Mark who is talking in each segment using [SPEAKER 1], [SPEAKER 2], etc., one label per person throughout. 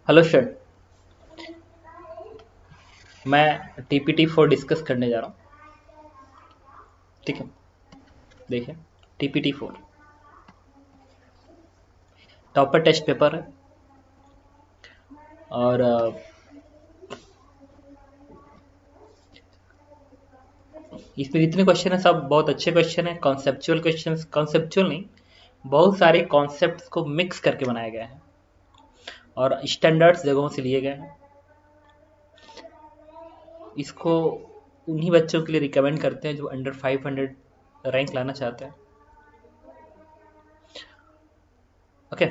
[SPEAKER 1] Hello sir. मैं TPT4 discuss करने जा रहा हूँ। ठीक है, देखिए TPT4 टॉपर टेस्ट पेपर है और इसमें जितने क्वेश्चन है सब बहुत अच्छे क्वेश्चन है। कॉन्सेप्चुअल क्वेश्चन, कॉन्सेप्चुअल नहीं, बहुत सारे कॉन्सेप्ट्स को मिक्स करके बनाया गया है और स्टैंडर्ड्स जगहों से लिए गए हैं। इसको उन्हीं बच्चों के लिए रिकमेंड करते हैं जो अंडर 500 रैंक लाना चाहते हैं। ओके,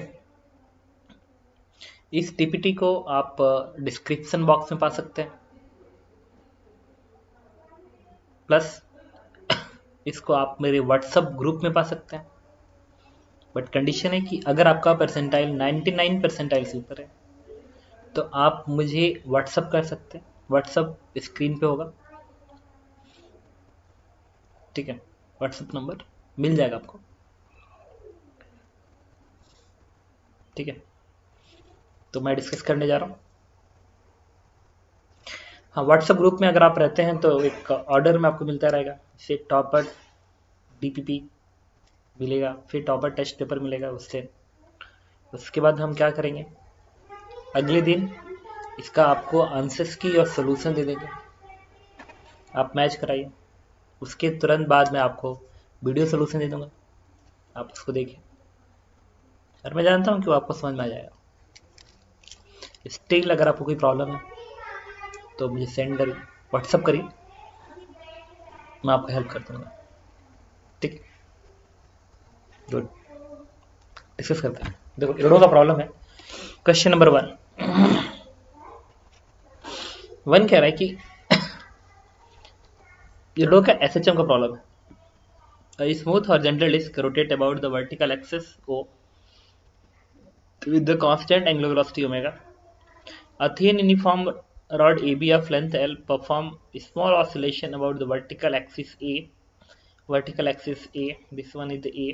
[SPEAKER 1] इस TPT को आप डिस्क्रिप्शन बॉक्स में पा सकते हैं, प्लस इसको आप मेरे व्हाट्सएप ग्रुप में पा सकते हैं। बट कंडीशन है कि अगर आपका परसेंटाइल 99 परसेंटाइल से ऊपर है तो आप मुझे व्हाट्सएप कर सकते हैं। व्हाट्सएप स्क्रीन पे होगा, ठीक है। व्हाट्सएप नंबर मिल जाएगा आपको, ठीक है। तो मैं डिस्कस करने जा रहा हूँ। हाँ, व्हाट्सएप ग्रुप में अगर आप रहते हैं तो एक ऑर्डर में आपको मिलता रहेगा। जैसे टॉपर DPP मिलेगा, फिर टॉपर टेस्ट पेपर मिलेगा। उसके बाद हम क्या करेंगे, अगले दिन इसका आपको आंसर्स की और सोल्यूशन दे देंगे, आप मैच कराइए। उसके तुरंत बाद मैं आपको वीडियो सोल्यूशन दे दूंगा, आप उसको देखिए। और मैं जानता हूँ कि वो आपको समझ में आ जाएगा। स्टिल अगर आपको कोई प्रॉब्लम है तो मुझे सेंड करिए, व्हाट्सअप करिए, मैं आपको हेल्प कर दूंगा। ठीक, गुड। डिस्कस करते हैं। देखो इरोडो का प्रॉब्लम है। क्वेश्चन नंबर 1 कह रहा है कि इरोडो का SHM का प्रॉब्लम है। A smooth horizontal disk rotate about the vertical axis O with the constant angular velocity omega. A thin uniform rod AB of length L perform small oscillation about the vertical axis A. Vertical axis A, this one is the A,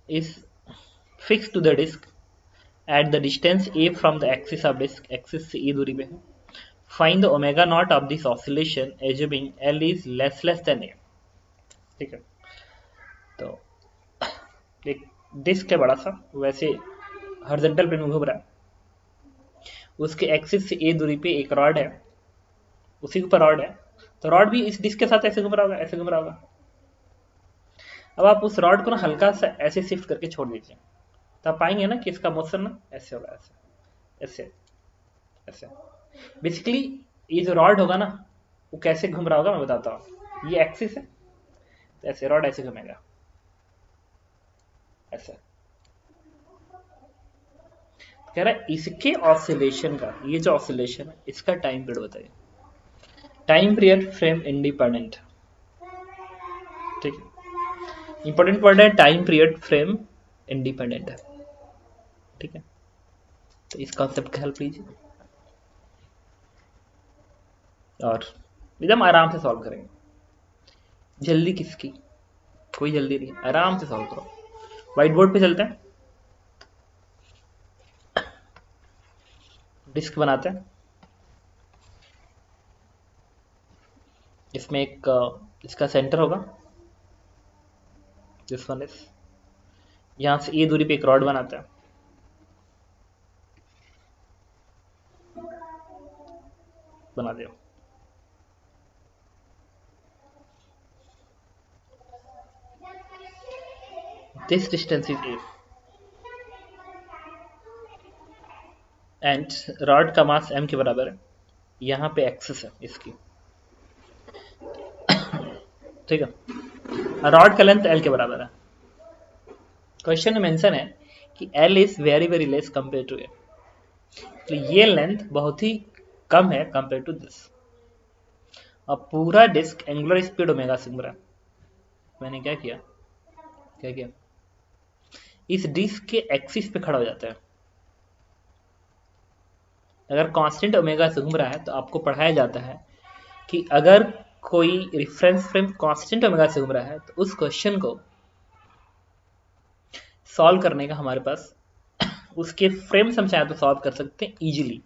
[SPEAKER 1] is fixed to the disk at the distance A from the axis of disk. Axis से E दूरी पे है. Find the omega naught of this oscillation assuming L is less than A. ठीक है, तो एक disc है बड़ा सा, वैसे हॉरिजॉन्टल प्लेन में घूम रहा है। उसके एक्सिस से A दूरी पे एक रॉड है, उसी के ऊपर रॉड है, तो रॉड भी इस डिस्क के साथ ऐसे घूम रहा होगा, ऐसे घूम रहा होगा। अब आप उस रॉड को ना हल्का सा ऐसे शिफ्ट करके छोड़ दीजिए, तो आप पाएंगे ना कि इसका मोशन ना ऐसे होगा, ऐसे ऐसे ऐसे। बेसिकली ये जो रॉड होगा ना वो कैसे घूम रहा होगा मैं बताता हूँ। ये एक्सिस है, तो ऐसे रॉड ऐसे घूमेगा, ऐसे। कह रहा है इसके ऑसिलेशन का, ये जो ऑसिलेशन है इसका टाइम पीरियड बताइए। टाइम पीरियड फ्रेम इंडिपेंडेंट, ठीक है। इंपॉर्टेंट वर्ड है टाइम पीरियड फ्रेम इंडिपेंडेंट है, ठीक है। तो इस कॉन्सेप्ट का हेल्प लीजिए और एकदम आराम से सॉल्व करेंगे। जल्दी किसकी, कोई जल्दी नहीं, आराम से सॉल्व करो। व्हाइट बोर्ड पे चलते हैं, डिस्क बनाते हैं। इसमें एक इसका सेंटर होगा, दिस वन इज, यहां से ए दूरी पे एक रॉड बनाते हैं, बना दो। This distance is A and rod का मास m के बराबर है। यहाँ पे एक्सिस है इसकी, ठीक है। रॉड का लेंथ l के बराबर है। क्वेश्चन में मेंशन है कि l is very very less compare to a, तो ये लेंथ बहुत ही कम है कंपेयर टू दिस। अब पूरा डिस्क एंगुलर स्पीड ओमेगा से घूम रहा है। मैंने क्या किया, इस डिस्क के एक्सिस पे खड़ा हो जाता है। अगर कांस्टेंट ओमेगा से घूम रहा है तो आपको पढ़ाया जाता है कि अगर कोई रेफरेंस फ्रेम कांस्टेंट ओमेगा से घूम रहा है तो उस क्वेश्चन को सॉल्व करने का हमारे पास उसके फ्रेम से हम चाहे तो सॉल्व कर सकते हैं इजीली,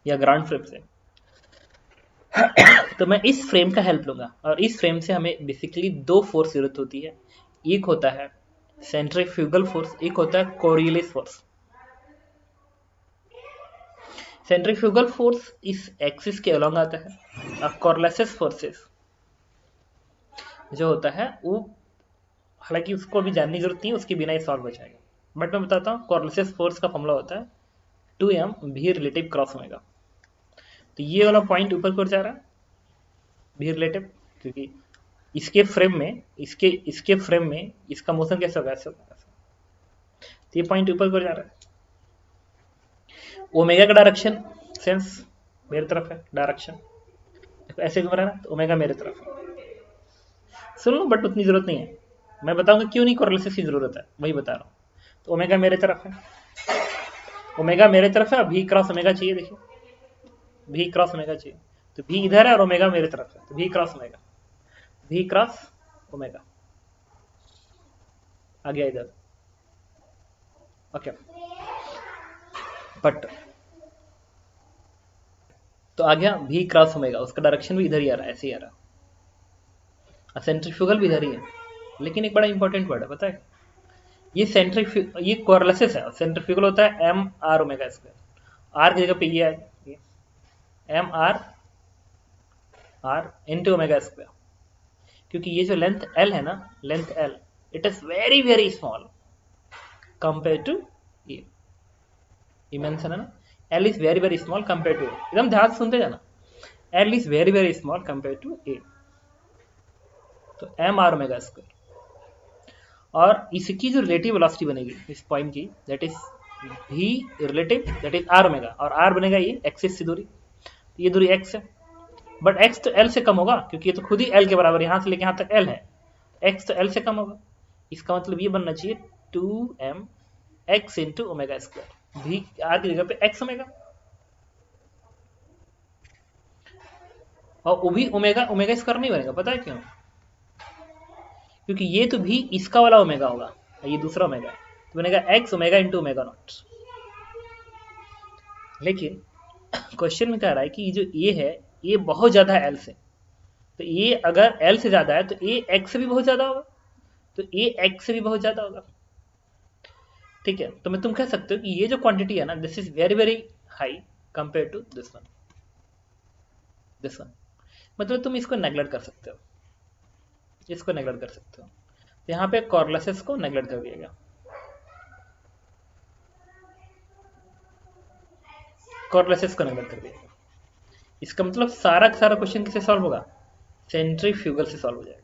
[SPEAKER 1] या ग्राउंड फ्रेम से। तो मैं इस फ्रेम का हेल्प लूंगा, और इस फ्रेम से हमें बेसिकली दो फोर्स जरूरत होती है। एक होता है सेंट्रीफ्यूगल फोर्स, एक होता है कोरियोलिस फोर्स। सेंट्रीफ्यूगल फोर्स इस एक्सिस के अलोंग आता है, और कोरियोलिस फोर्सेस जो होता है वो, हालांकि उसको अभी जानने की जरूरत नहीं है, उसके बिना ही सॉल्व हो जाएगा, बट मैं बताता हूँ। कोरियोलिस फोर्स का फॉर्मूला होता है 2m v relative cross omega. तो ये वाला पॉइंट ऊपर की ओर जा रहा है भी रिलेटिव, क्योंकि इसके फ्रेम में इसके फ्रेम में इसका मोशन कैसे होगा, ऐसे होगा। तो ये पॉइंट ऊपर की ओर जा रहा है। ओमेगा का डायरेक्शन सेंस मेरी तरफ है, डायरेक्शन देखो ऐसे घूम रहा है ना, तो ओमेगा मेरे तरफ है। सुन लो, बट उतनी जरूरत नहीं है, मैं बताऊंगा क्यों नहीं कोरियोलिस की जरूरत है, वही बता रहा हूँ। तो ओमेगा मेरे तरफ है, ओमेगा मेरे तरफ है, और भी क्रॉस ओमेगा चाहिए। देखिए भी क्रॉस ओमेगा चाहिए, तो भी इधर है और ओमेगा मेरे तरफ है, तो भी क्रॉस ओमेगा, भी क्रॉस ओमेगा आ गया इधर। ओके, बट तो आ गया भी क्रॉस ओमेगा, उसका डायरेक्शन भी इधर ही आ रहा है, ऐसे ही आ रहा है। सेंट्रीफ्यूगल भी इधर ही है, लेकिन एक बड़ा इंपॉर्टेंट वर्ड है, पता है, ये कोरियोलिस है, सेंट्रीफ्यूगल होता है M R omega square. R की जगह पे ये है M R into omega square, क्योंकि ये जो लेंथ एल है ना, length L, it is very very small compare to ये। मेंशन है ना, L is very very small compare to A, एकदम ध्यान से सुनते जाना, L is very very small compare to A. तो एम आर ओमेगा स्क्वायर, और इसकी जो रिलेटिव वेलोसिटी बनेगी इस पॉइंट की, दैट इज भी relative, that is R omega, और आर बनेगा ये एक्सिस से दूरी, ये दूरी एक्स है, बट एक्स तो एल से कम होगा, क्योंकि ये तो खुद ही एल के बराबर, यहां से लेके यहां तक एल है, एक्स तो एल से कम होगा। इसका मतलब ये बनना चाहिए 2m x into omega square, भी आर की जगह पे एक्स ओमेगा, और वो भी ओमेगा ओमेगा स्क्वायर नहीं बनेगा, पता है क्यों? क्योंकि ये तो भी इसका वाला ओमेगा होगा, ये दूसरा ओमेगा है, तो बनेगा x omega into omega not. लेकिन क्वेश्चन में कह रहा है कि जो ए है, ये बहुत ज्यादा है एल से, तो ये अगर एल से ज्यादा है तो ए एक्स से भी बहुत ज्यादा होगा, तो ए एक्स से भी बहुत ज्यादा होगा। ठीक है, तो मैं तुम कह सकते हो कि ये जो क्वांटिटी है ना, this is very very high compare to this one, this one. मतलब तुम इसको नेग्लेक्ट कर सकते हो, इसको नेग्लेक्ट कर सकते हो। तो यहाँ पे कोरियोलिस को नेग्लेक्ट कर दिया गया, कोरियोलिस को नेग्लेक्ट कर दिया गया। इसका मतलब सारा का सारा क्वेश्चन किससे सॉल्व होगा, सेंट्रीफ्यूगल से सॉल्व हो जाएगा।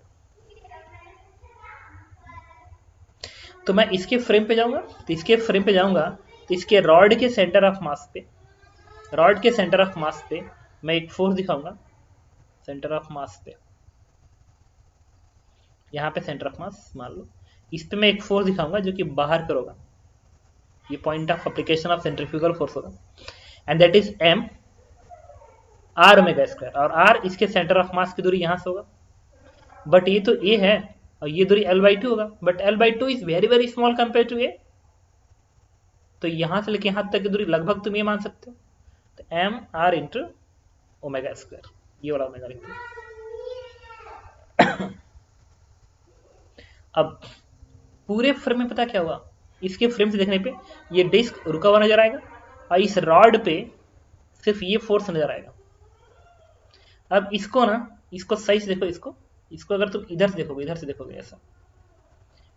[SPEAKER 1] तो मैं इसके फ्रेम पे जाऊंगा, तो इसके फ्रेम पे जाऊंगा, तो इसके रॉड के सेंटर ऑफ मास पे, रॉड के सेंटर ऑफ मास पे मैं एक फोर्स दिखाऊंगा, सेंटर ऑफ मास पे, यहाँ पे सेंटर ऑफ मास मान लो, इस पे मैं एक फोर्स दिखाऊंगा जो कि बाहर पर होगा, ये point of application of centrifugal force होगा, and that is M R omega square, और आर इसके सेंटर ऑफ मास की दूरी यहां से होगा, बट ये तो ए है और ये दूरी L/2 होगा, but L/2 is very very small compare to A, तो यहां से लेके यहां तक की दूरी लगभग तुम ये मान सकते हो, तो M R into omega square, ये वाला ओमेगा लिखते हैं। अब पूरे फ्रेम में पता क्या हुआ, इसके फ्रेम से देखने पे ये डिस्क रुका हुआ नजर आएगा, और इस रॉड पे सिर्फ ये फोर्स नजर आएगा। अब इसको ना, इसको सही से देखो, इसको अगर तुम इधर से देखोगे ऐसा,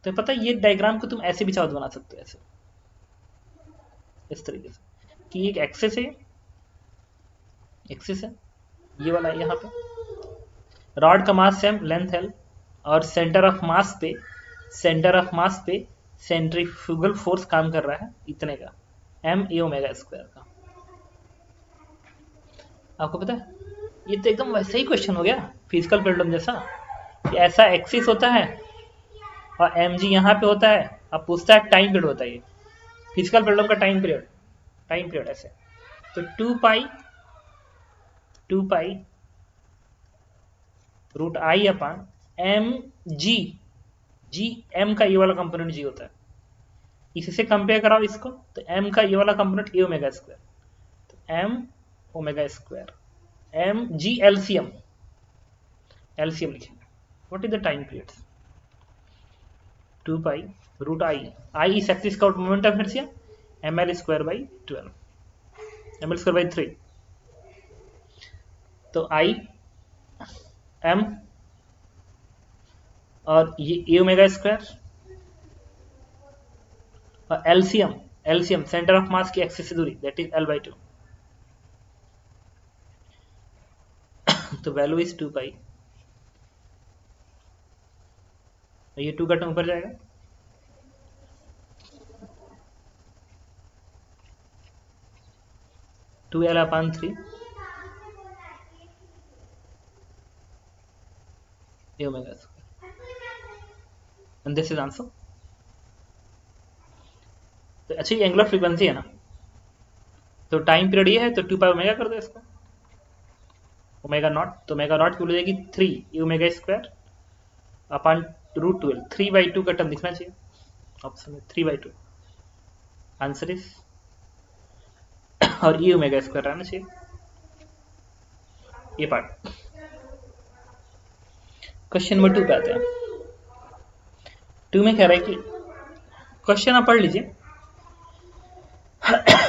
[SPEAKER 1] तो पता है ये डायग्राम को तुम ऐसे भी चाहो बना सकते हो, ऐसे इस तरीके से कि एक एक्सिस है, ये वाला है, यहाँ पे रॉड का मास सेम, लेंथ एल, और सेंटर ऑफ मास पे सेंट्रीफ्यूगल फोर्स काम कर रहा है इतने का, एम ए ओमेगा स्क्वायर का। आपको पता है ये तो एकदम वैसे ही क्वेश्चन हो गया फिजिकल पेंडुलम जैसा, कि ऐसा एक्सिस होता है और एम जी यहाँ पे होता है, अब पूछता है टाइम पीरियड होता है, ये फिजिकल पेंडुलम का टाइम पीरियड ऐसे, तो 2 pi root I upon M G, G M का ये वाला कंपोनेंट जी होता है, इसी से कंपेयर कराओ इसको, तो m का ये वाला कंपोनेंट ए ओमेगा स्क्वायर, तो m omega square m g LCM लिखेंगे। What is the time periods? 2 pi root I इस एक्सिस का moment of inertia ml square by 12, ml square by 3, तो आई m और ये ए ओमेगा स्क्वायर और LCM centre of mass की axis से दूरी दैट इज l/2, तो वैल्यू इज 2 पाई, ये 2 का टर्म ऊपर जाएगा, two L upon 3 A omega square, and this is answer. तो अच्छा ये एंगुलर फ्रीक्वेंसी है ना, तो टाइम पीरियड ये है, तो 2 पाई ओमेगा कर दो इसको, ओमेगा नॉट, तो ओमेगा नॉट की हो जाएगी 3 A omega square upon root 12, 3/2 का टर्म दिखना चाहिए ऑप्शन में, 3/2 आंसर इज, और ए ओमेगा स्क्वायर रहना चाहिए ये पार्ट। क्वेश्चन नंबर 2 पे आते हैं। 2 में कह रहा है कि क्वेश्चन आप पढ़ लीजिए,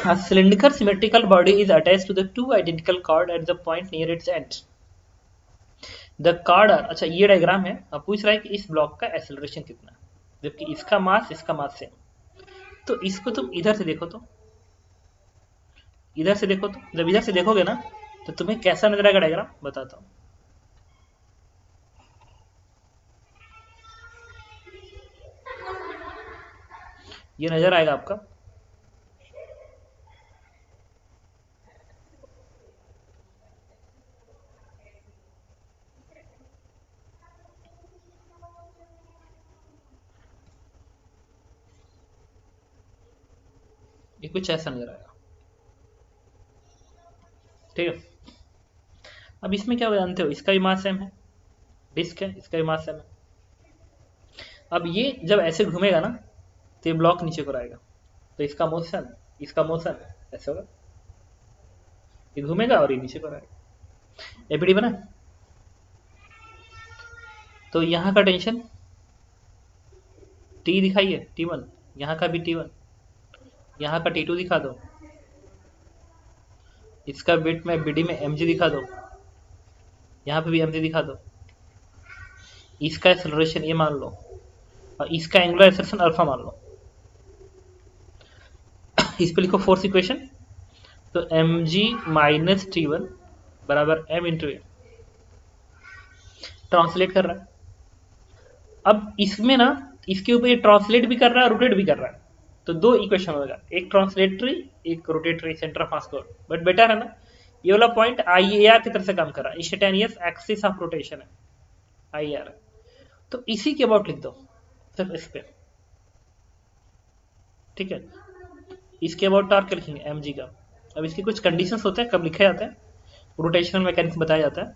[SPEAKER 1] A cylindrical symmetrical body is attached to the two identical chord at the point near its end. The chord are, अच्छा ये डायग्राम है, अब पूछ रहा है कि इस ब्लॉक का एक्सेलरेशन कितना है, जबकि इसका मास सेम, तो इसको तुम इधर से देखो, तो इधर से देखो, तो जब इधर से देखोगे ना तो तुम्हें कैसा नजर आएगा डायग्राम बताता हूँ। ये नजर आएगा आपका, ये कुछ ऐसा नजर आएगा, ठीक है। अब इसमें क्या जानते हो, इसका भी मास सेम है, डिस्क है, इसका भी मास सेम है। अब ये जब ऐसे घूमेगा ना तो ये ब्लॉक नीचे को आएगा, तो इसका मोशन ऐसे होगा, ये घूमेगा और ये नीचे को आएगा, एपीडी बना। तो यहाँ का टेंशन T दिखाइए T1, यहाँ का भी T1, यहाँ का T2 दिखा दो, इसका बिट में BD में mg दिखा दो, यहाँ पे भी mg दिखा दो, इसका एक्सेलरेशन ये मान लो और इसका एंगुलर एक्सेलरेशन अल्फा मान लो। इस पे लिखो फोर्स इक्वेशन, तो mg माइनस T1 बराबर m इंटू ए, ट्रांसलेट कर रहा है। अब इसमें ना इसके ऊपर ये ट्रांसलेट भी कर रहा है, रोटेट भी कर रहा है, तो दो इक्वेशन होगा, एक ट्रांसलेटरी एक rotatory centre of mass, but better है ना ये वाला पॉइंट IAR की तरह से काम कर रहा है, इंस्टेंटेनियस एक्सिस ऑफ रोटेशन है IAR, तो इसी के अबाउट लिख दो सिर्फ इस पे, ठीक है। इसके अबाउट टॉर्क लिखेंगे mg का। अब इसके कुछ कंडीशंस होते हैं कब लिखे जाते हैं, रोटेशनल मैकेनिक्स बताया जाता है,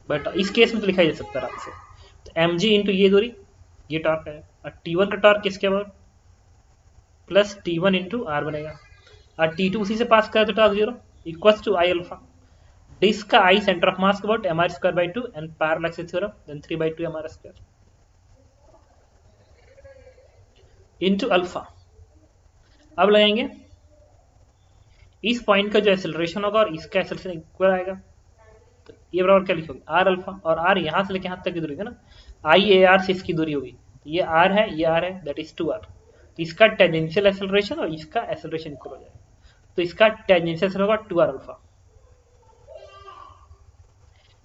[SPEAKER 1] बट इस केस में तो लिखा जा सकता है आराम से। तो mg इंटू ये दूरी, ये टॉर्क है, और T1 का टॉर्क किसके about plus T1 into are बनेगा, और T2 उसी से पास करें तो torque 0 equal to I alpha, disc का आई सेंटर ऑफ मास के about mr square by 2 and parallel axis theorem then 3/2 mr square into alpha. अब लगाएंगे इस पॉइंट का जो एक्सेलरेशन होगा और इसका एक्सेलरेशन इक्वल आएगा, तो ये बराबर क्या लिखोगे आर अल्फा, और आर यहाँ से लेके यहाँ तक की दूरी है ना, IAR से इसकी दूरी होगी, ये आर है ये आर है, दैट इज 2r, तो इसका टेंजेंशियल एक्सेलरेशन और इसका एक्सेलरेशन इक्वल हो जाएगा, तो इसका टेंजेंशियल होगा 2r अल्फा।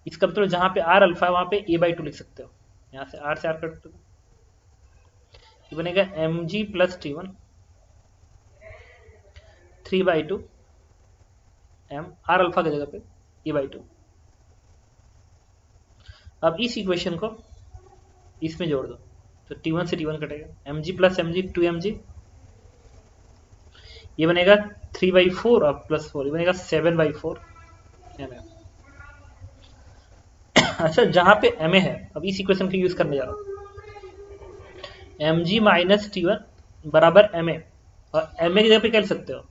[SPEAKER 1] इसका मतलब जहां पे r अल्फा है वहां पे a/2 लिख सकते हो, यहाँ से r कट दो, ये बनेगा mg plus T1 3/2 m r alpha की जगह पे a/2। अब इस इक्वेशन को इसमें जोड़ दो, तो T1 से T1 कटेगा, mg प्लस mg 2mg, ये बनेगा 3/4 और प्लस 4 ये बनेगा 7/4 mm। अच्छा जहां पे ma है, अब इस इक्वेशन को यूज करने जा रहा हूं, mg माइनस T1 बराबर ma, और एम ए की जगह पे क्या लिख सकते हो,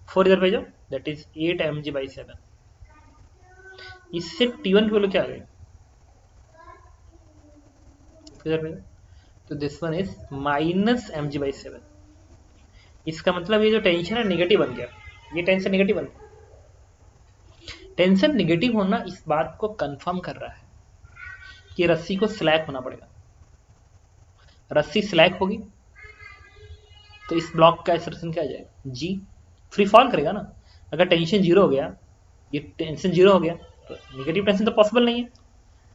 [SPEAKER 1] 4 इधर भेजो, दैट इज 8 mg/7। इससे T1 की वैल्यू क्या आ गई, इधर भेजो, तो दिस वन इज -mg/7। इसका मतलब ये जो टेंशन है नेगेटिव बन गया, ये टेंशन नेगेटिव बन गया। टेंशन नेगेटिव होना इस बात को कंफर्म कर रहा है कि रस्सी को स्लैक होना पड़ेगा। रस्सी स्लैक होगी तो इस ब्लॉक का एक्सेलरेशन क्या आ जाएगा, जी, फ्री फॉल करेगा ना। अगर टेंशन जीरो हो गया, ये टेंशन जीरो हो गया, तो नेगेटिव टेंशन तो पॉसिबल नहीं है।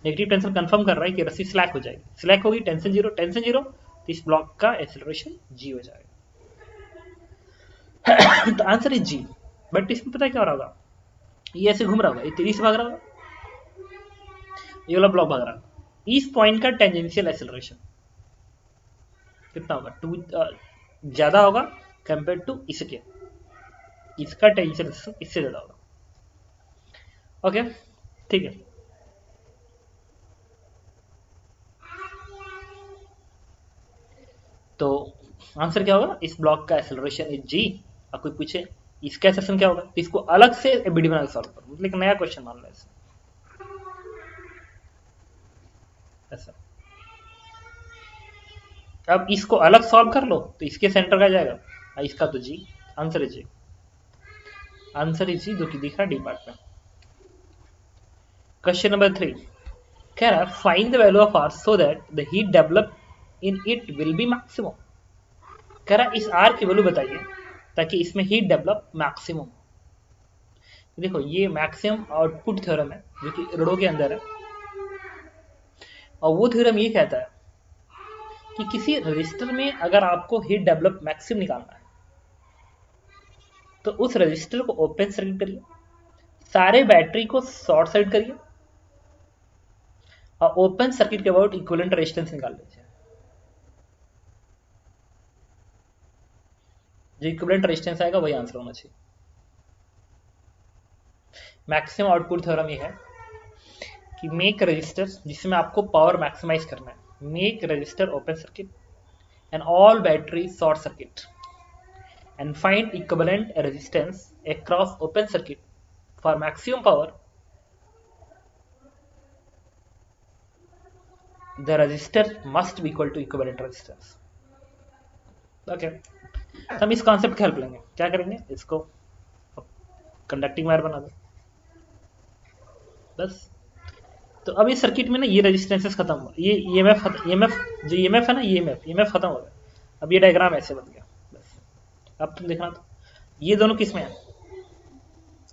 [SPEAKER 1] नेगेटिव टेंशन कंफर्म कर रहा है कि रस्सी स्लैक हो जाएगी, स्लैक होगी, टेंशन जीरो, तो इस ब्लॉक का एक्सेलरेशन जी हो जाएगा। तो आंसर इज जी। बट इसमें पता है क्या हो रहा होगा, ये ऐसे घूम रहा होगा, ये तेजी से भाग रहा होगा, ये वाला ब्लॉक भाग रहा होगा। इस पॉइंट का टेंजेंशियल एक्सेलरेशन कितना होगा, टू ज्यादा होगा कंपेयर टू इसके, इसका टेंजेंशियल एक्सेलरेशन इससे ज्यादा होगा। ओके, ठीक है। तो आंसर क्या होगा, इस ब्लॉक का एक्सेलरेशन इज जी। अब कोई पूछे इसका एक्सेलरेशन क्या होगा, तो इसको अलग से एबीडी बना के सॉल्व करो, मतलब एक नया क्वेश्चन मान लो ऐसा ऐसा। अब इसको अलग सॉल्व कर लो तो इसके सेंटर का जाएगा, इसका तो G, answer is G, answer is G, जो कि दिख रहा डी पार्ट में। क्वेश्चन नंबर 3 कह रहा है find the value of R so that the heat develop in it will be maximum. कह रहा है इस आर की वैल्यू बताइए ताकि इसमें हीट डेवलप मैक्सिमम। देखो ये मैक्सिमम आउटपुट थ्योरम है जो कि रीडो के अंदर है, और वो थ्योरम ये कहता है कि किसी रजिस्टर में अगर आपको हीट डेवलप मैक्सिमम निकालना है तो उस रजिस्टर को ओपन सर्किट करिए, सारे बैटरी को शॉर्ट सर्किट करिए, और ओपन सर्किट के अबाउट इक्विवेलेंट रेजिस्टेंस निकाल लीजिए। जो इक्विवेलेंट रेजिस्टेंस आएगा वही आंसर होना चाहिए। मैक्सिमम आउटपुट थ्योरम ये है कि मेक रजिस्टर जिसमें आपको पावर मैक्सिमाइज करना है, make register open circuit and all battery short circuit and find equivalent resistance across open circuit for maximum power. The resistor must be equal to equivalent resistance. Okay, तो हम इस concept की help लेंगे, क्या करेंगे, इसको कंडक्टिंग वायर बना दो बस। तो अब इस सर्किट में ना ये रेजिस्टेंसेस खत्म हो, ये ईएमएफ जो ईएमएफ है ना, ईएमएफ खत्म हो गया। अब ये डायग्राम ऐसे बन गया बस। अब तुम देखना, तो ये दोनों किस में है,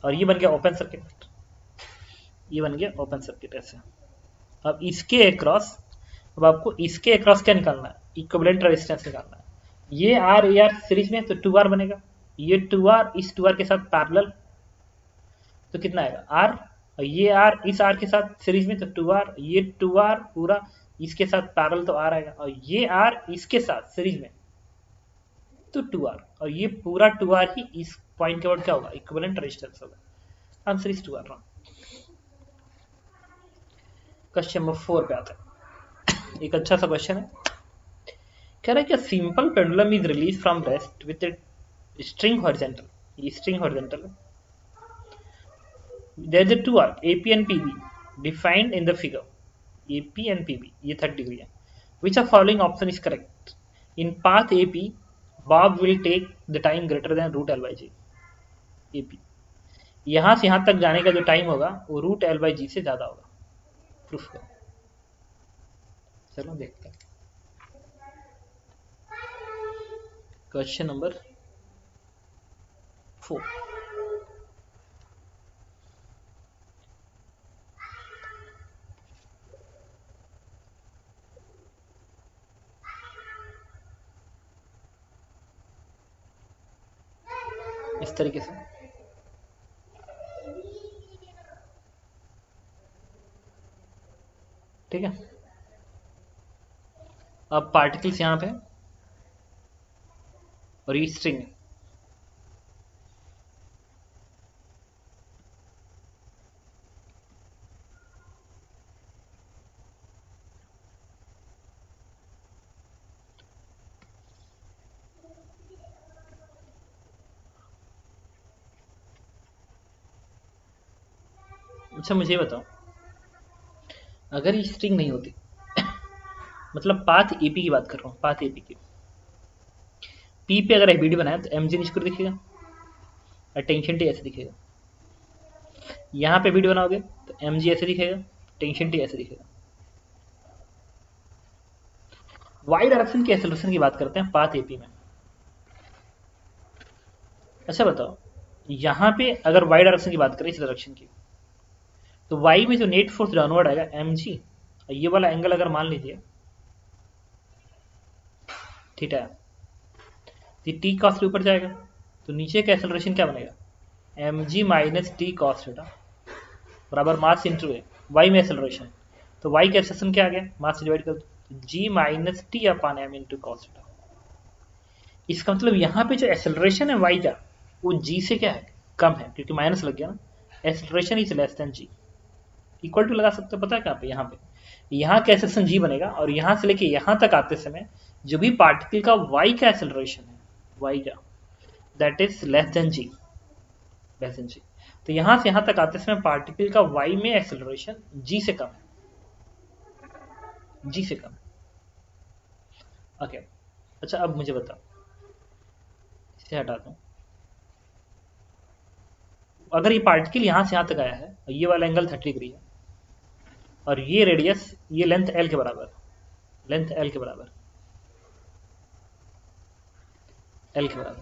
[SPEAKER 1] और ये बन गया ओपन सर्किट, ये बन गया ओपन सर्किट ऐसे। अब इसके अक्रॉस, अब आपको इसके अक्रॉस क्या निकालना है, इक्विवेलेंट रेजिस्टेंस निकालना है। ये आर ए आर सीरीज में तो 2R बनेगा, ये 2R इस 2R के साथ पैरेलल, तो कितना आएगा आर, और ये आर इस आर के साथ सीरीज में तो 2R, ये 2R पूरा इसके साथ पैरेलल तो आर आएगा, और ये आर इसके साथ सीरीज में तो 2R, और ये पूरा 2R ही इस पॉइंट के बाद क्या होगा, इक्विवेलेंट रेजिस्टेंस होगा। Answer is 2R। Question number 4 पे आता है, एक अच्छा सा क्वेश्चन है। कह रहा है कि simple pendulum is release from rest with string horizontal, ये स्ट्रिंग हॉरिजॉन्टल है, there is a two arc AP and PB defined in the figure, AP and PB ये 30 डिग्री है, which of following option is correct, in path AP Bob will take the time greater than root L by G। AP यहाँ से यहाँ तक जाने का जो time होगा वो रूट L by G से ज्यादा होगा, प्रूफ करो। चलो देखते हैं क्वेश्चन नंबर 4। इस तरीके से ठीक है। अब पार्टिकल्स यहाँ पे और ये स्ट्रिंग है, अच्छा मुझे बताओ, अगर ये स्ट्रिंग नहीं होती मतलब पाथ एपी की बात कर रहा हूँ, पाथ एपी की, पी पे अगर एबीडी बनाया तो एम जी निष्क्रिय दिखेगा, टेंशन टी ऐसे दिखेगा। यहाँ पे एबीडी बनाओगे तो एम जी ऐसे दिखेगा, टेंशन टी ऐसे दिखेगा। वाई डायरेक्शन के एक्सेलरेशन की बात करते हैं पाथ एपी में। अच्छा बताओ, यहाँ पे अगर वाई डायरेक्शन की बात करें इस डायरेक्शन की, तो वाई में जो नेट फोर्स डाउनवर्ड आएगा एम जी, ये वाला एंगल अगर मान लीजिए थीटा है, तो टी कॉस के ऊपर जाएगा, तो नीचे का एक्सेलरेशन क्या बनेगा, M G minus T cos theta बराबर मास इंटू ए, वाई में एक्सेलरेशन, तो वाई का एक्सेलरेशन क्या आ गया, मास से डिवाइड कर दो, G minus T upon M into cos theta. इसका मतलब यहाँ पे जो एक्सेलरेशन है वाई का वो जी से क्या है, कम है, क्योंकि माइनस लग गया ना, acceleration is less than G. Equal to लगा सकते हो, पता है कहाँ पे, यहाँ पे यहाँ का एक्सेलरेशन जी बनेगा, और यहाँ से लेके यहाँ तक आते समय जो भी पार्टिकल का वाई का एक्सेलरेशन है, वाई का, that is less than G, less than G. तो यहाँ से यहाँ तक आते समय पार्टिकल का वाई में एक्सेलरेशन जी से कम है, जी से कम। ओके अच्छा अब मुझे बताओ, इसे हटा दूं, अगर ये पार्टिकल यहाँ से यहाँ तक आया है, ये वाला एंगल 30 डिग्री है, और ये रेडियस, ये लेंथ एल के बराबर, लेंथ एल के बराबर, एल के बराबर,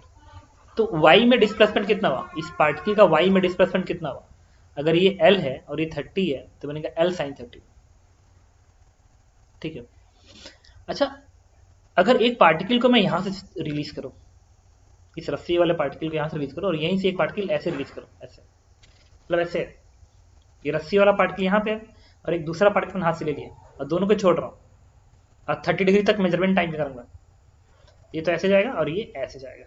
[SPEAKER 1] तो y में डिस्प्लेसमेंट कितना हुआ, इस पार्टिकल का y में डिस्प्लेसमेंट कितना हुआ, अगर ये l है और ये 30 है तो बनेगा l sin 30, ठीक है। अच्छा अगर एक पार्टिकल को मैं यहां से रिलीज करूं, इस रस्सी वाले पार्टिकल को यहां से रिलीज करो और यहीं से एक पार्टिकल ऐसे रिलीज करो, ऐसे मतलब ऐसे, ये रस्सी वाला पार्टिकल यहाँ पे है और एक दूसरा पार्टिकल हाथ से ले लिया और दोनों को छोड़ रहा हूँ और 30 डिग्री तक मेजरमेंट टाइम करूंगा, ये तो ऐसे जाएगा और ये ऐसे जाएगा,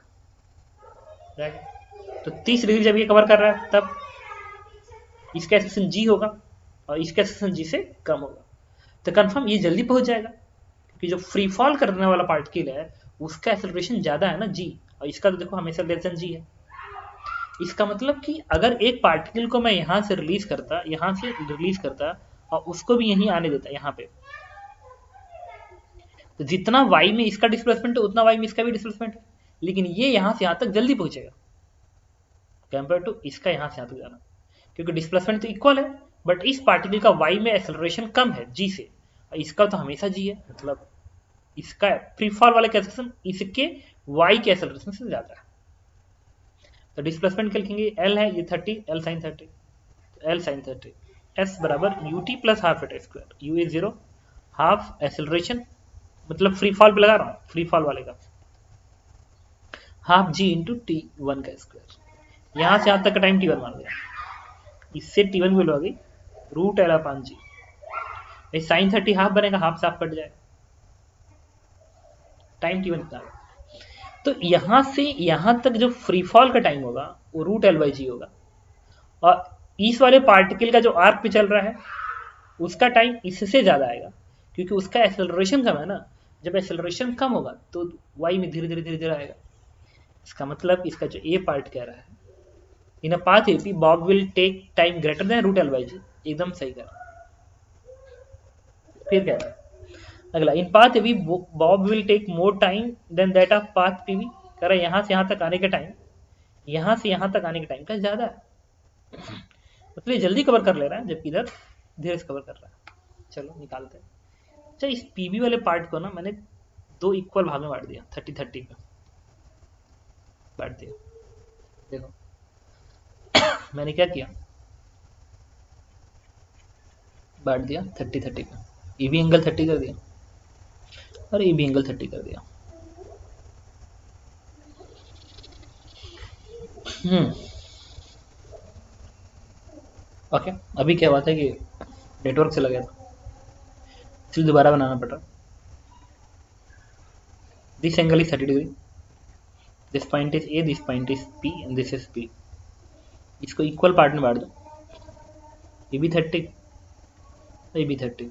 [SPEAKER 1] तो 30 डिग्री जब ये कवर कर रहा है तब इसका एक्सेलरेशन जी होगा और इसका एक्सेलरेशन जी से कम होगा, तो कंफर्म ये जल्दी पहुंच जाएगा, क्योंकि जो फ्री फॉल करने वाला पार्टिकल है उसका एक्सेलरेशन ज्यादा है ना जी, और इसका तो देखो हमेशा लेस देन जी है। इसका मतलब कि अगर एक पार्टिकल को मैं यहां से रिलीज करता और उसको भी यहीं आने देता यहाँ पे, तो जितना वाई में इसका डिस्प्लेसमेंट है उतना वाई में इसका भी डिस्प्लेसमेंट है, लेकिन ये यहां से यहां तक जल्दी पहुंचेगा कंपेयर टू इसका यहां से यहां तक जाना, क्योंकि डिस्प्लेसमेंट तो इक्वल है, बट इस पार्टिकल का वाई में एक्सेलरेशन कम है जी से, इसका तो हमेशा जी है, मतलब इसका फ्री फॉल वाला का एक्सेलरेशन इसके वाई के एक्सेलरेशन से ज्यादा है। तो डिस्प्लेसमेंट क्या लिखेंगे, एल है ये 30, L sine 30, L sine 30, S बराबर U T plus half at square, U is 0, half acceleration मतलब फ्री फॉल पे लगा रहा हूँ, फ्री फॉल वाले का, half G into T one का स्क्वायर, यहां से यहां तक का टाइम टी वन मान लिया, इससे टी वन की वैल्यू आ गई रूट एल अपान जी, साइन 30 हाफ बनेगा, हाफ से हाफ कट जाएगा, टाइम टी वन कितना होगा, तो यहां से यहां तक जो फ्री फॉल का टाइम होगा वो रूट एल बाई जी होगा, और इस वाले पार्टिकल का जो आर्क पे चल रहा है उसका टाइम इससे ज्यादा आएगा, क्योंकि उसका एक्सेलरेशन कम है ना, जब एक्सेलरेशन कम होगा तो वाई में धीरे धीरे धीरे धीरे आएगा। इसका मतलब इसका जो ए पार्ट कह रहा है, in a path AP bob will take time greater than root L by G, एकदम सही कर रहा है। फिर कह रहा है अगला, in path AP bob will take more time than that of path PV, कह रहा है यहां से यहां तक आने के टाइम, यहां से यहां तक आने के टाइम का ज्यादा है, मतलब ये जल्दी कवर कर ले रहा है जबकि इधर धीरे से कवर कर रहा है। चलो निकालते हैं। अच्छा इस पीबी वाले पार्ट को ना मैंने दो इक्वल भाग में बांट दिया, 30-30 पे बांट दिया, देखो मैंने क्या किया, बांट दिया 30-30 पे, ये भी एंगल 30 कर दिया और ये भी एंगल 30 कर दिया। ओके अभी क्या हुआ था कि नेटवर्क चला गया था इसलिए दोबारा बनाना पड़ रहा। This angle is 30 degree, this point is a, this point is P and this is P, इसको इक्वल पार्ट में बांट दो, ये भी 30 ये भी 30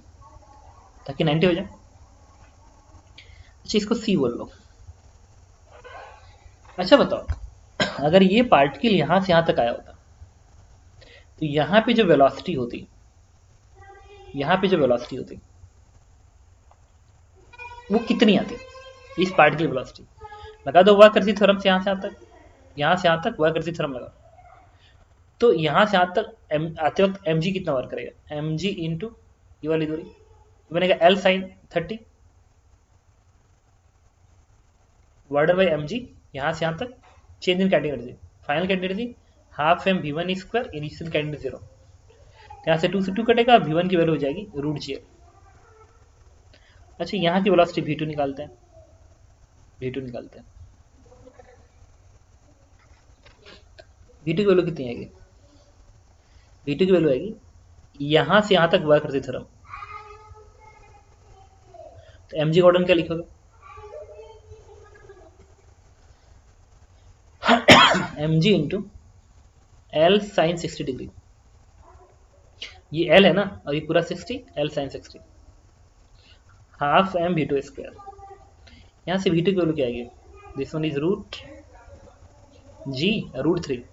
[SPEAKER 1] ताकि 90 हो जाए। अच्छा इसको सी बोल लो। अच्छा बताओ अगर ये पार्टिकल यहां से यहां तक आया होता तो यहाँ पे जो वेलोसिटी होती, यहाँ पे जो वेलोसिटी होती वो कितनी आती, इस पार्टिकल वेलोसिटी। लगा दो वर्क करती थ्योरम से यहाँ से यहाँ तक, यहाँ से यहाँ तक वर्क करती थ्योरम लगा। तो यहाँ से यहाँ तक आते वक्त एम जी कितना वर्क करेगा, एम जी इंटू ये वाली दूरी बनेगा L sine 30 divided by M G, यहाँ से यहाँ तक change in kinetic energy, final kinetic energy half M V one square, initial kinetic zero, यहाँ से 2 से 2 कटेगा, वी वन की वैल्यू हो जाएगी रूट जी। अच्छा यहाँ की वेलोसिटी वी टू निकालते हैं, वी टू निकालते हैं, वी टू की वैल्यू कितनी आएगी, वी टू की वैल्यू आएगी यहाँ से यहाँ तक वर्क करती थ्योरम। तो एम जी गॉर्डन क्या लिखोगे, M G into L sine 60 degree, ये एल है ना और ये पूरा 60, L sine 60 half M V two square. यहाँ से वी टू की वैल्यू क्या आएगी, this one is root G root 3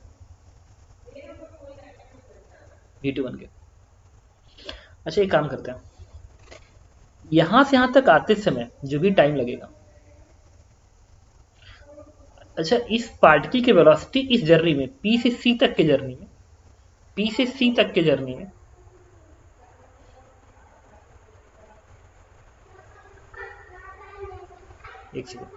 [SPEAKER 1] V two बन गया। अच्छा एक काम करते हैं, यहां से यहां तक आते समय जो भी टाइम लगेगा, अच्छा इस पार्टिकल की वेलोसिटी इस जर्नी में पी से सी तक के जर्नी में, पी से सी तक के जर्नी में एक सेकंड,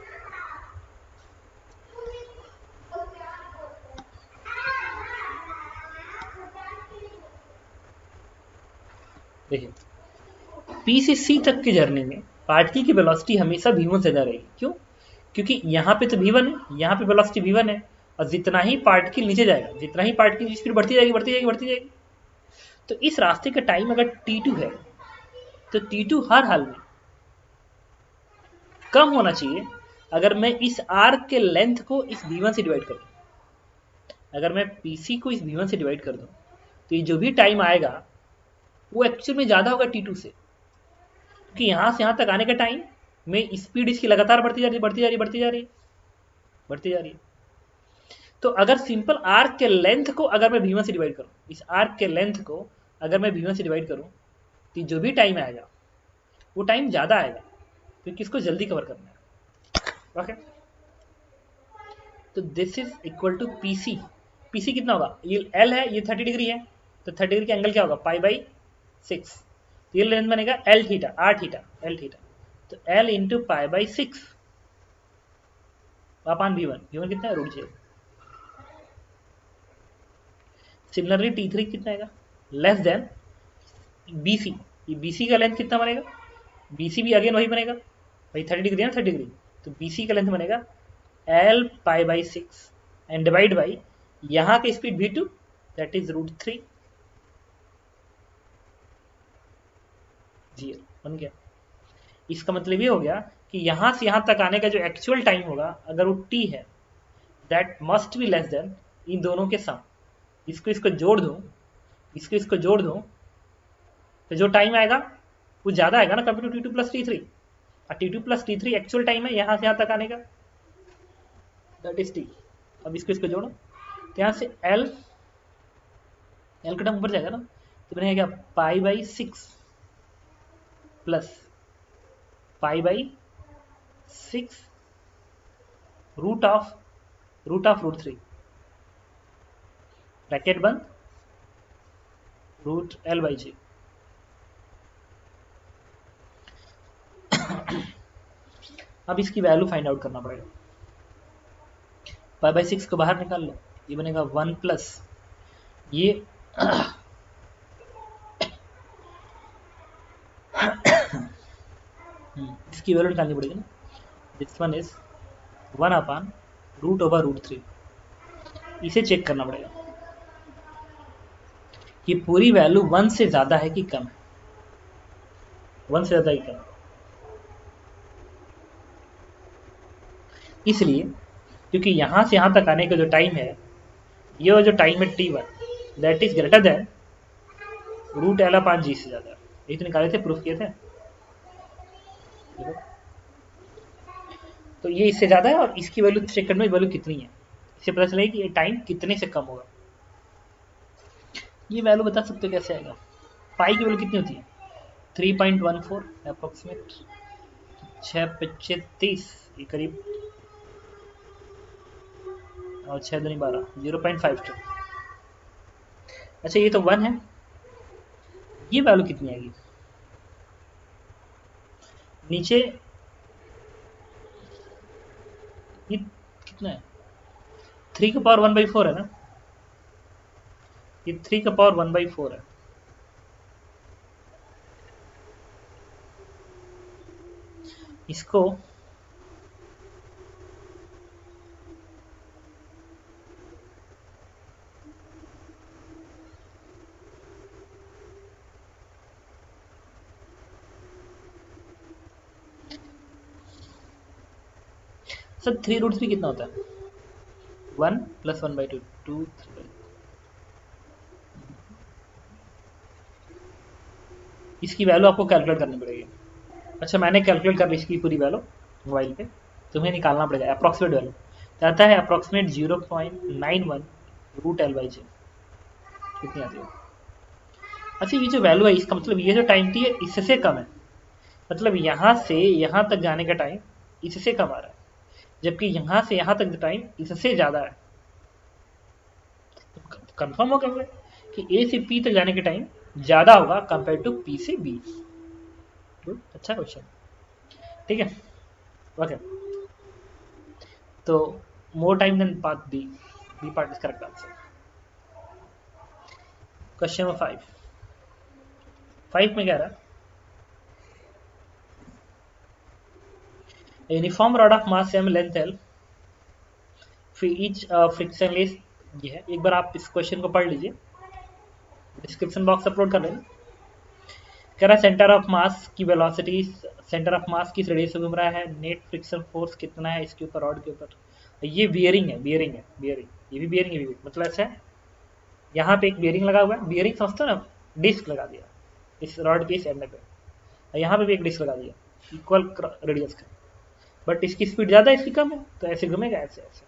[SPEAKER 1] देखिए पी से सी तक की जर्नी में पार्टिकल की वेलोसिटी हमेशा v1 से ज्यादा रहेगी। क्यों, क्योंकि यहाँ पे तो v1 है, यहाँ पे वेलोसिटी v1 है, और जितना ही पार्टिकल नीचे जाएगा, जितना ही पार्टिकल की स्पीड बढ़ती जाएगी बढ़ती जाएगी बढ़ती जाएगी, तो इस रास्ते का टाइम अगर t2 है तो t2 हर हाल में कम होना चाहिए अगर मैं इस आर्क के लेंथ को इस v1 से डिवाइड कर दूं। अगर मैं pc को इस v1 से डिवाइड कर दूं तो ये जो भी टाइम आएगा वो एक्चुअल में ज्यादा होगा t2 से, क्योंकि यहां से यहां तक आने का टाइम में स्पीड इसकी लगातार बढ़ती जा रही है बढ़ती जा रही है बढ़ती जा रही है बढ़ती जा रही है। तो अगर सिंपल आर्क के लेंथ को अगर मैं v1 से डिवाइड करूं, इस आर्क के लेंथ को अगर मैं v1 से डिवाइड करूं तो जो भी टाइम आएगा वो टाइम ज्यादा आएगा, क्योंकि इसको जल्दी कवर करना है। ओके, तो this is equal to PC, PC कितना होगा, ये एल है, ये 30 डिग्री है, तो 30 डिग्री का एंगल क्या होगा पाई बाई 6, ये लेंथ बनेगा L theta, R theta, L theta, तो L into pi by 6 upon V one, V one कितना है रूट जी। सिमिलरली T3 कितना आएगा, लेस देन BC, ये BC का लेंथ कितना बनेगा, BC भी अगेन वही बनेगा भाई 30 डिग्री है ना 30 डिग्री, तो BC का लेंथ बनेगा L pi by 6 and divide by यहाँ की speed V2 that is root 3 G बन गया। इसका मतलब ये हो गया कि यहां से यहां तक आने का जो एक्चुअल टाइम होगा अगर वो t है that must be less than इन दोनों के सम, इसको इसको जोड़ दूं, इसको इसको जोड़ दूं, तो जो टाइम आएगा वो ज्यादा आएगा ना compare to T2 plus T3, और T2 plus T3 actual time है यहां से यहां तक आने का, दैट इज t। अब इसको इसको जोड़ो तो यहां से L का टर्म ऊपर जाएगा ना, तो बनेगा क्या pi by 6 plus pi by 6 root of root 3 bracket बंद रूट L बाई जी। अब इसकी वैल्यू फाइंड आउट करना पड़ेगा, पाई बाई 6 को बाहर निकाल लो, ये बनेगा 1 प्लस ये इसकी वैल्यू निकालनी पड़ेगी ना, this one is 1 upon root over root 3, इसे चेक करना पड़ेगा कि पूरी वैल्यू 1 से ज्यादा है कि कम है, 1 से ज्यादा ही कम, इसलिए क्योंकि यहां से यहां तक आने का जो टाइम है, ये जो टाइम है t1 that is greater than root L upon G से ज्यादा, यही तो निकाले थे, प्रूफ किए थे। तो ये इससे ज्यादा है और इसकी वैल्यू चेक करना वैल्यू कितनी है, इससे पता चलेगा कि ये टाइम कितने से कम होगा। ये वैल्यू बता सकते हो कैसे आएगा? पाई की वैल्यू कितनी होती है? 3.14 अप्रोक्सीमेट, 6 25 ये करीब, और 6 दूनी 12, 0.52। अच्छा ये तो 1 है, ये वैल्यू कितनी आएगी नीचे? ये कितना है? 3 का पावर 1/4 है ना, ये 3 का पावर 1/4 है। इसको सर 3 रूट्स भी कितना होता है? 1 + 1/2, 2 3। इसकी वैल्यू आपको कैलकुलेट करनी पड़ेगी। अच्छा मैंने कैलकुलेट कर ली इसकी पूरी वैल्यू मोबाइल पे, तुम्हें निकालना पड़ेगा अप्रॉक्सीमेट वैल्यू। आता है अप्रॉक्सीमेट 0.91 √L/J, कितनी आती है? अच्छा ये जो वैल्यू है इसका मतलब ये जो टाइम टी है इससे कम है, मतलब यहाँ से यहाँ तक जाने का टाइम इससे कम आ रहा है, जबकि यहाँ से यहाँ तक टाइम इससे ज़्यादा है। कंफर्म हो गया कि ए से पी तक जाने का टाइम ज़्यादा होगा कंपेयर टू पी से बी। गुड, अच्छा क्वेश्चन, ठीक है ओके। तो more time than part B, B part is correct answer. Question number 5 में क्या रहा है? Uniform rod of mass m length l each frictionless, ये है। एक बार आप इस क्वेश्चन को पढ़ लीजिए, डिस्क्रिप्शन बॉक्स अपलोड कर लेना। कह रहा है सेंटर ऑफ मास की वेलोसिटी, सेंटर ऑफ मास किस रेडियस से घूम रहा है, नेट फ्रिक्शन फोर्स कितना है इसके ऊपर, रॉड के ऊपर। ये बियरिंग है, बियरिंग है, बियरिंग, ये भी बियरिंग है, मतलब ऐसा है यहाँ पे एक बियरिंग लगा हुआ है, बियरिंग समझते हो ना, डिस्क लगा दिया इस रॉड के इस एंड पे, यहाँ पे भी एक डिस्क लगा दिया इक्वल रेडियस का, बट इसकी स्पीड ज़्यादा है इसकी कम है, तो ऐसे घूमेगा, ऐसे ऐसे,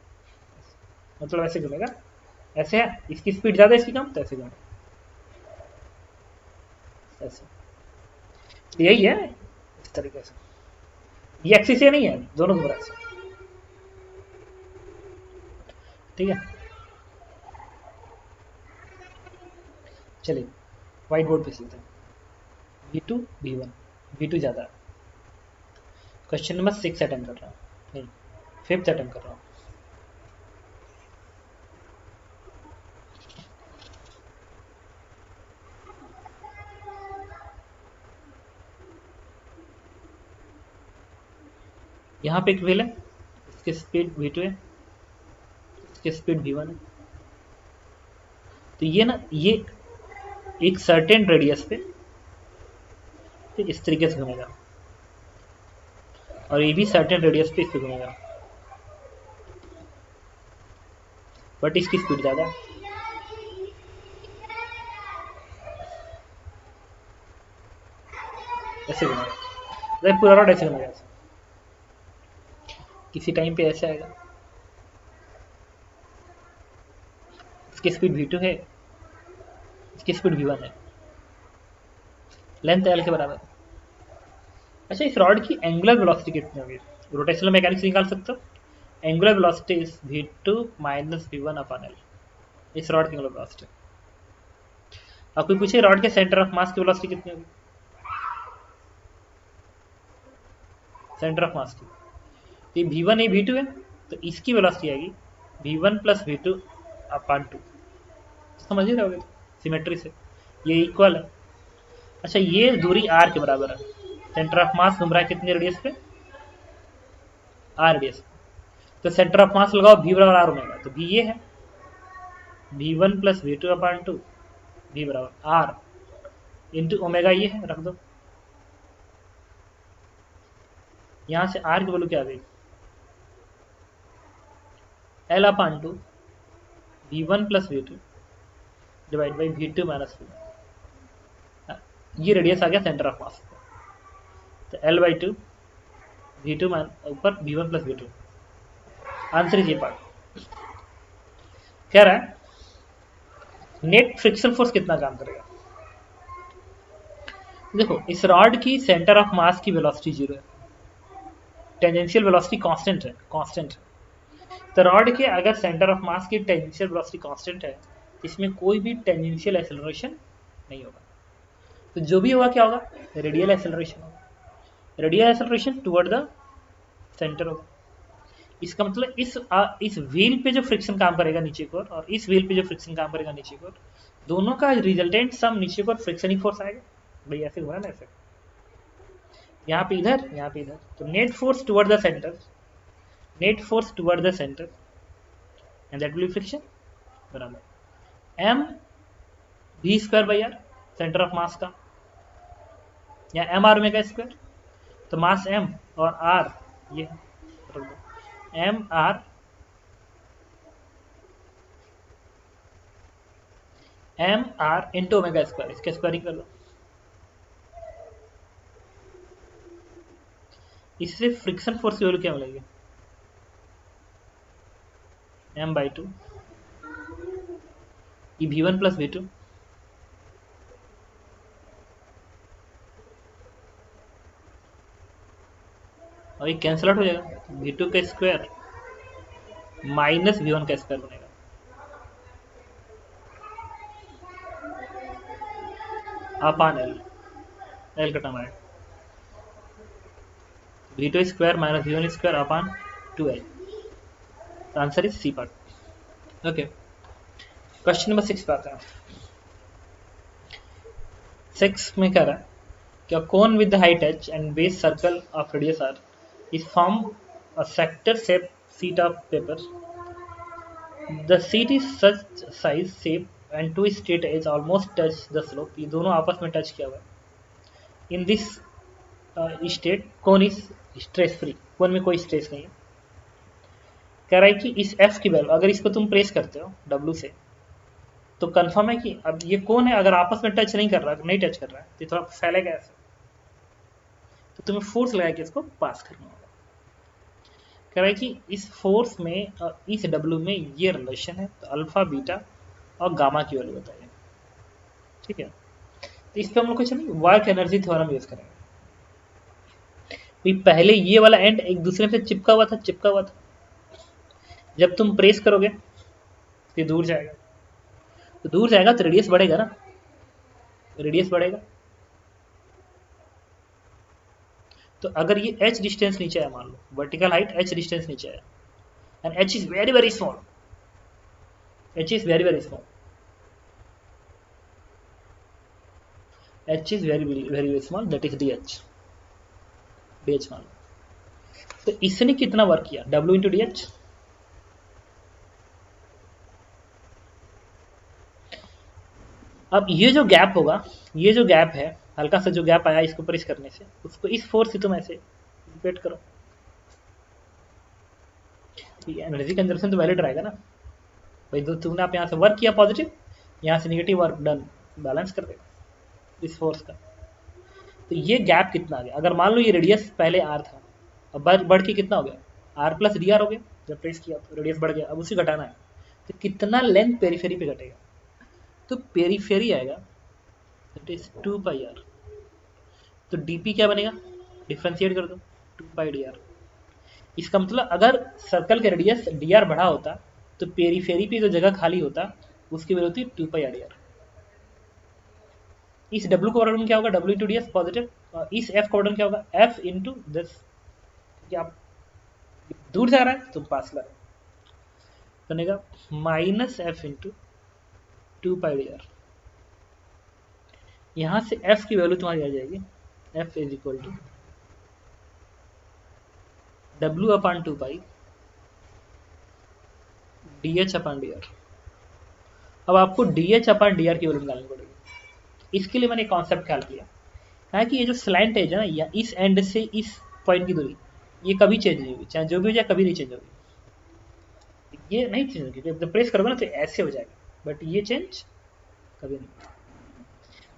[SPEAKER 1] मतलब ऐसे घूमेगा, ऐसे है, इसकी स्पीड ज़्यादा है इसकी कम, तो ऐसे घूमेगा ऐसे। यही है इस तरीके से, ये एक्सिस से नहीं है, दोनों घूम रहा है ऐसे, ठीक है। चलिए व्हाइट बोर्ड पे चलते हैं। V2 V1, V2 ज़्यादा है। क्वेश्चन नंबर 6 अटेम्प्ट कर रहा हूँ, नहीं 5th अटेम्प्ट कर रहा हूँ। यहाँ पे एक व्हील है, इसकी स्पीड V2 है, इसकी स्पीड V1 है। तो ये ना, ये एक सर्टेन रेडियस पे तो इस तरीके से घूमेगा, और ये भी सर्टेन रेडियस पे इस पे घूमेगा, बट इसकी स्पीड ज़्यादा है, ऐसे घूमेगा, पूरा रॉड ऐसे घूमेगा, किसी टाइम पे ऐसे आएगा। इसकी स्पीड V2 है, इसकी स्पीड V1 है, लेंथ L के बराबर है। अच्छा इस रॉड की एंगुलर वेलोसिटी कितनी होगी? रोटेशनल मैकेनिक्स निकाल सकते हो, angular velocity is V2 - V1 upon L, इस रॉड की एंगुलर वेलोसिटी। अब कोई पूछे रॉड के सेंटर ऑफ मास की वेलोसिटी कितनी होगी, सेंटर ऑफ मास की, तो ये V1 है V2 है, तो इसकी वेलोसिटी आएगी V1 + V2 अपॉन 2, समझ ही रहोगे सिमेट्री से, ये इक्वल है। अच्छा ये दूरी r के बराबर है, सेंटर ऑफ मास घूम रहा है कितने रेडियस पे, r रेडियस, तो सेंटर ऑफ मास लगाओ v बराबर r ओमेगा, तो v ये है V1 + V2 अपॉन 2, v बराबर r इंटू ओमेगा, ये है रख दो, यहाँ से r की वैल्यू क्या आ गई, L upon 2 V1 + V2 divide by V2 - V1, ये रेडियस आ गया सेंटर ऑफ मास, तो L/2 V2 ऊपर V1 + V2, आंसर इज ये पार्ट। कह रहा है नेट फ्रिक्शन फोर्स कितना काम करेगा? देखो इस रॉड की सेंटर ऑफ मास की वेलोसिटी 0 है, टेंजेंशियल वेलोसिटी कांस्टेंट है, तो रॉड के अगर सेंटर ऑफ मास की टेंजेंशियल वेलोसिटी कांस्टेंट है, इसमें कोई भी टेंजेंशियल एक्सेलरेशन नहीं होगा, तो जो भी होगा क्या होगा? रेडियल एक्सेलरेशन होगा, radial acceleration toward the centre होगा। इसका मतलब इस व्हील पे जो फ्रिक्शन काम करेगा नीचे की ओर और इस व्हील पे जो फ्रिक्शन काम करेगा नीचे की ओर, दोनों का रिजल्टेंट सम नीचे की ओर फ्रिक्शन ही फोर्स आएगा। भाई ऐसे हुआ ना, ऐसे यहाँ पे इधर, यहाँ पे इधर, तो net force toward the centre, net force toward the centre and that will be friction बराबर M V square by R, centre of mass का, या एम आर ओमेगा स्क्वायर, तो मास एम और आर ये M R into omega square, इसके squaring कर लो, इससे फ्रिक्शन फोर्स की वैल्यू क्या मिलेगी? एम बाई टू ये v1 प्लस v2, और ये कैंसिल आउट हो जाएगा, v2 का स्क्वायर माइनस v1 का स्क्वायर बनेगा, अपान एल, एल का टर्म आएगा, v2 square minus v1 square upon 2l, answer is C part. Okay, question number 6 पे आते हैं। 6 में कह रहा है कि a cone with the height h and base circle of radius r is form a sector shaped sheet of paper. The sheet is such size, shape and two straight edges almost touch the slope. ये दोनों आपस में touch किया हुआ है। In this state cone is stress free, cone में कोई stress नहीं है। कह रहा है कि इस f की वैल्यू अगर इसको तुम प्रेस करते हो W से, तो कंफर्म है कि अब ये कौन है, अगर आपस में टच नहीं कर रहा, नहीं टच कर रहा है, तो थोड़ा फैलेगा ऐसे, तो तुम्हें फोर्स लगा के इसको पास करना होगा। कह रहा है कि इस फोर्स में इस डब्ल्यू में ये रिलेशन है, तो अल्फा बीटा और गामा की वैल्यू बताइए, ठीक है। तो इस पर हम लोग कुछ नहीं वर्क एनर्जी थ्योरम यूज करेंगे। पहले ये वाला एंड एक दूसरे से चिपका हुआ था, जब तुम प्रेस करोगे तो दूर जाएगा, तो दूर जाएगा तो रेडियस बढ़ेगा ना, रेडियस बढ़ेगा। तो अगर ये h डिस्टेंस नीचे है, मान लो वर्टिकल हाइट h डिस्टेंस नीचे है, and h is very very small, h is very very small, h is very very small, that is dh, dh मान लो। तो इसने कितना वर्क किया, w इंटू dh। अब ये जो गैप होगा, ये जो गैप है, हल्का सा जो गैप आया इसको प्रेस करने से, उसको इस फोर्स से तुम ऐसे रिपीट करो, एनर्जी कंजर्वेशन तो वैलिड रहेगा ना भाई। तो तुमने आप यहाँ से वर्क किया पॉजिटिव, यहाँ से नेगेटिव वर्क डन, बैलेंस कर देगा इस फोर्स का। तो ये गैप कितना आ गया, अगर मान लो ये रेडियस पहले आर था, अब बढ़ के कितना हो गया, आर प्लस डी आर हो गया, जब प्रेस किया तो रेडियस बढ़ गया, अब उसे घटाना है, तो कितना लेंथ पेरीफेरी पे घटेगा, तो पेरीफेरी आएगा दैट इज 2 पाई आर, तो डीपी क्या बनेगा, डिफ्रेंशिएट कर दो 2 पाई डी आर। इसका मतलब अगर सर्कल का रेडियस डी आर बढ़ा होता, तो पेरीफेरी पे जो जगह खाली होता उसकी वैल्यू होती 2 पाई आर डी आर। इस W का वर्डन क्या होगा, W into D S positive, और इस F का वर्डन क्या होगा, F इंटू दिस, क्योंकि आप दूर जा रहा है तो पास ला बनेगा minus F into 2 pi D R. यहां से F की वैल्यू तुम्हारी आ जाएगी, F is equal to W upon 2 pi DH upon D R. अब आपको DH अपॉन डी आर की वैल्यू निकालनी पड़ेगी। इसके लिए मैंने एक कॉन्सेप्ट ख्याल किया, कहा कि ये जो स्लैंट एज है ना, या इस एंड से इस पॉइंट की दूरी, ये कभी चेंज नहीं होगी, चाहे जो भी हो जाए कभी नहीं चेंज होगी, ये नहीं चेंज होगी, जब प्रेस करोगे ना तो ऐसे हो जाएगा, बट ये चेंज कभी नहीं।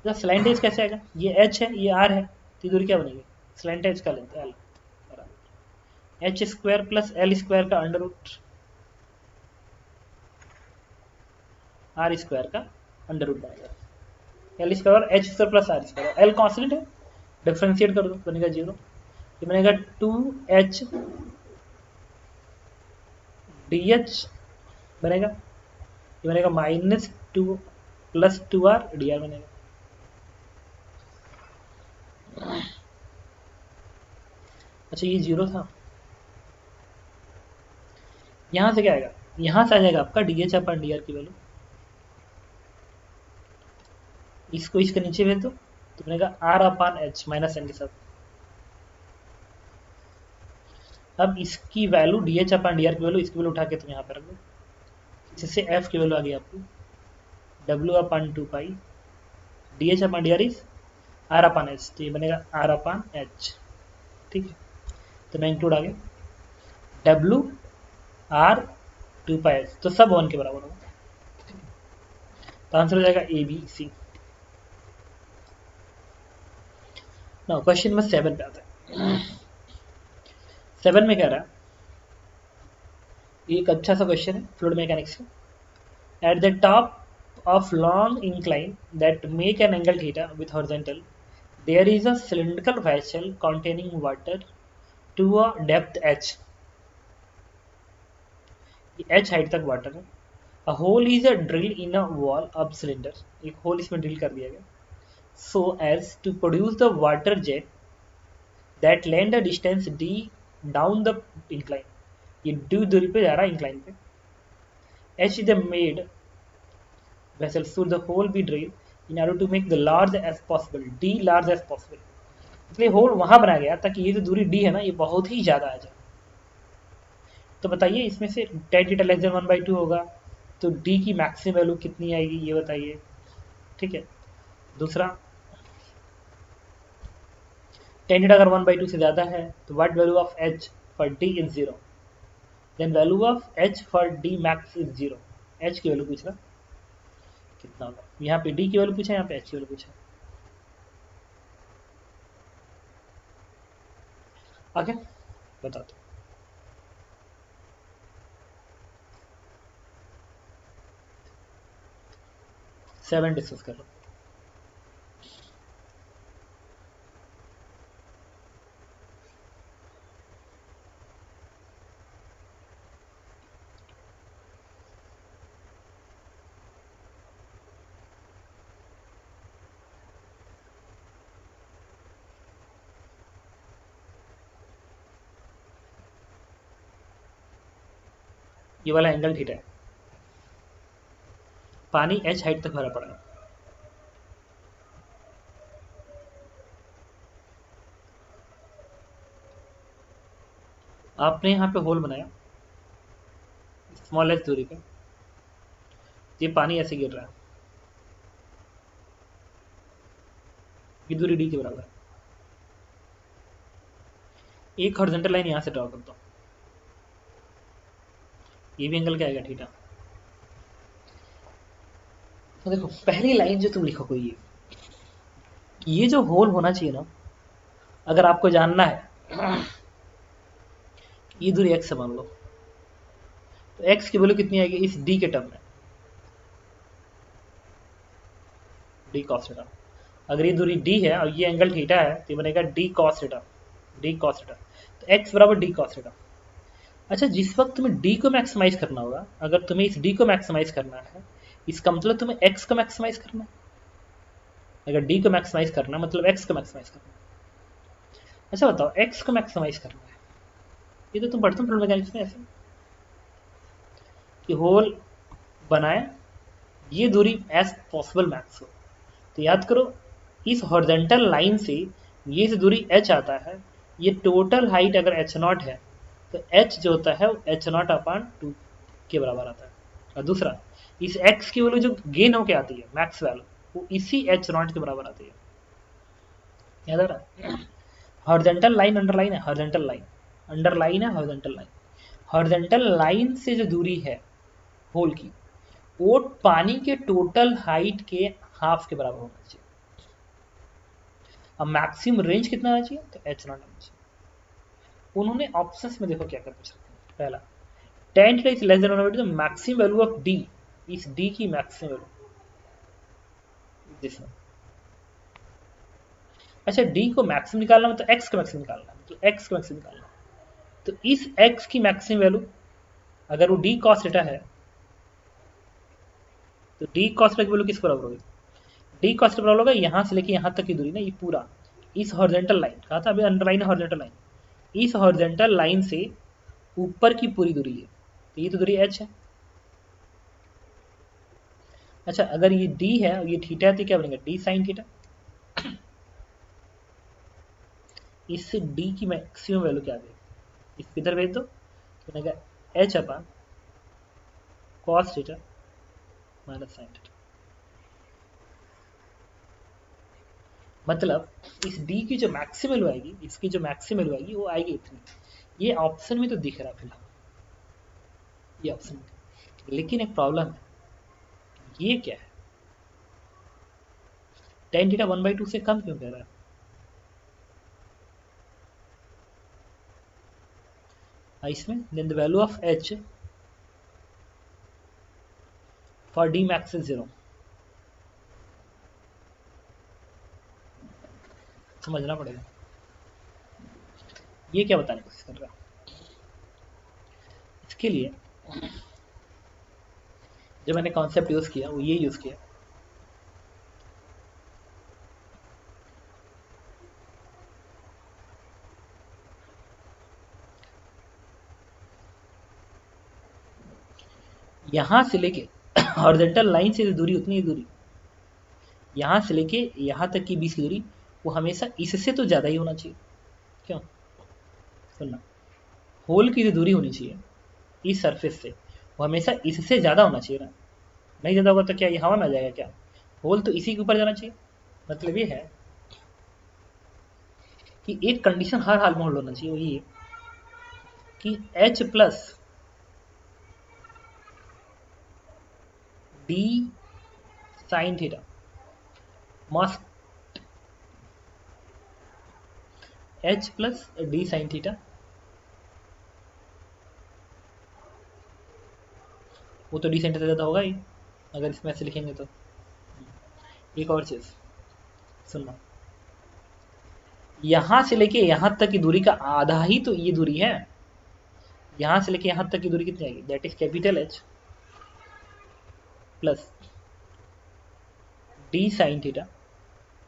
[SPEAKER 1] तो स्लैंट एज कैसे आएगा, ये एच है ये आर है, तो दूरी क्या बनेगी, स्लैंट एज का length L, H square plus L square का अंडर रूट आर स्क्वायर का अंडर रूट बनेगा L square H square plus R square, L constant है, डिफ्रेंशिएट कर दो बनेगा 0, ये बनेगा 2h dh बनेगा, ये बनेगा -2 प्लस 2r dr बनेगा। अच्छा ये 0 था, यहां से क्या आएगा, यहां से आ जाएगा आपका dh अपन dr की वैल्यू, इसको इसके नीचे भेज दो तो बनेगा r अपान h माइनस n के साथ। अब इसकी वैल्यू dh अपान dr की वैल्यू, इसकी वैल्यू उठा के तुम यहाँ पे रख दो, जिससे f की वैल्यू आ गई आपको w upon 2 pi dh upon dr is r upon h, तो ये बनेगा r अपान h। ठीक है, तो मैं इंक्लूड आ गया w r 2 पाई h, तो सब 1 के बराबर होगा, तो आंसर हो जाएगा A B C. Now question number 7 पे आता है। 7 में कह रहा है, एक अच्छा सा क्वेश्चन है फ्लूइड मैकेनिक्स का। At the top of long incline that make an angle theta with horizontal, there is a cylindrical vessel containing water to a depth h, h height तक वाटर है। A hole is a drill in a wall of cylinder, एक whole इसमें drill कर दिया गया, so as to produce the water jet that length a distance d down the incline, ये d दूरी पे जा रहा है इंक्लाइन पे। h is the made vessel should the hole be drilled in order to make the large as possible, d large as possible, इसलिए whole वहां बनाया गया ताकि ये जो दूरी d है ना ये बहुत ही ज्यादा आ जाए। तो बताइए इसमें से tan थीटा लेस देन 1/2 होगा तो d की मैक्सिमम वैल्यू कितनी आएगी ये बताइए। ठीक है, दूसरा tan थीटा अगर 1/2 से ज्यादा है तो what value of h for d is 0, then value of h for d max is 0, h की वैल्यू पूछ रहा कितना होगा, यहाँ पे d की वैल्यू पूछा, यहाँ पे h की वैल्यू पूछा। आगे बता दो, सेवन डिस्कस कर लो। ये वाला एंगल थीटा है, पानी h हाइट तक भरा पड़ा है, आपने यहाँ पे होल बनाया स्मॉलेस्ट दूरी पे, ये पानी ऐसे गिर रहा है, ये दूरी d के बराबर है। एक हॉरिजॉन्टल लाइन यहाँ से ड्रॉ करता हूँ, ये भी एंगल क्या आएगा थीटा। तो देखो पहली लाइन जो तुम लिखोगे ये जो होल होना चाहिए ना, अगर आपको जानना है ये दूरी x से मान लो, तो x की वैल्यू कितनी आएगी इस d के टर्म में, d cos थीटा। अगर ये दूरी d है और ये एंगल थीटा है तो ये बनेगा d cos theta, d cos theta, तो x बराबर d cos थीटा। अच्छा जिस वक्त तुम्हें d को मैक्सिमाइज करना होगा, अगर तुम्हें इस d को मैक्सिमाइज करना है इसका मतलब तुम्हें x को मैक्सिमाइज करना है, अगर d को मैक्सिमाइज करना मतलब x को मैक्सिमाइज करना है। अच्छा बताओ x को मैक्सिमाइज करना है, ये तो तुम पढ़ते हो फ्लूइड मैकेनिक्स में ऐसे कि होल बनाए ये दूरी एज पॉसिबल मैक्स हो, तो याद करो इस हॉरिजॉन्टल लाइन से ये जो दूरी h आता है, ये टोटल हाइट अगर h0 है तो h जो होता है वो h0 अपान 2 के बराबर आता है। और दूसरा इस x की वैल्यू जो गेन होके आती है मैक्स वैल्यू वो इसी h0 के बराबर आती है, याद आ रहा है। हॉरिजॉन्टल लाइन अंडरलाइन है, हॉरिजॉन्टल लाइन अंडरलाइन है, हॉरिजॉन्टल लाइन, हॉरिजॉन्टल लाइन से जो दूरी है होल की वो पानी के टोटल हाइट के हाफ के बराबर होना चाहिए। अब मैक्सिमम रेंज कितना आना चाहिए तो h0 आना चाहिए। उन्होंने ऑप्शंस में देखो क्या कर पूछा, पहला tan theta is less then 1/2, तो मैक्सिमम वैल्यू ऑफ d, इस d की मैक्सिमम वैल्यू दिस वन। अच्छा, डी को मैक्सिमम निकालना मतलब एक्स का मैक्सिमम निकालना, तो एक्स का मैक्सिमम निकालना, तो इस एक्स की मैक्सिमम वैल्यू अगर वो डी कॉस थीटा है तो डी कॉस थीटा की वैल्यू किस बराबर होगी? डी कॉस थीटा बराबर होगा यहाँ से लेके यहाँ तक की दूरी ना, ये पूरा इस हॉरिजॉन्टल लाइन कहा था अभी, अंडरलाइन है हॉरिजॉन्टल लाइन, इस हॉरिजॉन्टल लाइन से ऊपर की पूरी दूरी है, तो ये तो दूरी एच है। अच्छा, अगर ये डी है और ये थीटा है तो क्या बनेगा? D sine theta. इससे डी की मैक्सिमम वैल्यू क्या आ गई? इसको इधर भेज दो तो बनेगा H upon cos theta minus sine theta. मतलब इस डी की जो मैक्सिमम वैल्यू आएगी, इसकी जो मैक्सिमम वैल्यू आएगी वो आएगी इतनी। ये ऑप्शन में तो दिख रहा है फिलहाल, ये ऑप्शन में, लेकिन एक प्रॉब्लम है, ये क्या है? टेन थीटा 1/2 से कम क्यों कह रहा है? इसमें then the value of H for D max is 0। समझना पड़ेगा ये क्या बताने की कोशिश कर रहा है। इसके लिए जो मैंने कॉन्सेप्ट यूज किया वो ये यूज किया, यहां से लेके हॉरिजॉन्टल लाइन से दूरी उतनी ही दूरी, यहां से लेके यहां तक की बीच की दूरी वो हमेशा इससे तो ज्यादा ही होना चाहिए। क्यों? सुनना, होल की जो दूरी होनी चाहिए इस सरफेस से वो हमेशा इससे ज्यादा होना चाहिए ना। नहीं ज्यादा होगा तो क्या ये हवा में आ जाएगा क्या? होल तो इसी के ऊपर जाना चाहिए। मतलब ये है कि एक कंडीशन हर हाल में होल्ड होना चाहिए, वो ये कि H plus D sine theta must, H plus D sine theta, वो तो डी साइन थीटा ज्यादा होगा ही अगर इसमें ऐसे लिखेंगे तो। एक और चीज सुनना, यहां से लेके यहां तक की दूरी का आधा ही तो ये दूरी है। यहां से लेके यहां तक की दूरी कितनी आएगी? That is capital H plus D sine theta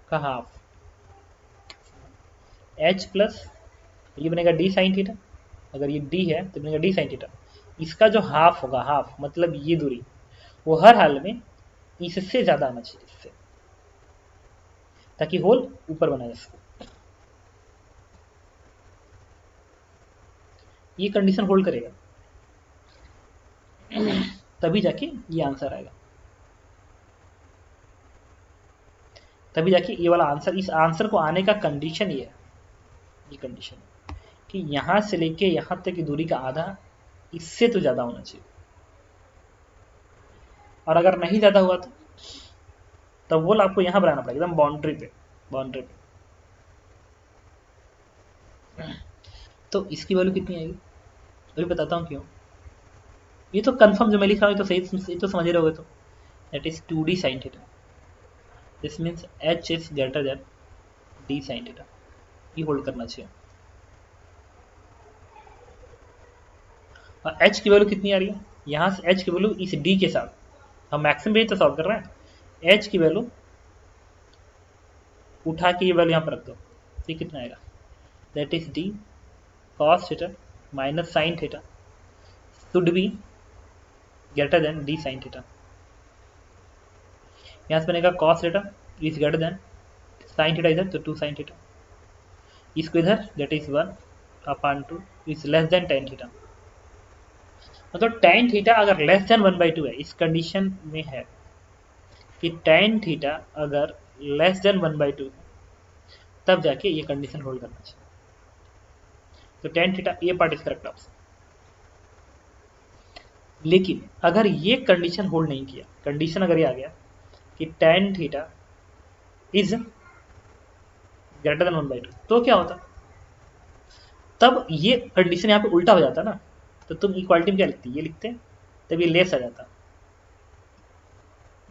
[SPEAKER 1] का हाफ, एच प्लस ये बनेगा डी साइन थीटा, अगर ये डी है तो बनेगा डी साइन थीटा, इसका जो हाफ होगा, हाफ मतलब ये दूरी, वो हर हाल में इससे ज्यादा आना चाहिए, इससे, ताकि होल ऊपर बना जा सके। ये कंडीशन होल्ड करेगा तभी जाके ये आंसर आएगा, तभी जाके ये वाला आंसर, इस आंसर को आने का कंडीशन ये है, ये कंडीशन कि यहां से लेके यहां तक की दूरी का आधा इससे तो ज्यादा होना चाहिए, और अगर नहीं ज्यादा हुआ तो वो आपको यहां बनाना पड़ेगा एकदम बाउंड्री पे, बाउंड्री पे। तो इसकी वैल्यू कितनी आएगी अभी बताता हूँ क्यों। ये तो कंफर्म जो मैं लिख रहा हूँ तो सही तो समझ रहे होगे, तो that is 2d sin theta, this means h is greater then d sin theta, ये होल्ड करना चाहिए। और h की वैल्यू कितनी आ रही है? यहाँ से h की वैल्यू इस d के साथ हम मैक्सिमम भी तो सॉल्व कर रहे हैं, h की वैल्यू उठा के ये वैल्यू यहाँ पर रख दो, ये कितना आएगा? That is d cos theta minus sine theta should be greater then d sin theta. यहाँ से बनेगा cos theta is greater then sin theta, इधर तो 2 sin थीटा, इसको इधर that is 1 upon 2 is less then tan theta. मतलब tan theta अगर less than 1/2 है, इस कंडीशन में है कि tan थीटा अगर लेस देन 1/2 तब जाके ये कंडीशन होल्ड करना चाहिए। तो tan थीटा ये पार्ट इज करेक्ट ऑप्शन। लेकिन अगर ये कंडीशन होल्ड नहीं किया, कंडीशन अगर ये आ गया कि tan theta is greater then 1/2 तो क्या होता? तब ये कंडीशन यहाँ पे उल्टा हो जाता ना, तो तुम इक्वालिटी में क्या लिखती? ये लिखते, तब ये लेस आ जाता,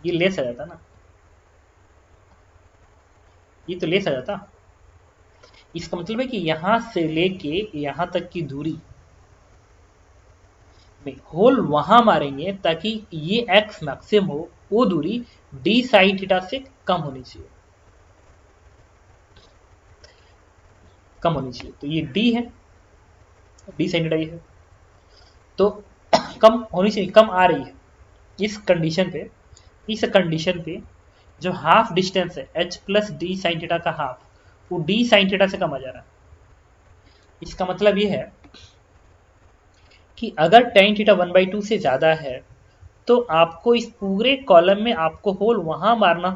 [SPEAKER 1] ये लेस आ जाता ना, ये तो लेस आ जाता। इसका मतलब है कि यहां से लेके यहां तक की दूरी में होल वहां मारेंगे ताकि ये एक्स मैक्सिमम हो, वो दूरी डी साइन थीटा से कम होनी चाहिए, कम होनी चाहिए। तो ये डी है, डी साइन थीटा ये है, तो कम होनी चाहिए, कम आ रही है। इस कंडीशन पे, इस कंडीशन पे जो हाफ डिस्टेंस है h plus D sine theta का हाफ, वो डी साइन थीटा से कम आ जा रहा है। इसका मतलब ये है कि अगर टेन थीटा 1/2 से ज्यादा है तो आपको इस पूरे कॉलम में आपको होल वहां मारना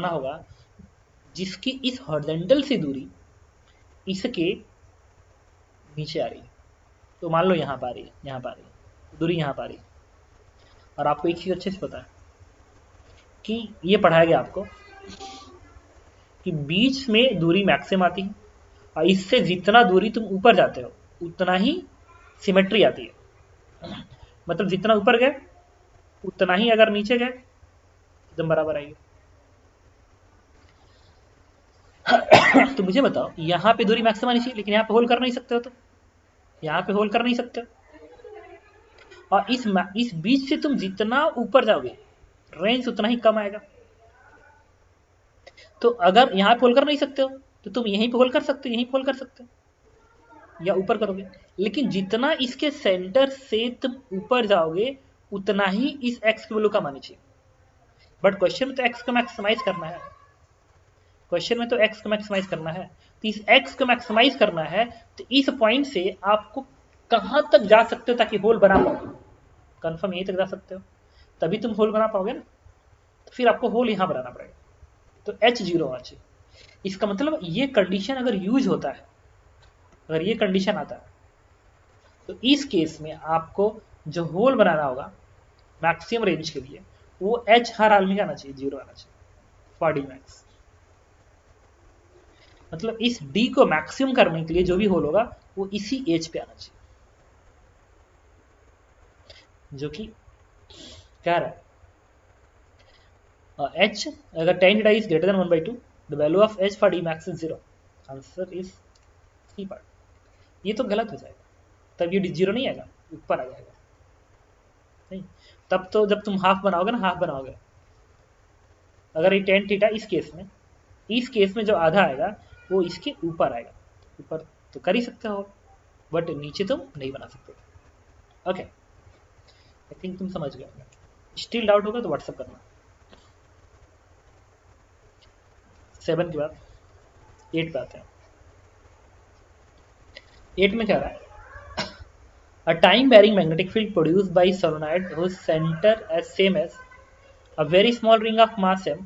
[SPEAKER 1] होगा, जिसकी इस हॉरिजॉन्टल से दूरी इसके नीचे आ रही है। तो मान लो यहाँ पा रही है, यहाँ पा रही है दूरी, यहाँ पा रही है। और आपको एक चीज अच्छे से पता है कि ये पढ़ाया गया आपको कि बीच में दूरी मैक्सिमम आती है, और इससे जितना दूरी तुम ऊपर जाते हो उतना ही सिमेट्री आती है। मतलब जितना ऊपर गए उतना ही अगर नीचे गए एकदम बराबर आएगी। तो मुझे बताओ, यहाँ पे दूरी मैक्सिमम आनी चाहिए, लेकिन यहाँ पे होल कर नहीं सकते हो, तो यहाँ पे होल कर नहीं सकते हो। और इस बीच से तुम जितना ऊपर जाओगे रेंज उतना ही कम आएगा। तो अगर यहाँ पे होल कर नहीं सकते हो तो तुम यहीं पे होल कर सकते हो, यहीं पे होल कर सकते हो, या ऊपर करोगे। लेकिन जितना इसके सेंटर से तुम ऊपर जाओगे उतना ही इस एक्स की वैल्यू कम आनी चाहिए। बट क्वेश्चन में तो एक्स को मैक्सिमाइज करना है, क्वेश्चन में तो एक्स को मैक्सिमाइज करना है। तो इस एक्स को मैक्सिमाइज करना है, तो इस पॉइंट से आपको कहां तक जा सकते हो ताकि होल बना पाओ? कंफर्म यहीं तक जा सकते हो, तभी तुम होल बना पाओगे ना। तो फिर आपको होल यहां बनाना पड़ेगा, तो h 0 होना चाहिए। इसका मतलब ये कंडीशन अगर यूज होता है, अगर ये कंडीशन आता है, तो इस केस में आपको जो होल बनाना होगा मैक्सिमम रेंज के लिए, वो h हर हाल में आना चाहिए, 0 आना चाहिए फॉर डी मैक्स। मतलब इस d को मैक्सिमम करने के लिए जो भी होल होगा वो इसी एज पे आना चाहिए, जो कि क्या रहा है h अगर tan theta is greater than 1/2, the value of h for d max is 0। Answer is C part. ये तो गलत हो जाएगा, तब ये 0 नहीं आएगा, ऊपर आ जाएगा। नहीं, तब तो जब तुम हाफ बनाओगे ना, हाफ बनाओगे, अगर ये tan थीटा इस केस में जो आधा आएगा वो इसके ऊपर आएगा। ऊपर तो कर ही सकते हो, बट नीचे तुम नहीं बना सकते। ओके, आई थिंक तुम समझ गए। स्टिल डाउट होगा तो व्हाट्सएप करना। 7 के बाद 8 पे आते हैं। 8 में क्या रहा है? A time varying magnetic field produced by solenoid whose center as same as a very small ring of mass m,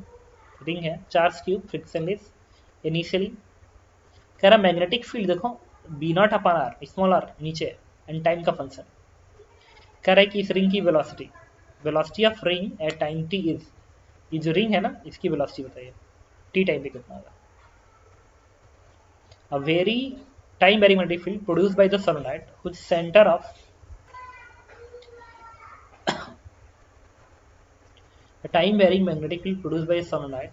[SPEAKER 1] ring है, चार्ज क्यूब, फ्रिक्शनलेस इनिशियली। कह रहा मैग्नेटिक फील्ड देखो B naught upon R, small R नीचे, and time का function. कह रहा है कि इस रिंग की velocity, velocity of ring at time T is, ये जो रिंग है ना इसकी वेलोसिटी बताइए टी टाइम पे कितना होगा। A very time varying magnetic field produced by the solenoid whose center of a time varying magnetic field produced by a solenoid,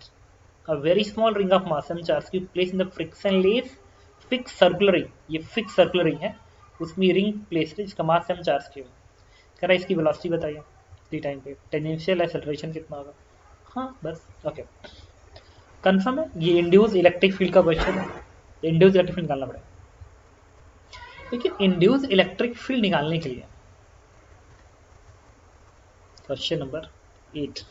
[SPEAKER 1] a very small ring of mass m charge cube placed in the frictionless fixed circular ring, ये fixed circular ring है, उसमें ring place है जिसका मास m charge cube. कह रहा है इसकी velocity बताइए टी टाइम पे, टेंजेंशियल एक्सेलरेशन कितना होगा। हाँ बस ओके, कंफर्म है। ये इंड्यूस इलेक्ट्रिक फील्ड का क्वेश्चन है, इंड्यूस इलेक्ट्रिक फील्ड निकालना पड़ेगा। लेकिन इंड्यूस इलेक्ट्रिक फील्ड निकालने के लिए क्वेश्चन नंबर 8,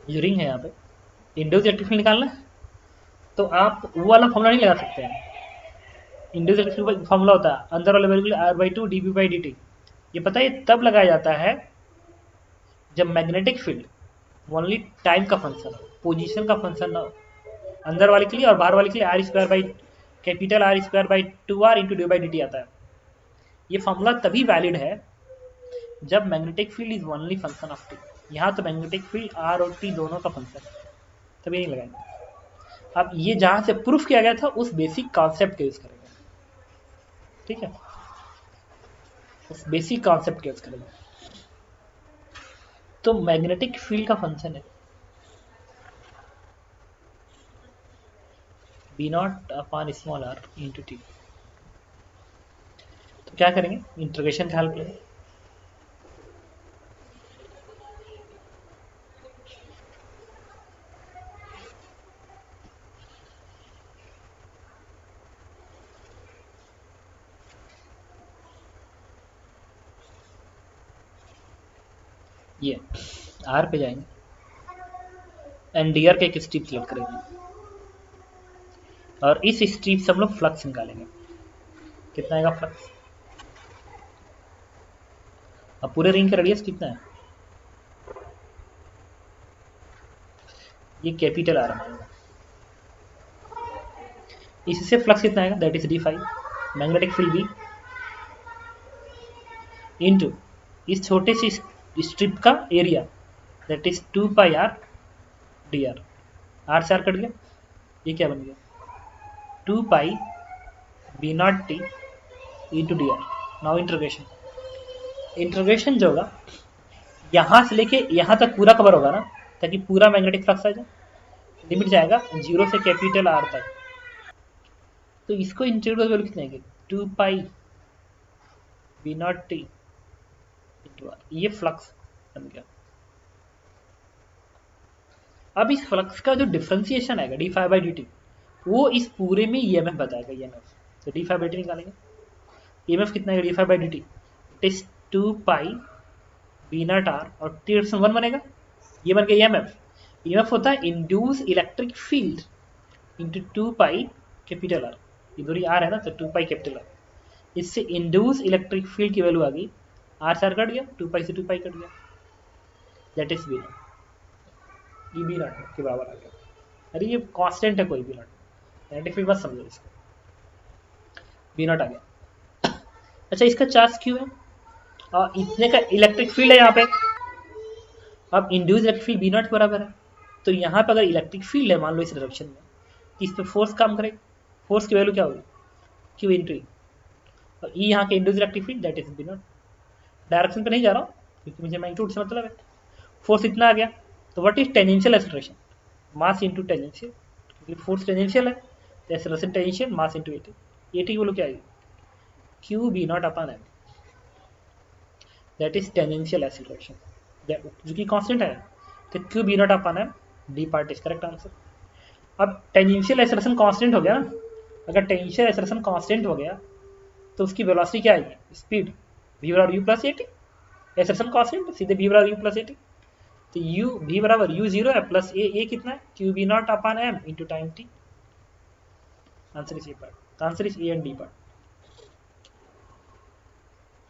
[SPEAKER 1] जो रिंग है यहाँ पे इंड्यूस इलेक्ट्रिक फील्ड निकालना है, तो आप वो वाला फॉर्मूला नहीं लगा सकते हैं। इंड्यूस इलेक्ट्रिक फील्ड फॉर्मूला होता है अंदर वाले वेरिएबल R/2 dV/dt। ये पता है तब लगाया जाता है जब मैग्नेटिक फील्ड ओनली टाइम का फंक्शन हो, पोजीशन का फंक्शन ना हो। अंदर वाले के लिए और बाहर वाले के लिए R²/2R इंटू dV/dt आता है। ये फॉर्मूला तभी वैलिड है जब magnetic field is only function of T. यहाँ तो मैग्नेटिक फील्ड R और T दोनों का फंक्शन है, तभी नहीं लगाएंगे। अब ये जहां से प्रूफ किया गया था उस बेसिक कॉन्सेप्ट का यूज करेंगे, ठीक है। बेसिक कॉन्सेप्ट यूज करेंगे। तो मैग्नेटिक फील्ड का फंक्शन है B naught upon small R into T. तो क्या करेंगे, इंटीग्रेशन का हेल्प लेंगे। ये आर पे जाएंगे एंड डी आर का एक स्ट्रिप सेलेक्ट करेंगे और इस स्ट्रिप से हम लोग फ्लक्स निकालेंगे। कितना आएगा फ्लक्स? अब पूरे रिंग का रेडियस कितना है? ये कैपिटल आर है। इससे फ्लक्स कितना आएगा? That is d5 magnetic field B into इस छोटे से स्ट्रिप का area that is 2 pi R D R. R से आर कट गया, ये क्या बन गया? 2 pi B naught T into D R. Now integration, integration जो होगा यहाँ से लेके यहाँ तक पूरा कवर होगा ना, ताकि पूरा मैग्नेटिक फ्लक्स आ जाए। लिमिट जाएगा 0 से कैपिटल आर तक। तो इसको इंटीग्रल वैल्यू कितने आएगी? 2 pi B naught T into R. ये फ्लक्स बन गया। अब इस फ्लक्स का जो डिफ्रेंसिएशन आएगा d5 बाई dt, वो इस पूरे में ईएमएफ बताएगा। ईएमएफ तो d5 बाई dt निकालेंगे। ईएमएफ कितना है d5 by dt? It is 2 pi B naught R और t 1 बनेगा। ये बन गया ईएमएफ। ईएमएफ होता है induce electric field into 2 pi capital R. इधर ही आर है ना, तो 2 पाई कैपिटल आर। इससे इंड्यूस इलेक्ट्रिक फील्ड की वैल्यू आ गई, आर से आर कट गया, 2 पाई से 2 पाई कट गया, दैट इज बी नॉट। ये बी नॉट के बराबर आ गया। अरे ये कांस्टेंट है कोई बी नॉट, मैग्नेटिक फील्ड मत समझो इसको। बी नॉट आ गया। अच्छा इसका चार्ज क्यों है? और इतने का इलेक्ट्रिक फील्ड है यहाँ पे। अब induce electric field B naught बराबर है, तो यहाँ पे अगर इलेक्ट्रिक फील्ड है मान लो इस डायरेक्शन में, तो इस पे फोर्स काम करेगा। फोर्स की वैल्यू क्या होगी? Q into E. और ई यहाँ के induce electric field that is B naught. Direction पे नहीं जा रहा हूँ क्योंकि मुझे मैग्नीट्यूड से मतलब है। फोर्स इतना आ गया, तो what is tangential acceleration? Mass into tangential, क्योंकि फोर्स टेंजेंशियल है तो acceleration tangential mass into AT. AT की वैल्यू क्या आएगी? Q B naught upon M, that is tangential acceleration, जो कि कांस्टेंट है। तो Q B naught upon M, D part is correct answer. अब टेंजेंशियल एक्सेलरेशन कांस्टेंट हो गया ना, अगर टेंजेंशियल एक्सेलरेशन कांस्टेंट हो गया तो उसकी वेलोसिटी क्या आएगी? स्पीड v बराबर u plus AT. Acceleration constant, सीधे v बराबर u प्लस एटी। तो u v बराबर u जीरो है प्लस ए कितना है? Q B naught upon M into time T. Answer is A part, answer is A and D part.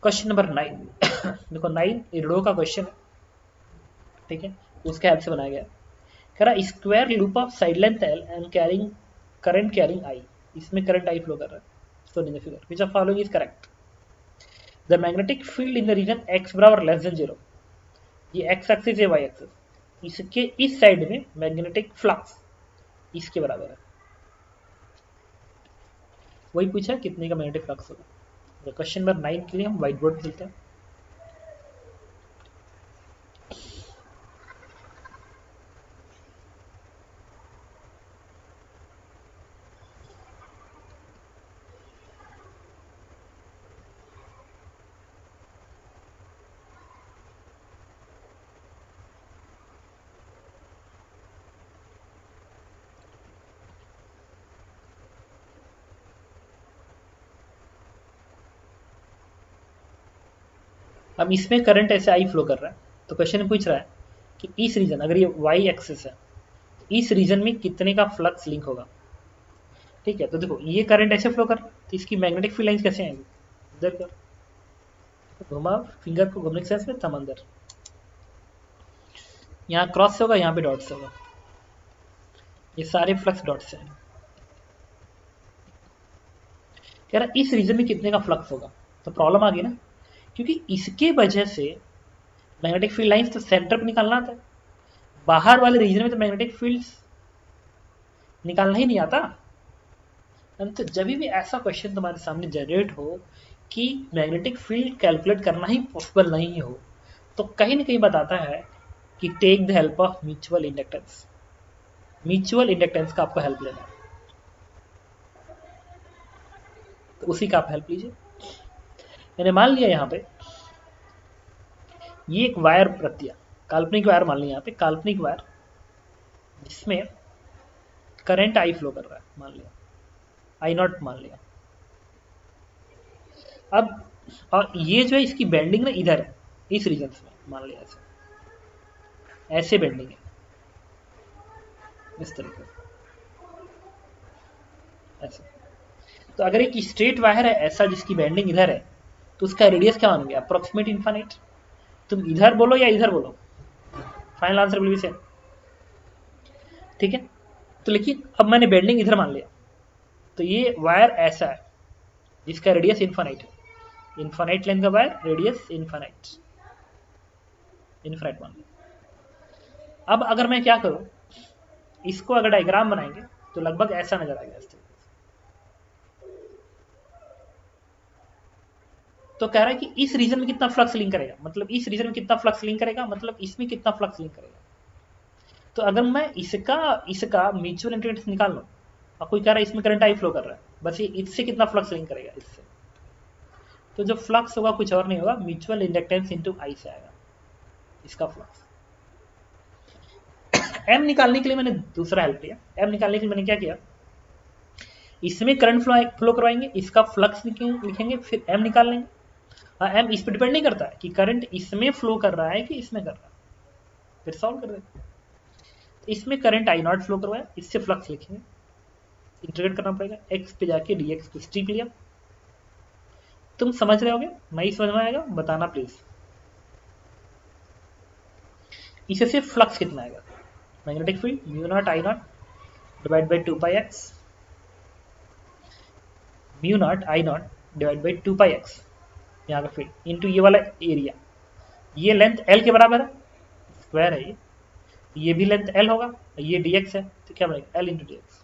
[SPEAKER 1] Question number 9 देखो 9 इरडो का question है, ठीक है, उसके हेल्प से बनाया गया। कह रहा square loop of side length L and carrying current carrying I. इसमें करंट आई फ्लो कर रहा है। So in the figure which of following is correct? The magnetic field in the region x बराबर लेस देन 0। ये x axis है, y axis, इसके इस side में मैग्नेटिक फ्लक्स इसके बराबर है। वही पूछा कितने का मैग्नेटिक फ्लक्स होगा। क्वेश्चन नंबर 9 के लिए हम व्हाइट बोर्ड पे चलते हैं। अब इसमें करंट ऐसे आई फ्लो कर रहा है, तो क्वेश्चन पूछ रहा है कि इस रीजन, अगर ये वाई एक्सिस है, इस रीजन में कितने का फ्लक्स लिंक होगा। ठीक है, तो देखो ये करंट ऐसे फ्लो कर रहा है, तो इसकी मैग्नेटिक फील्ड लाइंस कैसे आएंगी? इधर कर, घुमा फिंगर को घूमने के सेंस में, थंब अंदर, यहाँ क्रॉस से होगा, यहाँ पे डॉट से होगा। ये सारे फ्लक्स डॉट से हैं। कह रहा इस रीजन में कितने का फ्लक्स होगा, तो प्रॉब्लम आ गई ना, क्योंकि इसके वजह से मैग्नेटिक फील्ड लाइंस तो सेंटर पे निकालना आता है, बाहर वाले रीजन में तो मैग्नेटिक फील्ड्स निकालना ही नहीं आता। तो जब भी ऐसा क्वेश्चन तुम्हारे सामने जनरेट हो कि मैग्नेटिक फील्ड कैलकुलेट करना ही पॉसिबल नहीं हो, तो कहीं ना कहीं बताता है कि take the help of mutual inductance. Mutual inductance का आपको हेल्प लेना है, तो उसी का आप हेल्प लीजिए। मैंने मान लिया यहाँ पे ये एक वायर रख दिया, काल्पनिक वायर मान लिया, यहाँ पे काल्पनिक वायर जिसमें करंट आई फ्लो कर रहा है, मान लिया आई नॉट मान लिया। अब और ये जो है इसकी बेंडिंग ना इधर है, इस रीजन में मान लिया, ऐसे बेंडिंग है, इस तरीके से ऐसे। तो अगर एक स्ट्रेट वायर है ऐसा जिसकी बेंडिंग इधर है, तो उसका रेडियस क्या मानोगे? Approximate infinite. तुम इधर बोलो या इधर बोलो, final answer will be same, ठीक है। तो लेकिन अब मैंने बेंडिंग इधर मान लिया, तो ये वायर ऐसा है जिसका रेडियस इन्फिनिट है, इन्फिनिट लेंथ का वायर, रेडियस इन्फिनिट, इन्फिनिट मान लिया। अब अगर मैं क्या करूं, इसको अगर डायग्राम बनाएंगे तो लगभग ऐसा नजर आएगा इस तरीके से। तो कह रहा है कि इस रीजन में कितना फ्लक्स लिंक करेगा, मतलब इस रीजन में कितना फ्लक्स लिंक करेगा, मतलब इसमें कितना फ्लक्स लिंक करेगा। तो अगर मैं इसका म्यूचुअल इंडक्टेंस निकाल लूं, और कोई कह रहा है इसमें करंट आई फ्लो कर रहा है, बस ये इससे कितना फ्लक्स लिंक करेगा इससे, तो जो फ्लक्स होगा कुछ और नहीं होगा, म्यूचुअल इंडक्टेंस इनटू आई से आएगा इसका फ्लक्स। एम निकालने के लिए मैंने दूसरा हेल्प लिया। एम निकालने के लिए मैंने क्या किया, इसमें करंट फ्लो करवाएंगे, इसका फ्लक्स लिखेंगे, फिर एम निकाल लेंगे। एम इस पर डिपेंड नहीं करता है कि करंट इसमें फ्लो कर रहा है कि इसमें कर रहा है, फिर सॉल्व कर देंगे। तो इसमें करंट आई नॉट फ्लो करवाया, इससे फ्लक्स लिखेंगे, इंटीग्रेट करना पड़ेगा, एक्स पे जाके डीएक्स को स्ट्रिप लिया। तुम समझ रहे होगे, नहीं समझ में आएगा बताना प्लीज। इससे फ्लक्स कितना आएगा, magnetic field mu naught I not divide by 2 pi x, mu naught I not divide by 2 pi x, यहाँ का फील्ड इंटू ये वाला एरिया, ये लेंथ एल के बराबर है, स्क्वायर है ये भी लेंथ एल होगा, ये dx है, तो क्या बनेगा L into D x.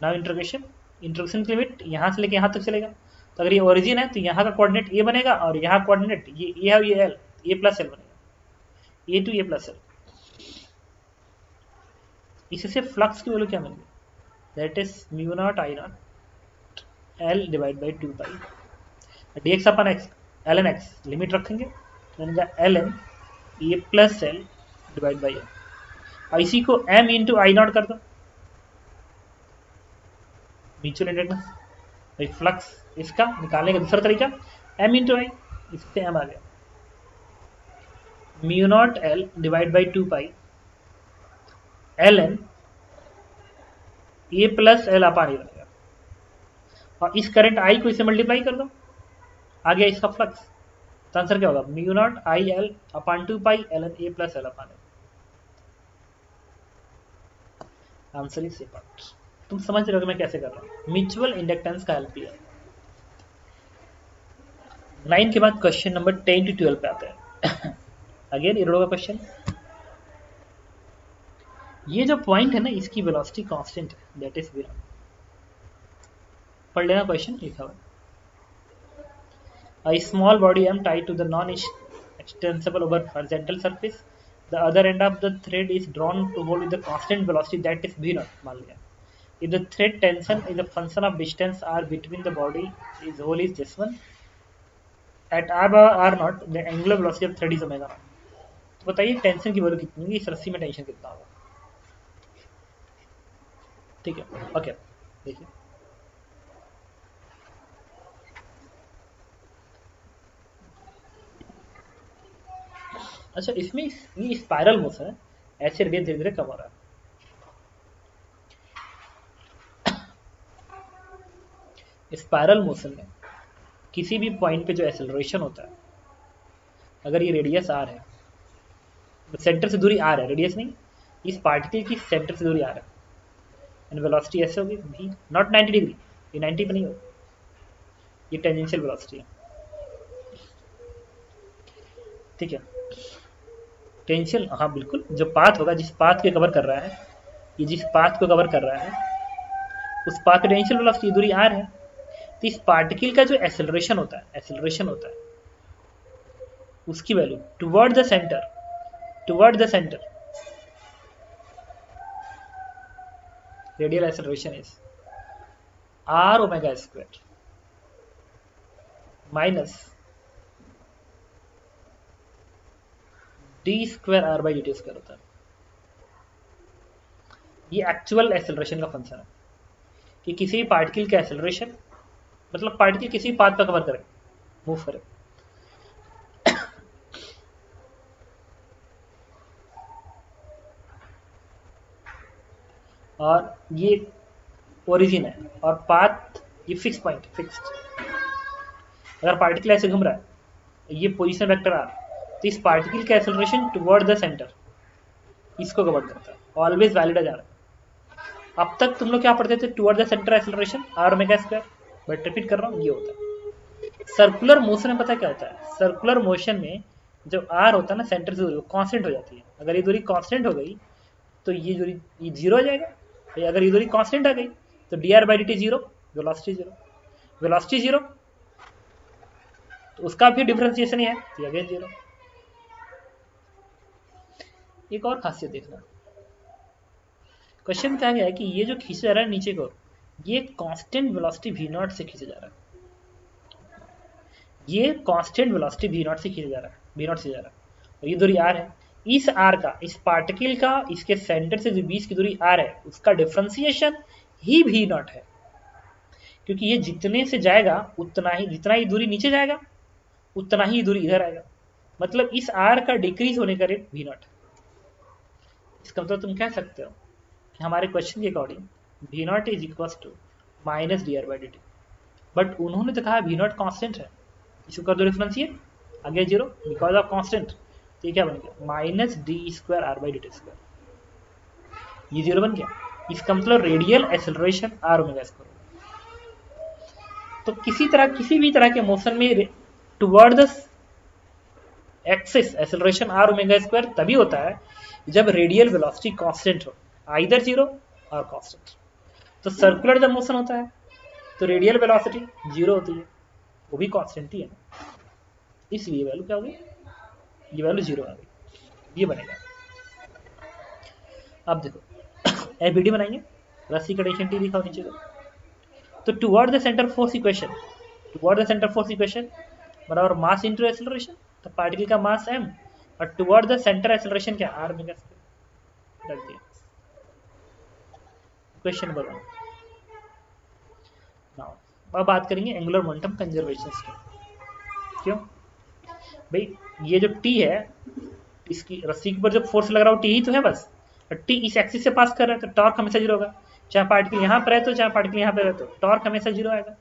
[SPEAKER 1] Now integration, integration की लिमिट यहाँ से लेके यहाँ तक चलेगा। तो अगर ये ओरिजिन है तो यहाँ का कोऑर्डिनेट ए बनेगा, और यहाँ कोऑर्डिनेट ये ए है, ये एल, ए प्लस एल बनेगा, A to A plus L. इससे फ्लक्स की वैल्यू क्या मिलेगी, that is mu naught I naught L divide by 2 pi dx upon X, L N X limit रखेंगे, बनेगा L N A plus L divide by L, और इसी को m into I not कर दो, म्यूचुअल इंडक्टेंस भाई flux इसका निकालने का दूसरा तरीका m इंटू आई, इससे m आ गया, mu naught L divide by 2 pi L N A plus L upon A बनेगा, और इस करंट आई को इसे मल्टीप्लाई कर दो, आ गया इसका फ्लक्स। तो आंसर क्या होगा, mu naught I L upon 2 pi L N A plus L upon L. Answer is part. तुम समझ रहे हो मैं कैसे कर रहा हूं, म्यूचुअल इंडक्टेंस का हेल्प लिया। 9 के बाद क्वेश्चन नंबर 10 to 12 पे आते हैं। अगेन इरोडो का क्वेश्चन, ये जो पॉइंट है ना इसकी वेलोसिटी कांस्टेंट है, दैट इज v0। पढ़ लेना क्वेश्चन लिखा हुआ, a small body m tied to the non-extensible over horizontal surface, the other end of the thread is drawn to hold with the constant velocity that is v0 मान लिया। if the thread tension is a function of distance r between the body is whole is this one, at r naught the angular velocity of thread is omega naught। तो बताइए tension की value कितनी होगी, इस रस्सी में tension कितना होगा, ठीक है। ओके देखिए, अच्छा इसमें ये स्पाइरल मोशन है, ऐसे रेडियस धीरे धीरे कम हो रहा है। स्पाइरल मोशन में किसी भी पॉइंट पे जो एक्सेलरेशन होता है, अगर ये रेडियस आर है, सेंटर से दूरी आर है, रेडियस नहीं, इस पार्टिकल की सेंटर से दूरी आर है, एंड वेलोसिटी ऐसे होगी v नॉट 90 डिग्री, ये 90 पे नहीं होगा, ये टेंजेंशियल वेलोसिटी है, ठीक है। टेंशियल, हाँ बिल्कुल, जो पाथ होगा, जिस पाथ के कवर कर रहा है, ये जिस पाथ को कवर कर रहा है उस पाथ की टेंशियल वेलोसिटी दूरी आर है। तो इस पार्टिकल का जो एक्सेलरेशन होता है उसकी value toward the centre radial acceleration is r omega square minus D square r by dt square होता है। ये एक्चुअल एक्सेलरेशन का फंक्शन है कि किसी भी पार्टिकल का एक्सेलरेशन, मतलब पार्टिकल किसी भी पाथ पर कवर करे, मूव करे, और ये ओरिजिन है और पाथ ये फिक्स पॉइंट फिक्स्ड। अगर पार्टिकल ऐसे घूम रहा है, ये पोजीशन वेक्टर आर, तो इस पार्टिकल का एक्सेलरेशन टुवर्ड द सेंटर इसको कवर करता है, ऑलवेज वैलिड जा रहा है। अब तक तुम लोग क्या पढ़ते थे, toward the centre acceleration R omega square, but repeat कर रहा हूँ, ये होता है। सर्कुलर मोशन में पता क्या होता है, सर्कुलर मोशन में जब आर होता है ना सेंटर से दूरी कांस्टेंट हो जाती है। अगर ये दूरी कांस्टेंट हो गई तो ये दूरी ये जीरो हो जाएगा, अगर ये दूरी कांस्टेंट आ गई तो D R by D T zero, velocity zero, तो उसका भी डिफरेंशिएशन ही है, तो अगेन जीरो। एक और खासियत देखना, क्वेश्चन क्या गया है कि ये जो खींचा जा रहा है नीचे को, ये कांस्टेंट वेलोसिटी v नॉट से खींचा जा रहा है, ये कांस्टेंट वेलोसिटी v नॉट से खींचा जा रहा है, v नॉट से जा रहा है, और ये दूरी r है। इस r का, इस पार्टिकल का इसके सेंटर से जो बीच की दूरी r है, उसका डिफरेंशिएशन ही v नॉट है, क्योंकि ये जितने से जाएगा उतना ही, जितना ही दूरी नीचे जाएगा उतना ही दूरी इधर आएगा, मतलब इस r का डिक्रीज होने का रेट v नॉट है। इसका मतलब तुम कह सकते हो कि हमारे क्वेश्चन के अकॉर्डिंग v नॉट is equal to minus D R by D T, but उन्होंने तो कहा v नॉट कॉन्स्टेंट है, इसको कर दो डिफरेंशिएट, आगे जीरो बिकॉज ऑफ कॉन्स्टेंट, तो ये क्या बन गया minus D square R by D T square, ये जीरो बन गया। इसका मतलब radial acceleration R omega square. तो किसी भी तरह के मोशन में toward the axis acceleration R omega square तभी होता है जब रेडियल वेलोसिटी कांस्टेंट हो, आइदर जीरो और कांस्टेंट। तो सर्कुलर जब मोशन होता है तो रेडियल वेलोसिटी जीरो होती है, वो भी कांस्टेंट ही है, इसलिए वैल्यू क्या होगी, ये वैल्यू जीरो आ गई, ये बनेगा। अब देखो एबीडी बनाएंगे, रस्सी का टेंशन टी दिखाओ नीचे को, तो toward the centre force equation बराबर मास इनटू एक्सेलरेशन, तो पार्टिकल का मास m और टुवर्ड द सेंटर एक्सेलरेशन क्या r ओमेगा स्क्वायर, रख दिया। Question number 1। नाउ अब बात करेंगे एंगुलर मोमेंटम कंजर्वेशन की। क्यों भाई, ये जो t है, इसकी रस्सी के ऊपर जो फोर्स लग रहा हो t ही तो है बस, और t इस एक्सिस से पास कर रहा है, तो टॉर्क हमेशा जीरो होगा, चाहे पार्टिकल यहाँ पर है तो चाहे पार्टिकल यहाँ पर है, तो टॉर्क हमेशा जीरो आएगा,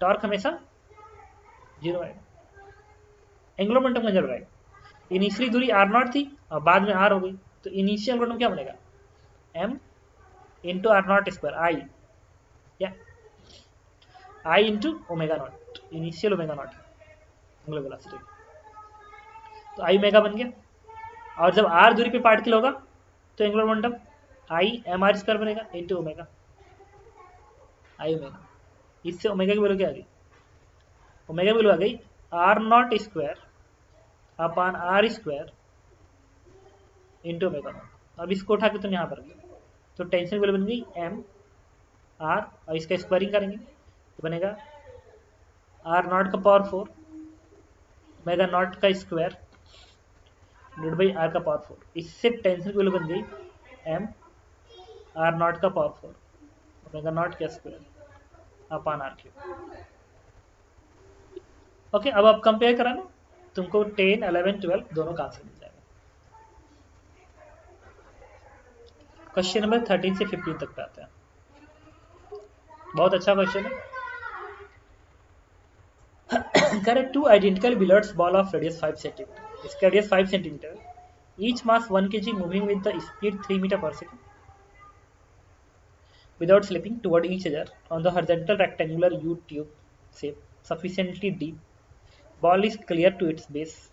[SPEAKER 1] टॉर्क हमेशा जीरो आएगा। एंगुलर मोमेंटम कंजर्व रहेगा। इनिशियली दूरी r नॉट थी और बाद में r हो गई, तो इनिशियल मोमेंटम क्या बनेगा, m into R naught square I, या I into omega naught, initial omega naught angular velocity, तो आई ओमेगा बन गया। और जब r दूरी पे पार्टिकल होगा तो angular momentum I M R square बनेगा इंटू ओमेगा, आई ओमेगा। इससे ओमेगा की वैल्यू क्या आ गई, ओमेगा की वैल्यू आ गई R naught square upon R square into omega naught. अब इसको उठा के तुम यहाँ पर गए तो टेंशन वैल्यू बन गई एम आर, और इसका स्क्वायरिंग करेंगे तो बनेगा आर नॉट का पावर 4 ओमेगा नॉट का स्क्वायर डिवाइड बाई आर का पावर 4। इससे टेंशन की वैल्यू बन गई एम आर नॉट का पावर 4 ओमेगा नॉट का square upon R cube. Okay, अब आप कंपेयर करा ना, तुमको 10, 11, 12 दोनों का आंसर मिल जाएगा। क्वेश्चन नंबर 13 से 15 तक पे आता है, बहुत अच्छा क्वेश्चन है। कह रहे two identical billiards ball of radius 5 centimetre, इसका radius 5 centimetre, each mass 1 kg moving with the speed 3 metre पर second without slipping toward each other on the horizontal rectangular U-tube shape sufficiently deep. Ball is clear to its base.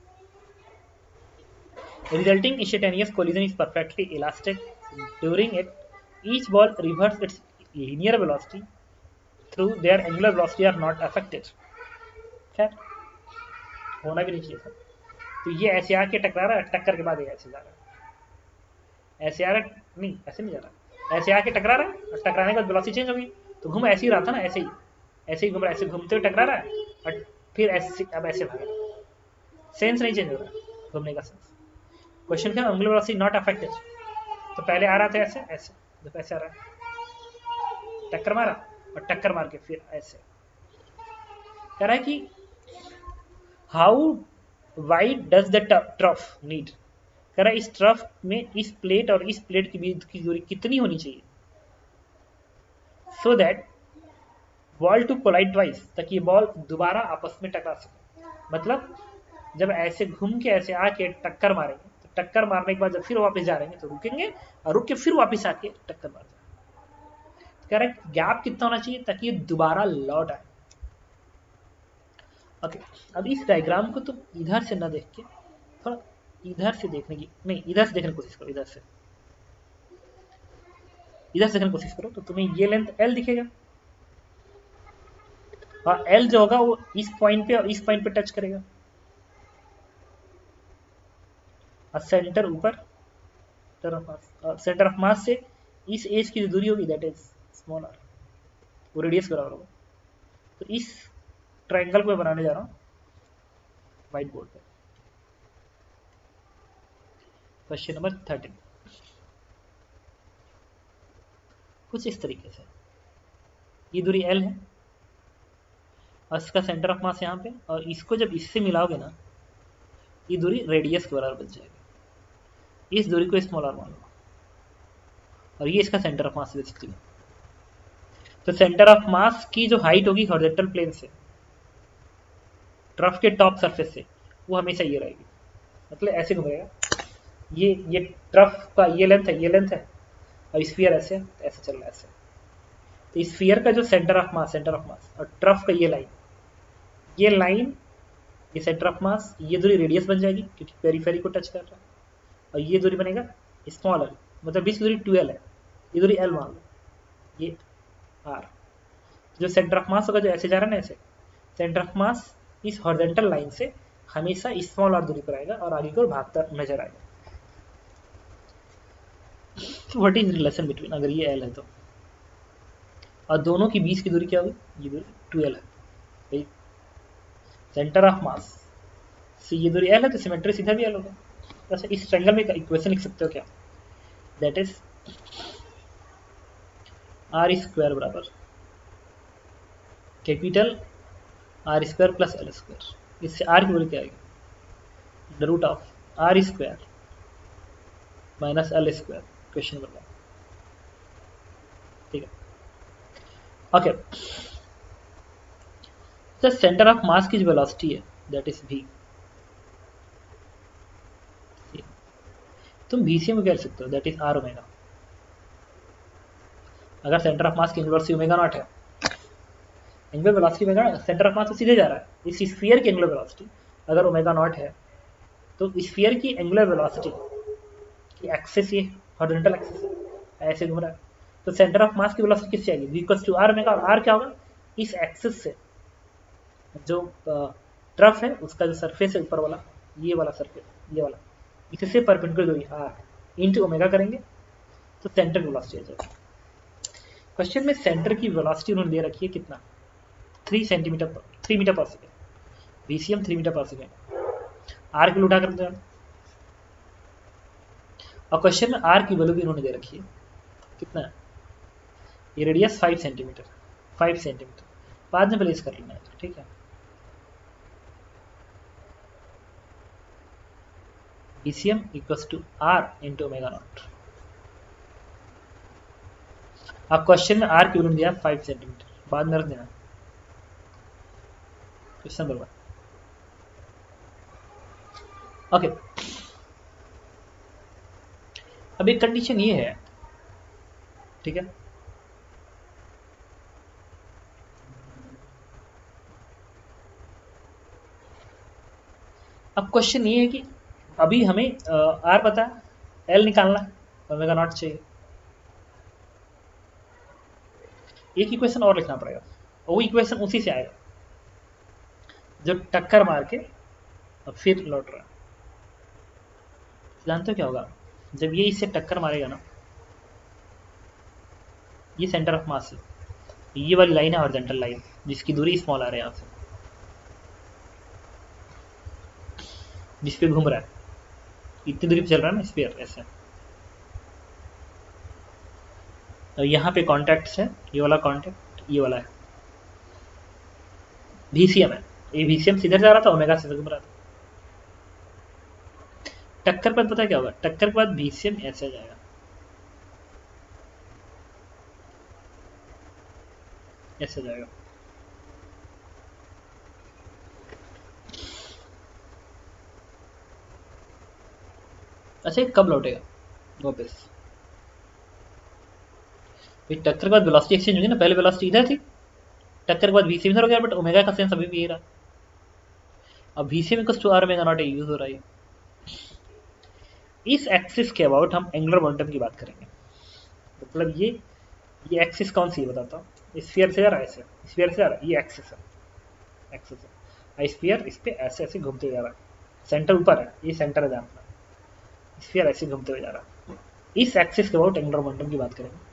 [SPEAKER 1] Resulting instantaneous collision is perfectly elastic. During it, each ball reverses its linear velocity through their angular velocity are not affected. खैर होना भी नहीं चाहिए था। तो ये ऐसे आके टकरा रहा है, टक्कर के बाद ये ऐसे जा रहा है, ऐसे आ रहा है, नहीं ऐसे नहीं जा रहा, ऐसे आके टकरा रहा है और टकराने के बाद वेलोसिटी चेंज हो गई। तो घूम ऐसे ही रहा था ना, ऐसे ही घूम रहा है, ऐसे घूमते हुए टकरा रहा है और फिर ऐसे, अब ऐसे भागा। सेंस नहीं चेंज हो रहा घूमने का सेंस। क्वेश्चन क्या, एंगुलर वेलोसिटी नॉट अफेक्टेड। तो पहले आ रहा था ऐसे, ऐसे देखो ऐसे आ रहा है, टक्कर मारा और टक्कर मार के फिर ऐसे कह रहा है कि how wide does the trough need. कह रहा है इस ट्रफ में इस प्लेट और इस प्लेट के बीच की दूरी कितनी होनी चाहिए, so that ball to collide twice, ताकि ये बॉल दोबारा आपस में टकरा सके। मतलब जब ऐसे घूम के ऐसे आके टक्कर मारेंगे, तो टक्कर मारने के बाद जब फिर वापस जा रहे हैं तो रुकेंगे और रुक के फिर वापस आके टक्कर मार जाए। कह रहा है गैप कितना होना चाहिए ताकि ये दोबारा लौट आए। ओके, अब इस डायग्राम को तुम इधर से ना देख के थोड़ा इधर से देखने की, नहीं इधर से देखने की कोशिश करो, इधर से देखने की कोशिश करो तो तुम्हें ये लेंथ L दिखेगा और L जो होगा वो इस पॉइंट पे और इस पॉइंट पे टच करेगा और सेंटर ऊपर, सेंटर ऑफ मास से इस एज की जो दूरी होगी दैट इज स्मॉलर, वो रेडियस बराबर होगा। तो इस ट्रायंगल को मैं बनाने जा रहा हूँ व्हाइट बोर्ड पे। क्वेश्चन नंबर 13 कुछ इस तरीके से, ये दूरी L है और इसका सेंटर ऑफ मास यहाँ पे, और इसको जब इससे मिलाओगे ना ये दूरी रेडियस के बराबर बन जाएगी। इस दूरी को स्मॉलर मान लो और ये इसका सेंटर ऑफ मास बेसिकली। तो सेंटर ऑफ मास की जो हाइट होगी हॉरिजॉन्टल प्लेन से ट्रफ के टॉप सरफेस से, वो हमेशा ये रहेगी, मतलब ऐसे घूमेगा। ये ट्रफ का ये लेंथ है और स्फीयर ऐसे चल रहा है ऐसे। तो स्फीयर का जो सेंटर ऑफ मास और ट्रफ का ये लाइन ये सेंटर ऑफ मास, ये दूरी रेडियस बन जाएगी क्योंकि पेरीफेरी को टच कर रहा है, और ये दूरी बनेगा स्मॉलर, मतलब बीच दूरी 2L है, ये दूरी L मान लो, ये R। जो सेंटर ऑफ मास होगा जो ऐसे जा रहा है ना, ऐसे सेंटर ऑफ मास इस हॉरिजॉन्टल लाइन से हमेशा स्मॉल और दूरी पर आएगा और आगे को भागता नजर आएगा। व्हाट इज रिलेशन बिटवीन, अगर ये L है तो, और दोनों की बीच की दूरी क्या होगी, ये दूरी 2L है भाई। सेंटर ऑफ मास से ये दूरी L है तो सिमेट्री सीधा भी L होगा। वैसे इस ट्रायंगल में इक्वेशन लिख सकते हो क्या, दैट इज R स्क्वायर बराबर capital R square plus L square. इससे R की वैल्यू क्या आएगी, the root of R square minus L square. Question number 1, ठीक है। ओके, तो सेंटर ऑफ मास की जो वेलोसिटी है दैट इज v। तुम VCM कह सकते हो, दैट इज R ओमेगा। अगर सेंटर ऑफ मास की एंगुलर वेलोसिटी ओमेगा नॉट है, angular velocity omega, centre of मास तो सीधे जा रहा है, इस स्फीयर की एंगुलर वेलोसिटी अगर ओमेगा नॉट है तो स्फीयर की एंगुलर वेलोसिटी की एक्सिस ये हॉरिजॉन्टल एक्सिस ऐसे घूम रहा है, तो सेंटर ऑफ मास की वेलोसिटी किससे आएगी, v equals to R omega. और R क्या होगा, इस एक्सिस से जो ट्रफ है उसका जो सरफेस है ऊपर वाला, ये वाला सरफेस, ये वाला, इससे परपेंडिकुलर दूरी R इंटू ओमेगा करेंगे तो सेंटर की वेलोसिटी आ जाएगी। क्वेश्चन में सेंटर की वेलोसिटी उन्होंने दे रखी है कितना, 3 मीटर पर सेकेंड, VCM 3 मीटर पर सेकेंड। R की उठा कर दो, और क्वेश्चन में R की वैल्यू भी उन्होंने दे रखी है कितना है, ये रेडियस 5 सेंटीमीटर बाद में प्लेस कर लेना है, ठीक है। VCM equals to R into omega naught. अब क्वेश्चन में R की वैल्यू दिया 5 सेंटीमीटर, बाद में रख देना। Question number 1, okay. अब एक कंडीशन ये है, ठीक है, अब क्वेश्चन ये है कि अभी हमें R पता है, L निकालना है, ओमेगा नॉट चाहिए। एक इक्वेशन और लिखना पड़ेगा, वो इक्वेशन उसी से आएगा जो टक्कर मार के और फिर लौट रहा है। जानते हो क्या होगा जब ये इससे टक्कर मारेगा ना, ये सेंटर ऑफ मास है, ये वाली लाइन है हॉरिजॉन्टल लाइन जिसकी दूरी स्मॉल आ रहा है यहाँ से, जिस पे घूम रहा है, इतनी दूरी पे चल रहा है ना स्फीयर ऐसे। और यहाँ पे कॉन्टैक्ट है, ये वाला कॉन्टैक्ट ये वाला है, VCM है। ये VCM सीधे जा रहा था, ओमेगा से घूम रहा था। टक्कर पर पता क्या होगा, टक्कर के बाद VCM ऐसे जाएगा, ऐसे जाएगा। अच्छा ये कब लौटेगा वापस? टक्कर के बाद वेलोसिटी एक्सचेंज होगी ना, पहले वेलोसिटी इधर थी, टक्कर के बाद VCM इधर हो गया, बट ओमेगा का सेंस अभी भी ये रहा। अब VCM equals to R omega naught use हो रहा है। इस एक्सिस के अबाउट हम एंगुलर मोमेंटम की बात करेंगे। मतलब ये एक्सिस कौन सी है बताता हूँ। स्फीयर से जा रहा है ऐसे, स्फीयर से जा रहा है, ये एक्सिस है, एक्सिस है। स्फीयर इस पे ऐसे ऐसे घूमते जा रहा है, सेंटर ऊपर है, ये सेंटर है जहाँ पर स्फीयर ऐसे घूमते हुए जा रहा है। इस एक्सिस के अबाउट एंगुलर मोमेंटम की बात करेंगे।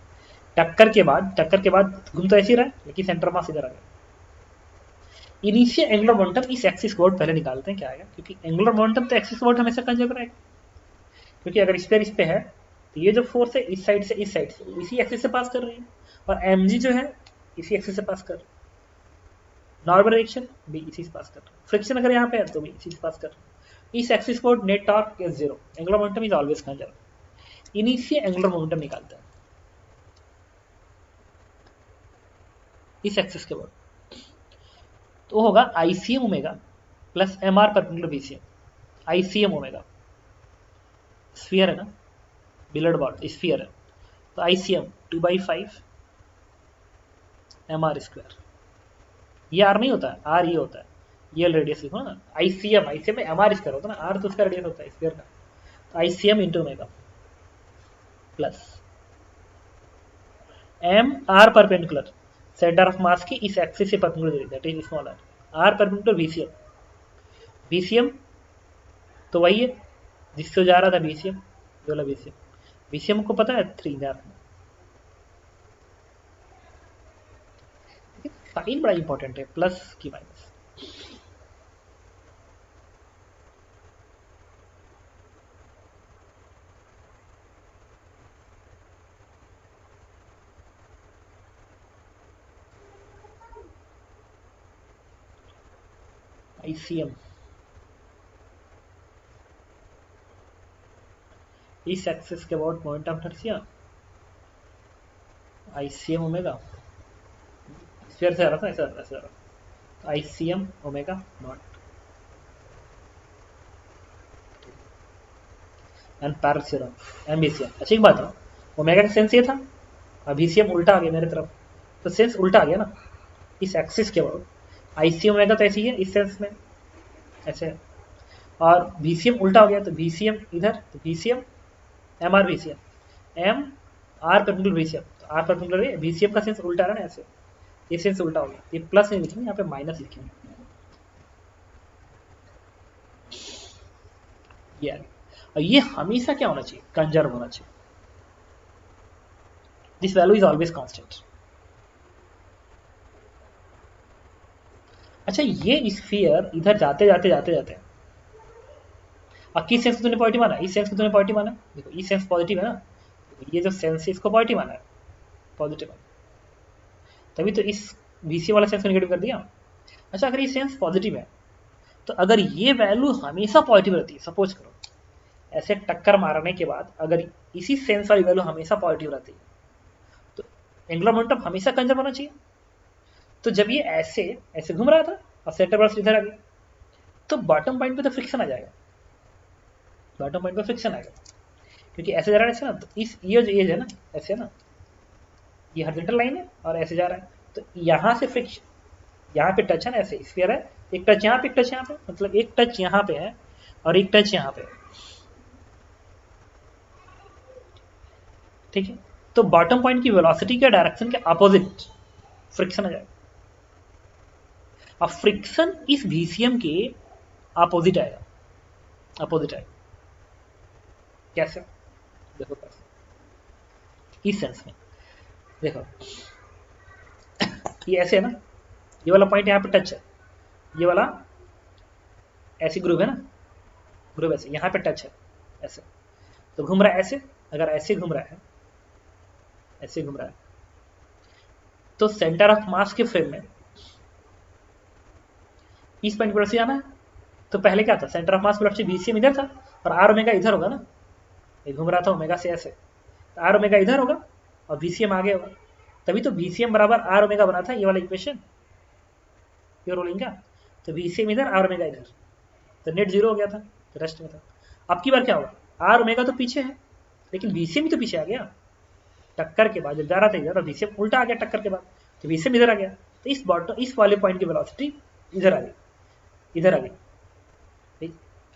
[SPEAKER 1] टक्कर के बाद घूम तो ऐसे ही रहा है, लेकिन सेंटर मास इधर आ गया। इनिशियल एंगुलर मोमेंटम इस एक्सिस के अबाउट पहले निकालते हैं क्या आएगा, क्योंकि एंगुलर मोमेंटम तो एक्सिस के अबाउट हमेशा कंजर्व रहेगा। क्योंकि अगर स्फीयर इस पे है तो ये जो फोर्स है इस साइड से इसी एक्सिस से पास कर रही है, और mg जो है इसी एक्सिस से पास कर रही है। नॉर्मल डायरेक्शन भी इसी से पास कर रहा है, फ्रिक्शन अगर यहाँ पे है तो भी इसी से पास कर रहा है। इस एक्सिस को net torque is 0, angular momentum is always conserve. Initial angular momentum निकालते हैं इस एक्सिस के बाद, तो होगा ICM omega plus MR perpendicular VCM। ICM omega sphere है ना, बिलर्ड बॉल स्फीयर है, तो ICM 2/5 MR स्क्वायर। ये R नहीं होता है, R ये होता है, ये रेडियस लिखो ना। ICM में MR स्क्वायर होता है ना, R तो उसका रेडियस होता है स्फीयर का, तो ICM into omega plus MR perpendicular centre of mass की इस एक्सिस से perpendicular, that is small r perpendicular VCM तो वही है जिससे जा रहा था VCM, ये वाला VCM को पता है 3 में। साइन बड़ा इंपॉर्टेंट है, प्लस की माइनस। ICM इस एक्सिस के about moment of inertia, ICM omega sphere से आ रहा था, ऐसा आ रहा, तो ICM omega naught and parallel theorem MVCM। अच्छी बात है, ओमेगा का सेंस ये था, अब VCM उल्टा आ गया मेरे तरफ, तो सेंस उल्टा आ गया ना इस एक्सिस के अबाउट। ICM ओमेगा तो ऐसी है इस सेंस में ऐसे, और VCM उल्टा हो गया, तो VCM इधर, तो VCM MR VCM MR perpendicular VCM, तो R परपेंडिकुलर है, VCM का सेंस उल्टा है ना ऐसे, ये सेंस उल्टा हो गया, ये प्लस नहीं लिखेंगे, यहाँ पे माइनस लिखेंगे। ये आ गया, और ये हमेशा क्या होना चाहिए, कंजर्व होना चाहिए। This value is always constant. अच्छा ये स्फीयर इधर जाते जाते जाते जाते अब किस सेंस को तूने पॉजिटिव माना, इस सेंस को तूने पॉजिटिव माना, देखो ये सेंस पॉजिटिव है ना, ये जो सेंस है इसको पॉजिटिव माना है, पॉजिटिव माना, तभी तो इस VCM वाला सेंस को नेगेटिव कर दिया। अच्छा अगर ये सेंस पॉजिटिव है, तो अगर ये वैल्यू हमेशा पॉजिटिव रहती है, सपोज करो ऐसे टक्कर मारने के बाद अगर इसी सेंस वाली वैल्यू हमेशा पॉजिटिव रहती है, तो एंगुलर मोमेंटम हमेशा कंजर्व होना चाहिए। तो जब ये ऐसे ऐसे घूम रहा था और सेंटर पर इधर आ गया, तो बॉटम पॉइंट पे तो फ्रिक्शन आ जाएगा, बॉटम पॉइंट पे फ्रिक्शन आएगा, क्योंकि ऐसे जा रहा है ऐसे ना, तो इस ये जो एज है ना ऐसे ना, ये हॉरिजॉन्टल लाइन है और ऐसे जा रहा है, तो यहाँ से फ्रिक्शन, यहाँ पे टच है ना ऐसे स्फीयर है, एक टच यहाँ पे एक टच यहाँ पे, मतलब एक टच यहाँ पे है और एक टच यहाँ पे है, ठीक है। तो बॉटम पॉइंट की वेलोसिटी के डायरेक्शन के अपोजिट फ्रिक्शन आ जाएगा, अब फ्रिक्शन इस VCM के अपोजिट आएगा, अपोजिट आएगा। कैसे? देखो कैसे, इस सेंस में देखो, ये ऐसे है ना, ये वाला पॉइंट यहाँ पे टच है, ये वाला ऐसी ग्रुप है ना, ग्रुप ऐसे यहाँ पे टच है ऐसे, तो घूम रहा है ऐसे, अगर ऐसे घूम रहा है, ऐसे घूम रहा है, तो सेंटर ऑफ मास के फ्रेम में इस पॉइंट पर से आना है। तो पहले क्या था, centre of mass velocity VCM इधर था और आर ओमेगा इधर होगा ना, ये घूम रहा था ओमेगा से ऐसे, तो आर ओमेगा इधर होगा और VCM आगे होगा, तभी तो VCM बराबर आर ओमेगा बना था, ये वाला इक्वेशन प्योर रोलिंग का। तो VCM इधर, आर ओमेगा इधर, तो नेट जीरो हो गया था, तो रेस्ट में था। अब की बार क्या होगा, आर ओमेगा तो पीछे है लेकिन VCM ही तो पीछे आ गया, टक्कर के बाद जब जा रहा था इधर, और VCM उल्टा आ गया टक्कर के बाद, तो VCM इधर आ गया, तो इस बॉटम, इस वाले पॉइंट की वेलोसिटी इधर आ गई, इधर आ गई,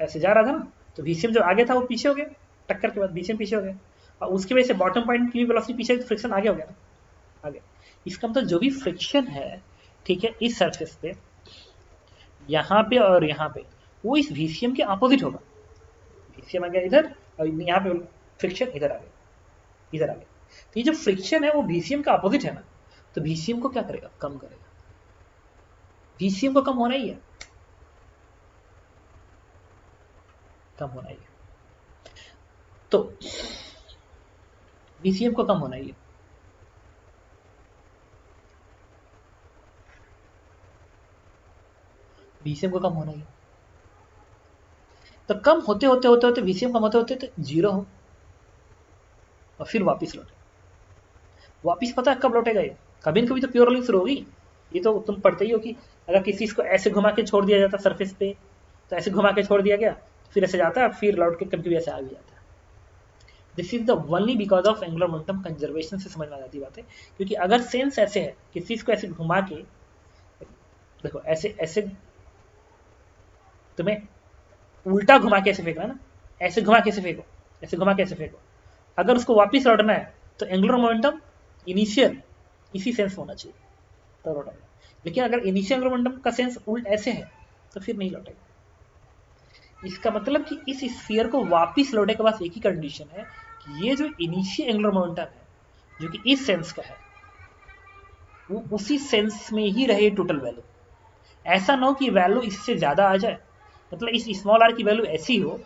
[SPEAKER 1] ऐसे जा रहा था ना, तो VCM जो आगे था वो पीछे हो गया, टक्कर के बाद VCM पीछे हो गया, और उसकी वजह से बॉटम पॉइंट की वेलोसिटी पीछे, तो फ्रिक्शन आगे हो गया ना, आगे। इसका मतलब जो भी फ्रिक्शन है, ठीक है, इस सरफेस पे, यहाँ पे और यहाँ पे, वो इस VCM के अपोजिट होगा। VCM आ गया इधर और यहाँ पे फ्रिक्शन इधर आ गया, इधर आ गया, तो ये जो फ्रिक्शन है वो VCM का अपोजिट है ना, तो VCM को क्या करेगा, कम करेगा। VCM को कम होना ही है, कम होना ही है, तो VCM को कम होना ही है। VCM को कम होना ही है, तो कम होते होते होते होते VCM कम होते होते तो जीरो हो और फिर वापस लौटे। वापस पता है कब लौटेगा ये, कभी न कभी तो प्योर रोलिंग शुरू होगी। ये तो तुम पढ़ते ही हो कि अगर किसी को ऐसे घुमा के छोड़ दिया जाता सरफेस पे, तो ऐसे घुमा के छोड़ दिया गया, फिर ऐसे जाता है, फिर लौट के कभी ऐसे आ भी जाता है। This is the only because of angular momentum conservation से समझ में आ जाती बात है, क्योंकि अगर सेंस ऐसे है, किसी को ऐसे घुमा के देखो, ऐसे ऐसे तुम्हें उल्टा घुमा के ऐसे फेंकना ना, ऐसे घुमा के ऐसे फेंको, ऐसे घुमा के ऐसे फेंको, अगर उसको वापस लौटना है तो एंगुलर मोमेंटम इनिशियल इसी सेंस में होना चाहिए, तो लौटेगा। लेकिन अगर इनिशियल एंगुलर मोमेंटम का सेंस उल्ट ऐसे है तो फिर नहीं लौटेगा। इसका मतलब कि इस स्फीयर को वापस लौटे के बाद एक ही कंडीशन है कि ये जो इनिशियल एंगुलर मोमेंटम है जो कि इस सेंस का है, वो उसी सेंस में ही रहे टोटल वैल्यू। ऐसा ना हो कि वैल्यू इससे ज्यादा आ जाए, मतलब इस स्मॉल आर की वैल्यू ऐसी हो,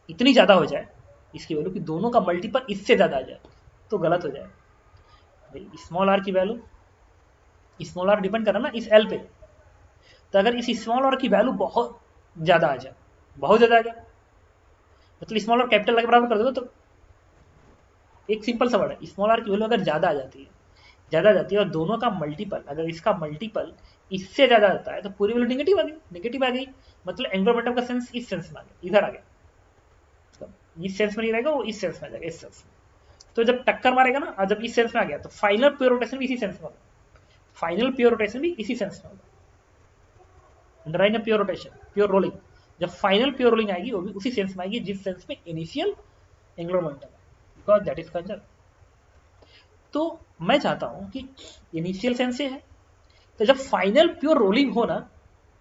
[SPEAKER 1] इतनी ज्यादा हो जाए इसकी वैल्यू कि दोनों का मल्टीपल इससे ज्यादा आ जाए, तो गलत हो जाए। भाई स्मॉल आर की वैल्यू, स्मॉल आर डिपेंड कर रहा ना इस एल पे, तो अगर इस स्मॉल आर की वैल्यू बहुत ज्यादा आ जाए, बहुत ज्यादा आ जाए, मतलब स्मॉल आर कैपिटल के बराबर कर दोगे, तो एक सिंपल सा वर्ड है, स्मॉल आर की वैल्यू अगर ज्यादा आ जाती है, ज्यादा आ जाती है, और दोनों का मल्टीपल, अगर इसका मल्टीपल इससे ज्यादा आता है, तो पूरी वैल्यू नेगेटिव आ गई, नेगेटिव आ गई, मतलब एंगुलर मोमेंटम का सेंस इस सेंस में आ गया, इधर आ गया, इस सेंस में नहीं रहेगा, वो इस सेंस में आ जाएगा, इस सेंस में। तो जब टक्कर मारेगा ना, और जब इस सेंस में आ गया, तो फाइनल प्योर रोटेशन भी इसी सेंस में होगा, फाइनल प्योर रोटेशन भी इसी सेंस में होगा, underline pure rotation, pure rolling, जब फाइनल प्योर रोलिंग आएगी वो भी उसी सेंस में आएगी जिस सेंस में इनिशियल एंगुलर मोमेंटम है, बिकॉज दैट इज कंजर्व। तो मैं चाहता हूं कि इनिशियल सेंस से है, तो जब फाइनल प्योर रोलिंग हो ना,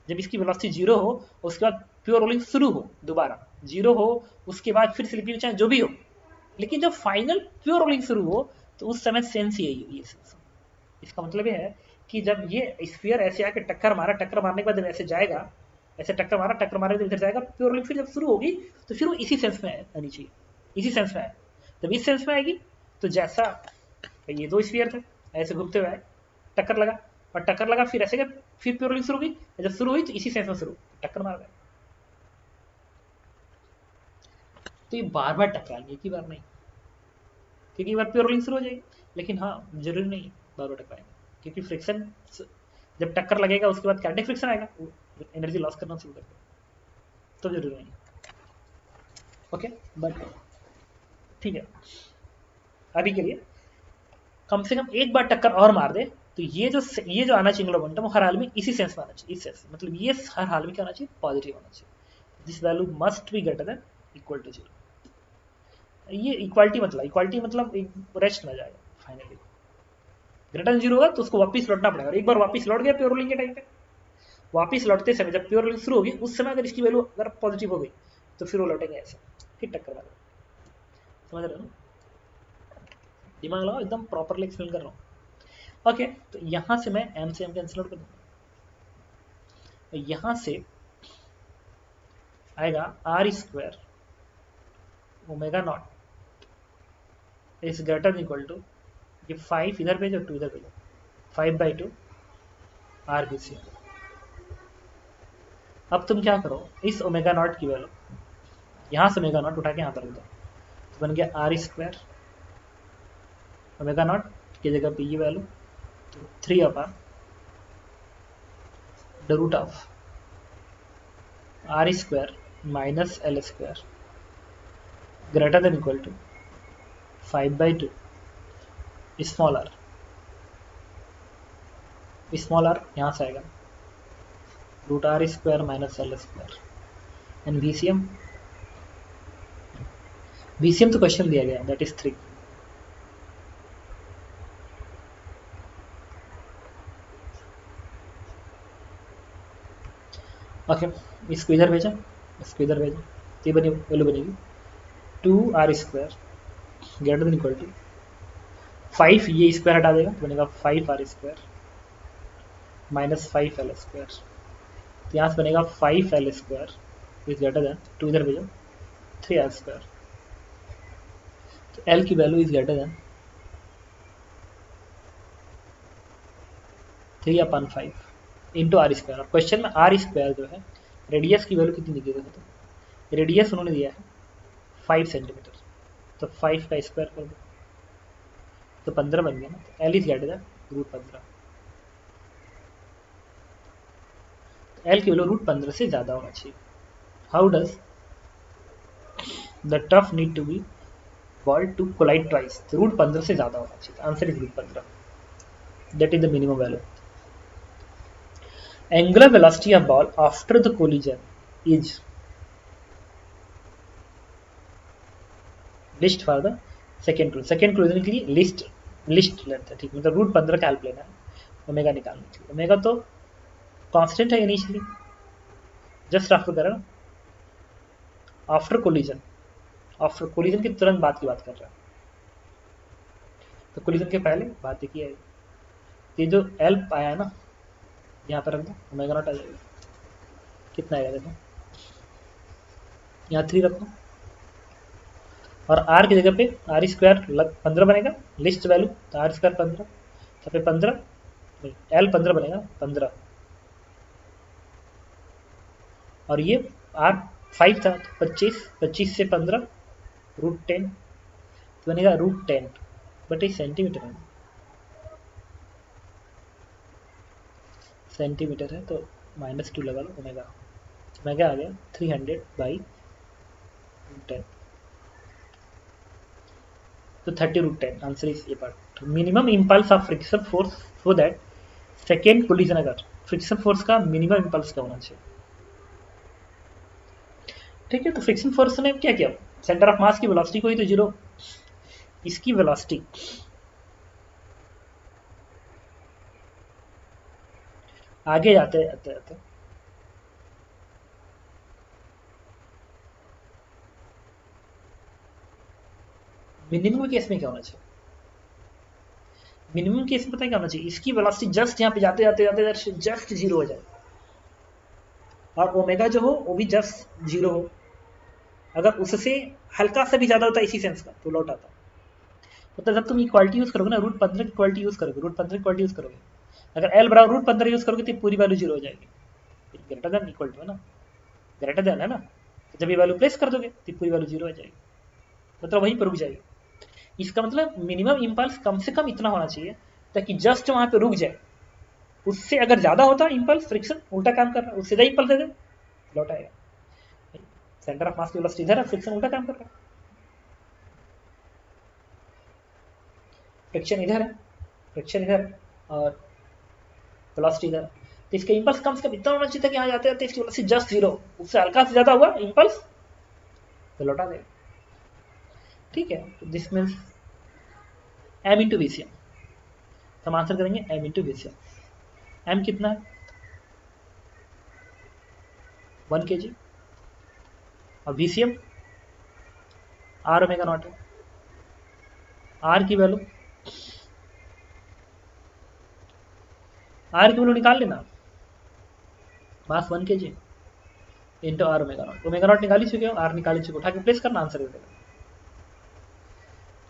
[SPEAKER 1] जब इसकी वेलोसिटी जीरो हो, उसके बाद प्योर रोलिंग शुरू हो, दोबारा जीरो हो, उसके बाद फिर स्लिपिंग चाहे जो भी हो, लेकिन जब फाइनल प्योर रोलिंग शुरू हो तो उस समय सेंस ही यही है सेंस। इसका मतलब यह है कि जब ये स्फीयर ऐसे आके टक्कर मारा, टक्कर मारने के बाद जब ऐसे जाएगा, ऐसे टक्कर मारा, टक्कर मारने के बाद इधर जाएगा, प्योर रोलिंग फिर जब शुरू होगी तो फिर वो इसी सेंस में आनी चाहिए, इसी सेंस में आए। जब इस सेंस में आएगी तो जैसा ये दो स्फीयर थे, ऐसे घूमते हुए आए, टक्कर लगा, और टक्कर लगा, फिर ऐसे गए, फिर प्योर रोलिंग शुरू हुई, जब शुरू हुई तो इसी सेंस में शुरू, टक्कर मार गए। तो ये बार बार टकराएंगे, एक ही बार नहीं, क्योंकि एक बार प्योर रोलिंग शुरू हो जाएगी, लेकिन हाँ जरूरी नहीं बार बार टकराएंगे, क्योंकि फ्रिक्शन जब टक्कर लगेगा उसके बाद काइनेटिक फ्रिक्शन आएगा, एनर्जी लॉस करना शुरू कर देगा, तो जरूरी नहीं। ओके, बट ठीक है, अभी के लिए कम से कम एक बार टक्कर और मार दे, तो ये जो आना चाहिए मोमेंटम, वो हर हाल में इसी सेंस में आना चाहिए, इस सेंस, मतलब ये हर हाल में क्या होना चाहिए, पॉजिटिव होना चाहिए। This value must be greater than equal to zero. ये इक्वालिटी मतलब रेस्ट में जाएगा फाइनली, ग्रेटर देन 0 होगा तो उसको वापस लौटना पड़ेगा, और एक बार वापस लौट गया प्योर रोलिंग के टाइम पे, वापस लौटते समय जब प्योर रोलिंग शुरू होगी उस समय अगर इसकी वैल्यू अगर पॉजिटिव हो गई तो फिर वो लौटेंगे ऐसे, फिर टक्कर वाला। समझ रहे हो? दिमाग लगाओ, एकदम प्रॉपरली एक्सप्लेन कर रहा हूँ। ओके, तो यहाँ से मैं m से m कैंसिल आउट कर दूंगा, यहाँ से आएगा R square omega naught is greater than equal to, ये 5 इधर भेजो 2 इधर भेजो, 5/2 आर बी सी। अब तुम क्या करो, इस ओमेगा नॉट की वैल्यू यहाँ से ओमेगा नॉट उठा के यहाँ पर रख दो, तो बन गया आर स्क्वायर ओमेगा नॉट की जगह पे ये वैल्यू, तो 3 the root of R square minus L square greater than equal to 5/2 small R यहाँ से आएगा root R square minus L square and VCM तो क्वेश्चन दिया गया दैट इज 3। ओके, इसको इधर भेजा, इसको इधर भेजा, तो ये बनी वैल्यू बनेगी 2r square greater than equal to 5, ये स्क्वायर हटा देगा तो बनेगा 5r square minus 5l square, तो यहाँ से बनेगा 5l square is greater then 2 इधर भेजो 3r स्क्वायर, तो l की value is greater than 3/5 into R square. और क्वेश्चन में आर स्क्वायर जो है रेडियस की वैल्यू कितनी दी गई है, तो रेडियस उन्होंने दिया है 5 सेंटीमीटर, तो 5 का स्क्वायर कर दो तो 15 बन गया ना, तो L is greater than root 15, तो एल की वैल्यू रूट 15 से ज़्यादा होना चाहिए। How does the tough need to be ball to collide twice, तो रूट 15 से ज़्यादा होना चाहिए, answer is root 15, that is the minimum value. Angular velocity of ball after the collision is least for the second collision के लिए list लेते हैं, ठीक, मतलब रूट 15 का हेल्प लेना है ओमेगा निकालने के लिए। ओमेगा तो कांस्टेंट है इनिशियली, जस्ट आफ्टर करें आफ्टर कोलिजन के तुरंत बाद की बात कर रहा है, तो कोलिजन के पहले बात देखिए, ये जो एल आया है ना यहाँ पर रख दो, ओमेगा नॉट आ जाएगा, कितना आएगा देखो, यहाँ 3 रखो और आर की जगह पे आर स्क्वायर 15 बनेगा लिस्ट वैल्यू, तो आर स्क्वायर 15, तो फिर 15 एल 15 बनेगा 15, और ये आर 5 था तो 25 से 15 रूट 10, तो बनेगा रूट 10, बट ये सेंटीमीटर है, सेंटीमीटर है तो -2 लगा लो, ओमेगा आ गया 300/10, तो 30√10, answer is A part. Minimum impulse of friction force so that second collision, अगर फ्रिक्शन फोर्स का मिनिमम इम्पल्स क्या होना चाहिए, ठीक है। तो फ्रिक्शन फोर्स ने क्या किया, सेंटर ऑफ मास की वेलोसिटी को ही तो 0, इसकी वेलोसिटी आगे जाते जाते मिनिमम केस में क्या होना चाहिए, मिनिमम केस में पता है क्या होना चाहिए, इसकी वेलोसिटी जस्ट यहाँ पे जाते जाते जस्ट 0 हो जाए, और ओमेगा जो हो वो भी जस्ट 0 हो, अगर उससे हल्का सा भी ज्यादा होता है इसी सेंस का तो लौट आता, मतलब जब तुम इक्वालिटी यूज करोगे ना, रूट 15 की इक्वालिटी यूज करोगे, अगर एल बराबर रूट 15 यूज करोगे तो पूरी वैल्यू 0 हो जाएगी, ग्रेटर देन इक्वल टू है ना, ग्रेटर देन है ना, तो जब ये वैल्यू प्लेस कर दोगे तो पूरी वैल्यू 0 हो जाएगी, मतलब वहीं पर रुक जाएगी। इसका मतलब मिनिमम इम्पल्स कम से कम इतना होना चाहिए ताकि जस्ट वहां पे रुक जाए, उससे अगर ज्यादा होता इम्पल्स फ्रिक्शन उल्टा काम कर रहा है, उससे ज्यादा इम्पल्स दे दे लौट आएगा, सेंटर ऑफ मास की वेलोसिटी इधर है, फ्रिक्शन उल्टा काम कर रहा है, फ्रिक्शन इधर है और वेलोसिटी इधर, तो इसका इम्पल्स कम से कम इतना होना चाहिए कि यहाँ जाते जाते इसकी वेलोसिटी जस्ट 0, उससे हल्का से ज्यादा हुआ इम्पल्स तो लौटा देगा, ठीक है। This means m into VCM, तो हम आंसर करेंगे m इंटू VCM। m कितना है 1 kg और VCM r ओमेगा नॉट है। r की वैल्यू निकाल लेना, मास 1 kg into r omega not. Omega naught निकाल ही चुके हो, r निकाल ही चुके हो, उठा के प्लेस करना, आंसर दे देगा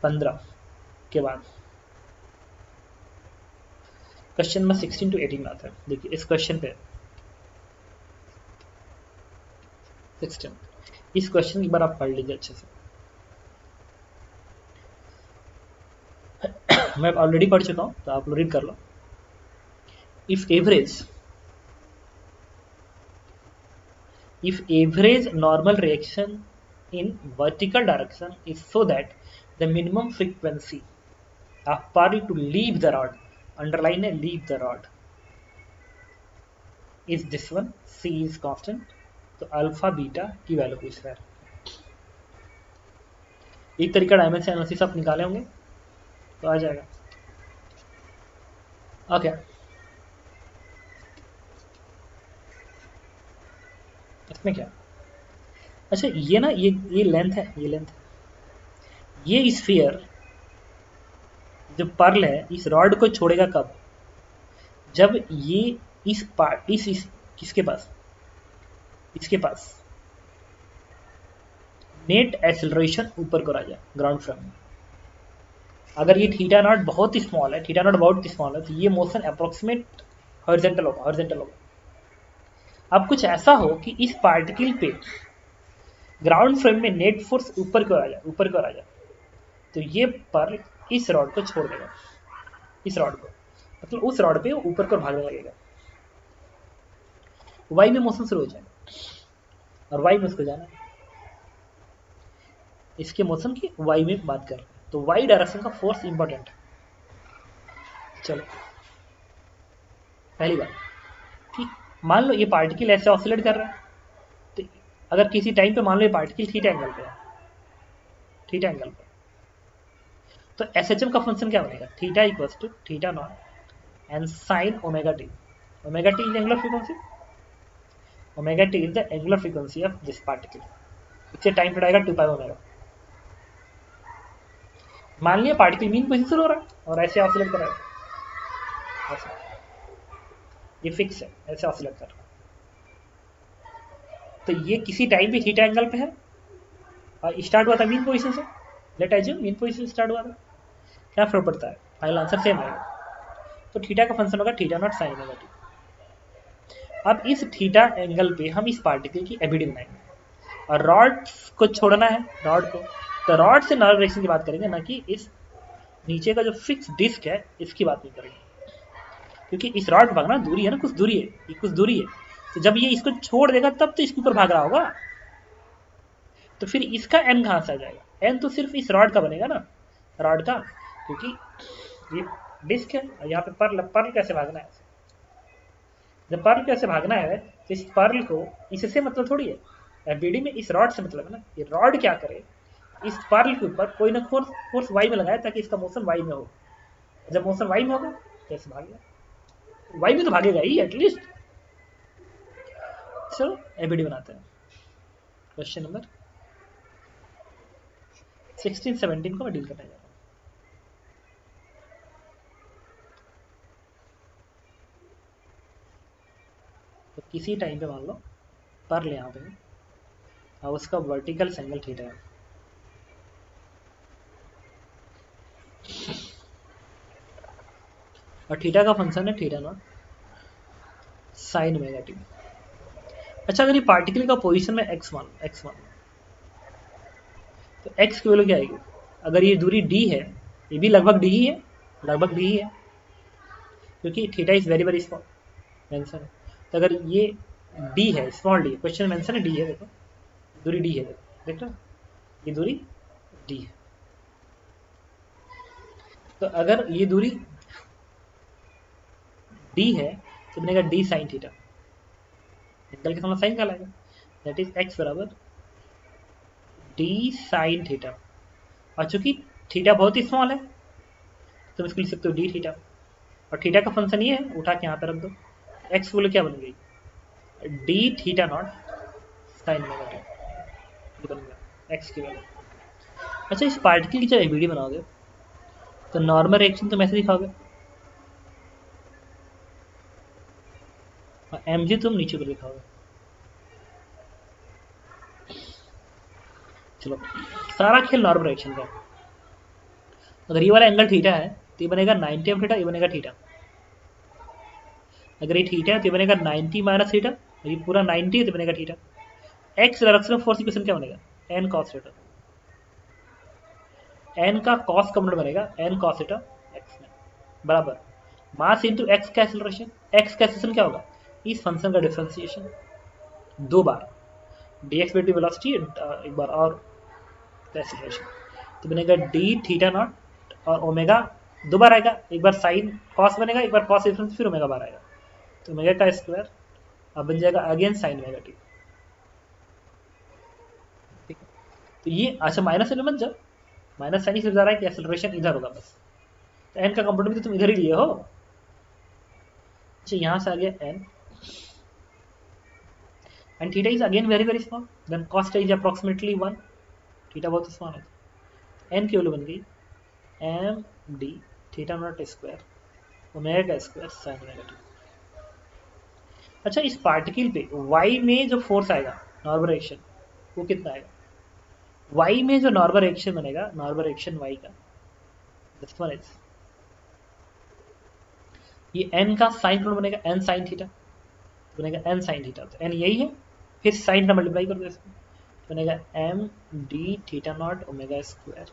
[SPEAKER 1] 15 के बाद। क्वेश्चन नंबर 16 to 18 में आता है। देखिए इस क्वेश्चन पे 16, इस क्वेश्चन की बार आप पढ़ लीजिए अच्छे से। मैं ऑलरेडी पढ़ चुका हूँ तो आप लोग रीड कर लो। If average normal reaction in vertical direction is so that the minimum frequency of particle to leave the rod, underline leave the rod, is this one, c is constant, तो alpha beta की value पूछ रहा है। एक तरीका dimension analysis आप निकाले होंगे तो आ जाएगा। ओके इसमें क्या, अच्छा ये ना ये लेंथ है, ये लेंथ, ये स्फीयर जो पर्ल है इस रॉड को छोड़ेगा कब, जब ये इस पार्ट इस किसके पास, इसके पास नेट एक्सेलरेशन ऊपर को आ जाए ग्राउंड फ्रेम में। अगर ये थीटा नॉट बहुत ही स्मॉल है, थीटा नॉट बहुत स्मॉल है, तो ये मोशन अप्रोक्सीमेट हॉरिजॉन्टल होगा। अब कुछ ऐसा हो कि इस पार्टिकल पे ग्राउंड फ्रेम में नेट फोर्स ऊपर को आ जाए, तो ये पर्ल इस रॉड को छोड़ देगा, इस रॉड को, मतलब उस रॉड पे ऊपर को भागने लगेगा, वाई में मोशन शुरू हो जाएगा और वाई में उसको जाना है। इसके मोशन की वाई में बात कर रहे हैं, तो वाई डायरेक्शन का फोर्स इंपॉर्टेंट है। चलो पहली बात, ठीक, मान लो ये पार्टिकल ऐसे ऑसिलेट कर रहा है, तो अगर किसी टाइम पे मान लो ये पार्टिकल थीटा एंगल पे है, थीटा एंगल पे, तो एसएचएम का फंक्शन क्या बनेगा, theta equals to theta naught and sine omega T. Omega T is angular frequency, omega T is the angular frequency of this particle. इससे टाइम पीरियड आएगा 2 पाई omega. मान लिया पार्टिकल मीन पोजीशन हो रहा है और ऐसे ऑसिलेट कर रहा है, ऐसे, ये फिक्स है, ऐसे ऑसिलेट कर रहा है, तो ये किसी टाइम पे थीटा एंगल पे है और स्टार्ट हुआ था मीन पोजीशन से, late assume mean position start हुआ था, क्या फर्क पड़ता है, फाइनल आंसर सेम आएगा। तो थीटा का फंक्शन होगा theta naught sign omega T. अब इस थीटा एंगल पे हम इस पार्टिकल की एबिडी बनाएंगे और रॉड को छोड़ना है, रॉड को, तो रॉड से नॉर्मल डायरेक्शन की बात करेंगे, ना कि इस नीचे का जो फिक्स डिस्क है इसकी बात नहीं करेंगे, क्योंकि इस रॉड भागना दूरी है ना, कुछ दूरी है, ये कुछ दूरी है, तो जब ये इसको छोड़ देगा तब तो इसके ऊपर भाग रहा होगा, तो फिर इसका एन कहां से आ जाएगा, एन तो सिर्फ इस रॉड का बनेगा ना, रॉड का, क्योंकि ये डिस्क है और यहाँ पे पर्ल कैसे भागना है, जब पर्ल कैसे भागना है तो इस पर्ल को इससे मतलब थोड़ी है, एबीडी में इस रॉड से मतलब है ना। ये रॉड क्या करे, इस पर्ल के ऊपर कोई ना फोर्स वाई में लगाए ताकि इसका मोशन वाई में हो, जब मोशन वाई में होगा कैसे भागेगा, वाई में तो भागेगा ही एटलीस्ट। चलो एबीडी बनाते हैं। क्वेश्चन नंबर 16-17 को मैं डील करने जा रहा हूँ। तो किसी टाइम पे मान लो पर्ल यहाँ पे और उसका वर्टिकल एंगल थीटा है, और थीटा का फंक्शन है theta naught sign omega T. अच्छा अगर ये पार्टिकल का पोजीशन में x मान तो x की वैल्यू क्या आएगी, अगर ये दूरी d है, ये भी लगभग d ही है, क्योंकि theta is very very small mention है, तो अगर ये d है, स्मॉल d, क्वेश्चन मेंशन है d है, देखो दूरी d है, देख रहे हो ये दूरी d है, तो अगर ये दूरी d है तो बनेगा d साइन थीटा, एंगल के सामने साइन क्या लाएगा, दैट इज x बराबर d साइन थीटा, और चूंकि थीटा बहुत ही स्मॉल है तो इसको लिख सकते हो d थीटा, और थीटा का फंक्शन ये है, उठा के यहाँ पे रख दो, एक्स बोले क्या बन गई, D theta not sign omega T, ये बन गया एक्स की वैल्यू। अच्छा इस पार्टिकल की जब एबीडी बनाओगे तो नॉर्मल रिएक्शन तुम ऐसे दिखाओगे, और एमजी तुम नीचे को दिखाओगे। चलो सारा खेल नॉर्मल रिएक्शन का है। अगर ये वाला एंगल थीटा है तो ये बनेगा 90 ऑफ थीटा, ये बनेगा थीटा। अगर ये थीटा है तो ये बनेगा 90 माइनस थीटा, और ये पूरा 90 है तो बनेगा theta. X direction of force equation क्या बनेगा, एन कॉस थीटा। एन का कॉस कम्पोनेंट बनेगा एन कॉस थीटा एक्स में, बराबर मास इंटू एक्स का एक्सेलरेशन। एक्स का एक्सेलरेशन क्या होगा, इस फंक्शन का डिफरेंशिएशन दो बार, dx बाई डी वेलोसिटी एक बार और एक्सेलरेशन, तो बनेगा डी थीटा नॉट और ओमेगा दो बार आएगा, एक बार साइन कॉस बनेगा, एक बार कॉस डिफरेंस, फिर ओमेगा बार आएगा, तो ओमेगा का स्क्वायर अब बन जाएगा अगेन साइन ओमेगा टी। ठीक है, तो ये अच्छा माइनस से मत जाओ, माइनस साइन इसलिए जा रहा है कि एक्सेलरेशन इधर होगा बस, तो एन का कंपोनेंट भी तो तुम इधर ही लिए हो। अच्छा यहाँ से आ गया N, and theta is again very very small, then cos theta is approximately 1, theta बहुत स्मॉल है, एन की वैल्यू बन गई M D theta naught square omega का स्क्वायर साइन ओमेगा टी। अच्छा इस पार्टिकल पे y में जो फोर्स आएगा नॉर्मल रिएक्शन वो कितना आएगा, y में जो नॉर्मल रिएक्शन बनेगा, नॉर्मल रिएक्शन y का दिस वन इज, ये n का साइन कौन बनेगा, n साइन थीटा बनेगा n साइन थीटा, तो n यही है, फिर साइन का मल्टीप्लाई कर दो इसमें, बनेगा m d theta naught omega square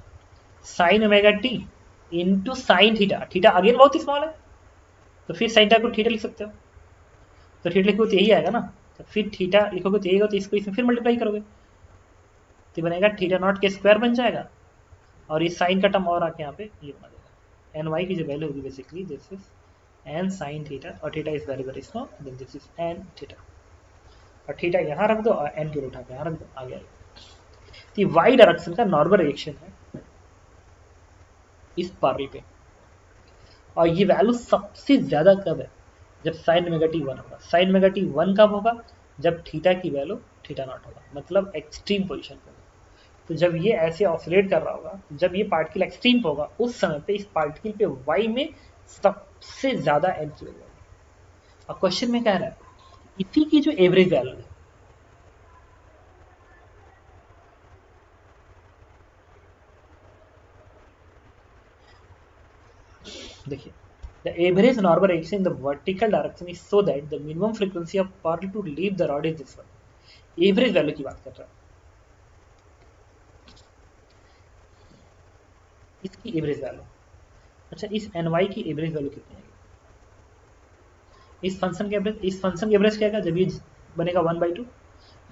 [SPEAKER 1] sine omega T into sine theta, theta again बहुत ही स्मॉल है तो फिर साइन थीटा को थीटा लिख सकते हो, तो थीटा लिखोगे तो यही आएगा ना, तो फिर थीटा लिखोगे तो यही होगा, तो इसको इसमें फिर मल्टीप्लाई करोगे तो बनेगा थीटा नॉट के स्क्वायर बन जाएगा, और ये साइन का टर्म और आके यहाँ पे ये बना देगा, एन वाई की जो वैल्यू होगी basically this is N sine theta, और theta is very very small, then this is N theta, और थीटा यहाँ रख दो और एन की उठा के यहाँ रख दो, आ गया। तो वाई डायरेक्शन का नॉर्मल रिएक्शन है इस पारी पे, और ये वैल्यू सबसे ज्यादा कब है, जब साइन ओमेगा टी 1 होगा। साइन ओमेगा टी 1 कब होगा, जब थीटा की वैल्यू थीटा नॉट होगा, मतलब एक्सट्रीम पोजीशन पे। तो जब ये ऐसे ऑसिलेट कर रहा होगा, जब ये पार्टिकल एक्सट्रीम होगा, उस समय पे इस पार्टिकल पे वाई में सबसे ज्यादा एन की वैल्यू होगी। और क्वेश्चन में कह रहा है इसी की जो एवरेज वैल्यू है, देखिए the average normal reaction in the vertical direction is so that the minimum frequency of particle to leave the rod is this one। Average value की बात कर रहा है, इसकी एवरेज वैल्यू। अच्छा इस एन वाई की एवरेज वैल्यू कितनी है, इस फंक्शन के एवरेज, इस फंक्शन के एवरेज क्या है, जब ये बनेगा 1/2,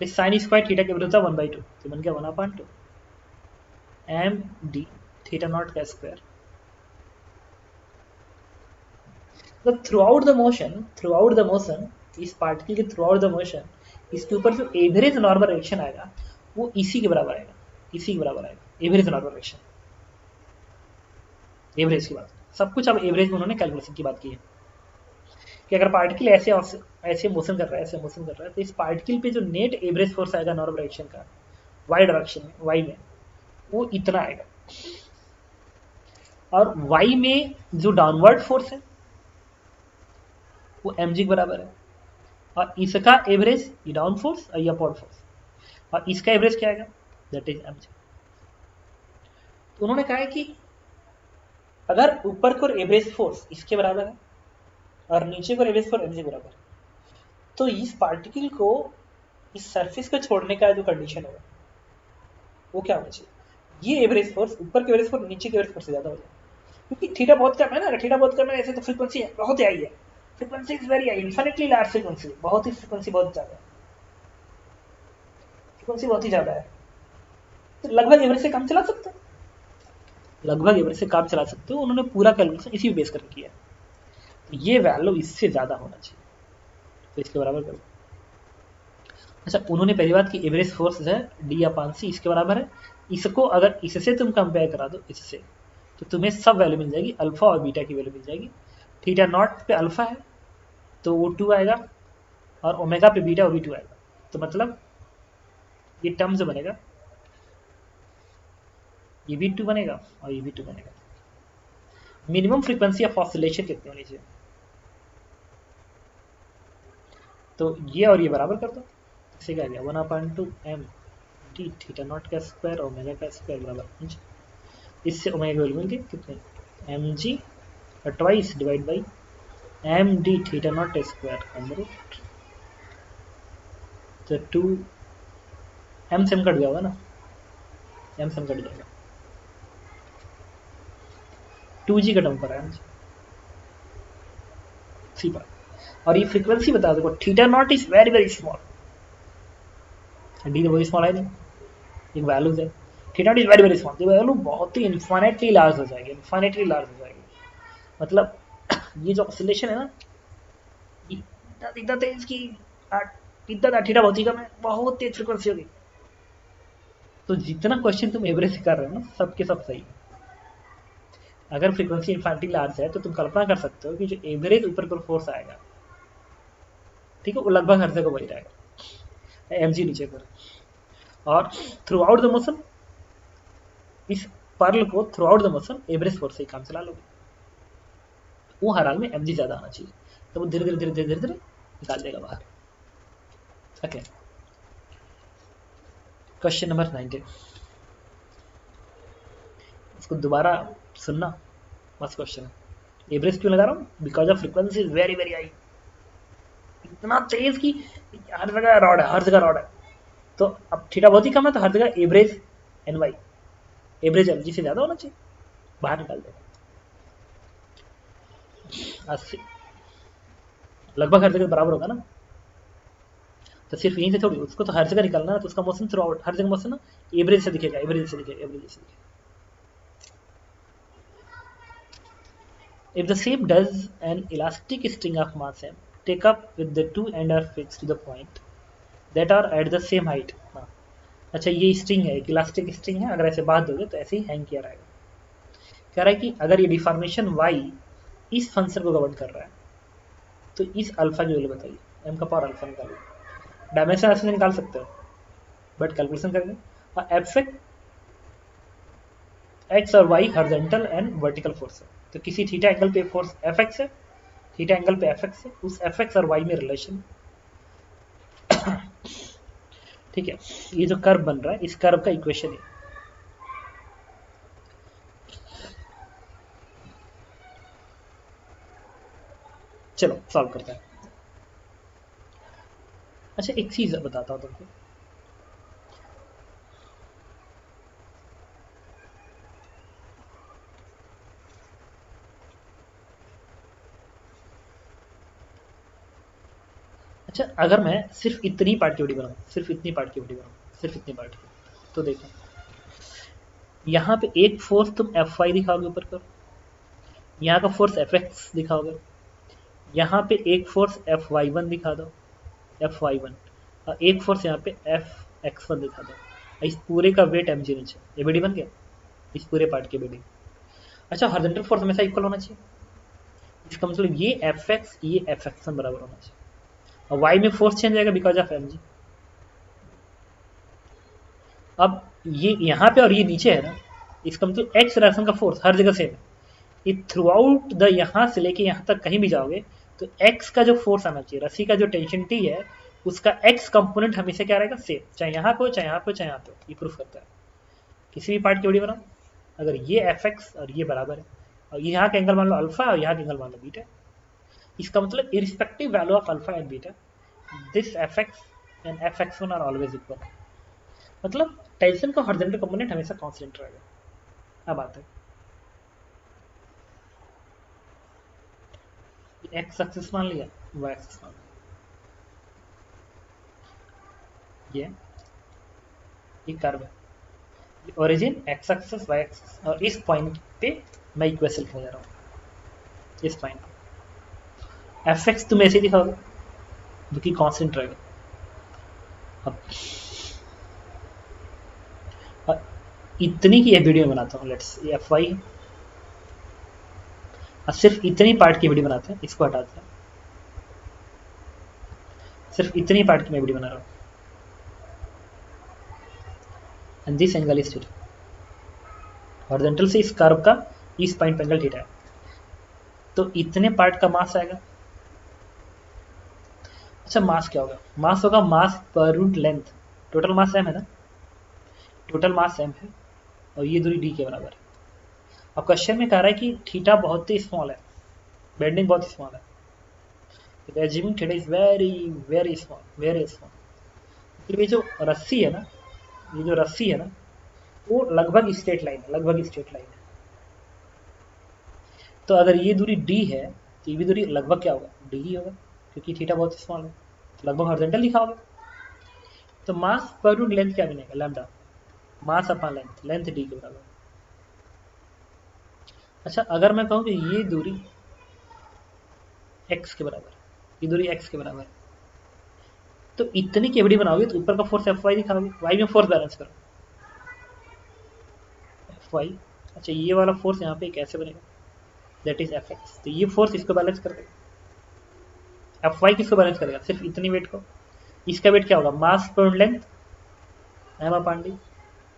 [SPEAKER 1] साइन स्क्वायर थीटा के एवरेज होता है 1/2, तो बन गया 1/2 एम डी थीटा नॉट का स्क्वायर। तो थ्रू आउट द मोशन इस पार्टिकल के थ्रू आउट द मोशन इसके ऊपर जो एवरेज नॉर्मल रिएक्शन आएगा वो इसी के बराबर आएगा, इसी के बराबर आएगा एवरेज नॉर्मल रिएक्शन। एवरेज की बात, सब कुछ अब एवरेज में उन्होंने कैलकुलेशन की बात की है कि अगर पार्टिकल ऐसे मोशन कर रहा है, ऐसे मोशन कर रहा है, तो इस पार्टिकल पे जो नेट एवरेज फोर्स आएगा नॉर्मल रिएक्शन का वाई डायरेक्शन में, वाई में वो इतना आएगा, और वाई में जो डाउनवर्ड फोर्स है वो mg के बराबर है, और इसका एवरेज ये डाउन फोर्स और ये अपवर्ड फोर्स, और इसका एवरेज क्या आएगा, दैट इज mg। तो उन्होंने कहा है कि अगर ऊपर को एवरेज फोर्स इसके बराबर है और नीचे को एवरेज फोर्स mg के बराबर है, तो इस पार्टिकल को इस सरफेस को छोड़ने का जो कंडीशन होगा वो क्या होना चाहिए, ये एवरेज फोर्स ऊपर के एवरेज फोर्स नीचे के एवरेज फोर्स से ज्यादा हो जाए, क्योंकि थीटा बहुत कम है ना, अगर थीटा बहुत कम है ऐसे तो फ्रीक्वेंसी बहुत हाई है, frequency is very high, infinitely large frequency, बहुत ही फ्रीक्वेंसी बहुत ज्यादा है, फ्रीक्वेंसी बहुत ही ज्यादा है, तो लगभग एवरेज से कम चला सकते हो, लगभग एवरेज से कम चला सकते हो। उन्होंने पूरा कैलकुलेशन इसी बेस करके किया, तो ये वैल्यू इससे ज्यादा होना चाहिए, तो इसके बराबर करो। अच्छा उन्होंने पहली बात की एवरेज फोर्स है D/C इसके बराबर है, इसको अगर इससे तुम कंपेयर करा दो इससे, तो तुम्हें सब वैल्यू मिल जाएगी, अल्फा और बीटा की वैल्यू मिल जाएगी, थीटा नॉट पे अल्फा है तो वो 2 आएगा, और ओमेगा पे बीटा वो भी 2 आएगा। तो मतलब ये टर्म जो बनेगा ये भी 2 बनेगा और ये भी 2 बनेगा। मिनिमम फ्रीक्वेंसी ऑफ ऑसिलेशन कितनी होनी चाहिए? तो ये और ये बराबर कर दो, इससे क्या गया 1/2 एम डी थीटा नॉट का स्क्वायर ओमेगा का स्क्वायर बराबर एम। इससे ओमेगा वैल्यू मिल गई कितने, M G twice divide by M D theta naught square under root. तो 2 एम से एम कट गया होगा ना, एम से एम कट जाएगा, 2g का टर्म पर है सी बात। और ये फ्रीक्वेंसी बता दो, theta naught is very very small, D तो बहुत स्मॉल है नहीं, एक वैल्यूज है, theta naught is very very small, तो वैल्यू बहुत ही इन्फाइनेटली लार्ज हो जाएगी, इन्फाइनेटली लार्ज हो जाएगी। मतलब ये जो ऑसिलेशन है ना, इतना तेज की इतना थीटा बहुत ही कम है, बहुत तेज फ्रीक्वेंसी होगी। तो जितना क्वेश्चन तुम एवरेज से कर रहे हो ना, सबके सब सही है। अगर फ्रीक्वेंसी इन्फाइनेटली लार्ज है तो तुम कल्पना कर सकते हो कि जो एवरेज ऊपर की फोर्स आएगा, ठीक है, वो लगभग हर जगह वही रहेगा, एम जी नीचे कर। और थ्रू आउट द मोशन इस पर्ल को through out the motion average force से ही काम चला लोगे, वो हर हाल में एम जी ज्यादा आना चाहिए, तो वो धीरे धीरे धीरे धीरे धीरे धीरे निकाल देगा बाहर। ओके, क्वेश्चन नंबर 19, इसको दोबारा सुनना, मस्त क्वेश्चन है। एवरेज क्यों लगा रहा हूँ? Because of frequency is very very high, इतना तेज कि हर जगह रॉड है, हर जगह रॉड है। तो अब थीटा बहुत ही कम है तो हर जगह average N Y, average M G से ज्यादा होना चाहिए, बाहर निकाल देगा। 80 लगभग हर जगह बराबर होगा ना, तो सिर्फ यहीं से थोड़ी, उसको तो हर जगह निकालना है, तो उसका मोशन थ्रू आउट हर जगह मोशन ना एवरेज से दिखेगा, एवरेज से दिखेगा, एवरेज से दिखेगा। If the shape does an elastic string of mass m, take up with the two end are fixed to the point that are at the same height. हाँ, अच्छा ये स्ट्रिंग है, एक इलास्टिक स्ट्रिंग है, अगर ऐसे बांध दोगे तो ऐसे ही हैंग किया रहेगा। कह रहा है कि अगर ये डिफॉर्मेशन y इस फंक्शन को गवर्न कर रहा है तो इस अल्फा की वैल्यू बताइए, m का पावर अल्फा निकालो। डायमेंशन ऐसे निकाल सकते हो बट कैलकुलेशन करेंगे। और एफ एक्स और Y horizontal and vertical force है, तो किसी थीटा एंगल पे फोर्स एफ एक्स है, थीटा एंगल पे एफ एक्स है, उस एफ एक्स और वाई में रिलेशन। ठीक है, ये जो कर्व बन रहा है इस कर्व का इक्वेशन है। चलो सॉल्व करते हैं। अच्छा एक चीज बताता हूँ तुमको, अच्छा अगर मैं सिर्फ इतनी पार्ट की वीडियो बनाऊँ, सिर्फ इतनी पार्ट की वीडियो बनाऊँ, सिर्फ इतनी पार्ट की, तो देखो यहाँ पे एक फोर्स तुम एफ वाई दिखाओगे ऊपर कर, यहाँ का फोर्स एफ एक्स दिखाओगे, यहाँ पे एक फोर्स एफ वाई वन दिखा दो, एफ वाई वन, और एक फोर्स यहाँ पे एफ एक्स वन दिखा दो। इस पूरे का वेट एम जी नीचे, ये बीडी बन गया, इस पूरे पार्ट की बीडी। अच्छा हॉरिजॉन्टल फोर्स हमेशा इक्वल होना चाहिए, इसका मतलब ये एफ एक्स ये एफ एक्स वन बराबर होना चाहिए, और वाई में फोर्स चेंज आएगा बिकॉज ऑफ एम जी। अब ये यहाँ पे और ये नीचे है ना, इसका मतलब एक्स डायरेक्शन का फोर्स हर जगह सेम है, ये थ्रू आउट द यहाँ से लेके यहाँ तक कहीं भी जाओगे तो एक्स का जो फोर्स आना चाहिए, रस्सी का जो टेंशन टी है उसका एक्स कंपोनेंट हमेशा क्या रहेगा, सेम, चाहे यहाँ पे हो चाहे यहाँ पे हो चाहे यहाँ पे हो। ये प्रूफ करता है किसी भी पार्ट की वीडियो बनाओ, अगर ये एफ एक्स और ये बराबर है और यहाँ का एंगल मान लो अल्फा और यहाँ का एंगल मान लो बीटा, इसका मतलब irrespective value of alpha and beta this F X and F X one are always equal, मतलब टेंशन का हॉरिजॉन्टल कंपोनेंट हमेशा कांस्टेंट रहेगा। अब आता है एक्स एक्सिस मान लिया, वाई एक्सिस मान लिया, ये कर्व है, origin X axis Y axis, और इस पॉइंट पे मैं इक्वेशन लिखने जा रहा हूँ, इस पॉइंट पे एफ एक्स तुम ऐसे दिखाओगे जो कि कांस्टेंट रहेगा। अब इतनी की वीडियो बनाता हूँ, लेट्स एफ वाई, सिर्फ इतनी पार्ट की वीडियो बनाते हैं, इसको हटाते हैं, सिर्फ इतनी पार्ट की मैं वीडियो बना रहा हूँ। And this angle is theta, horizontal से इस कर्व का इस पॉइंट पे एंगल थीटा है, तो इतने पार्ट का मास आएगा। अच्छा मास क्या होगा? मास होगा mass per unit length. Total mass m है ना, टोटल मास m है और ये दूरी d के बराबर है। अब क्वेश्चन में कह रहा है कि थीटा बहुत ही स्मॉल है, बेंडिंग बहुत ही स्मॉल है, assuming theta is very very small, very small. फिर ये जो रस्सी है ना, ये जो रस्सी है ना, वो लगभग स्ट्रेट लाइन है, लगभग स्ट्रेट लाइन है। तो अगर ये दूरी d है तो ये भी दूरी लगभग क्या होगा? d ही होगा, क्योंकि थीटा बहुत स्मॉल है, लगभग हॉरिजॉन्टल लिखा होगा। तो मास पर यूनिट लेंथ क्या बनेगा? Lambda, mass upon length, length d के बराबर। अच्छा अगर मैं कहूँ कि ये दूरी x के बराबर, ये दूरी x के बराबर, तो इतनी केवड़ी बनाओगे तो ऊपर का फोर्स Fy दिखाओगे, y में फोर्स बैलेंस करो, Fy। अच्छा ये वाला फोर्स यहाँ पे कैसे बनेगा? दैट इज Fx, तो ये फोर्स इसको बैलेंस कर देगा। Fy किसको बैलेंस करेगा? सिर्फ इतनी वेट को। इसका वेट क्या होगा? मास पर length m upon d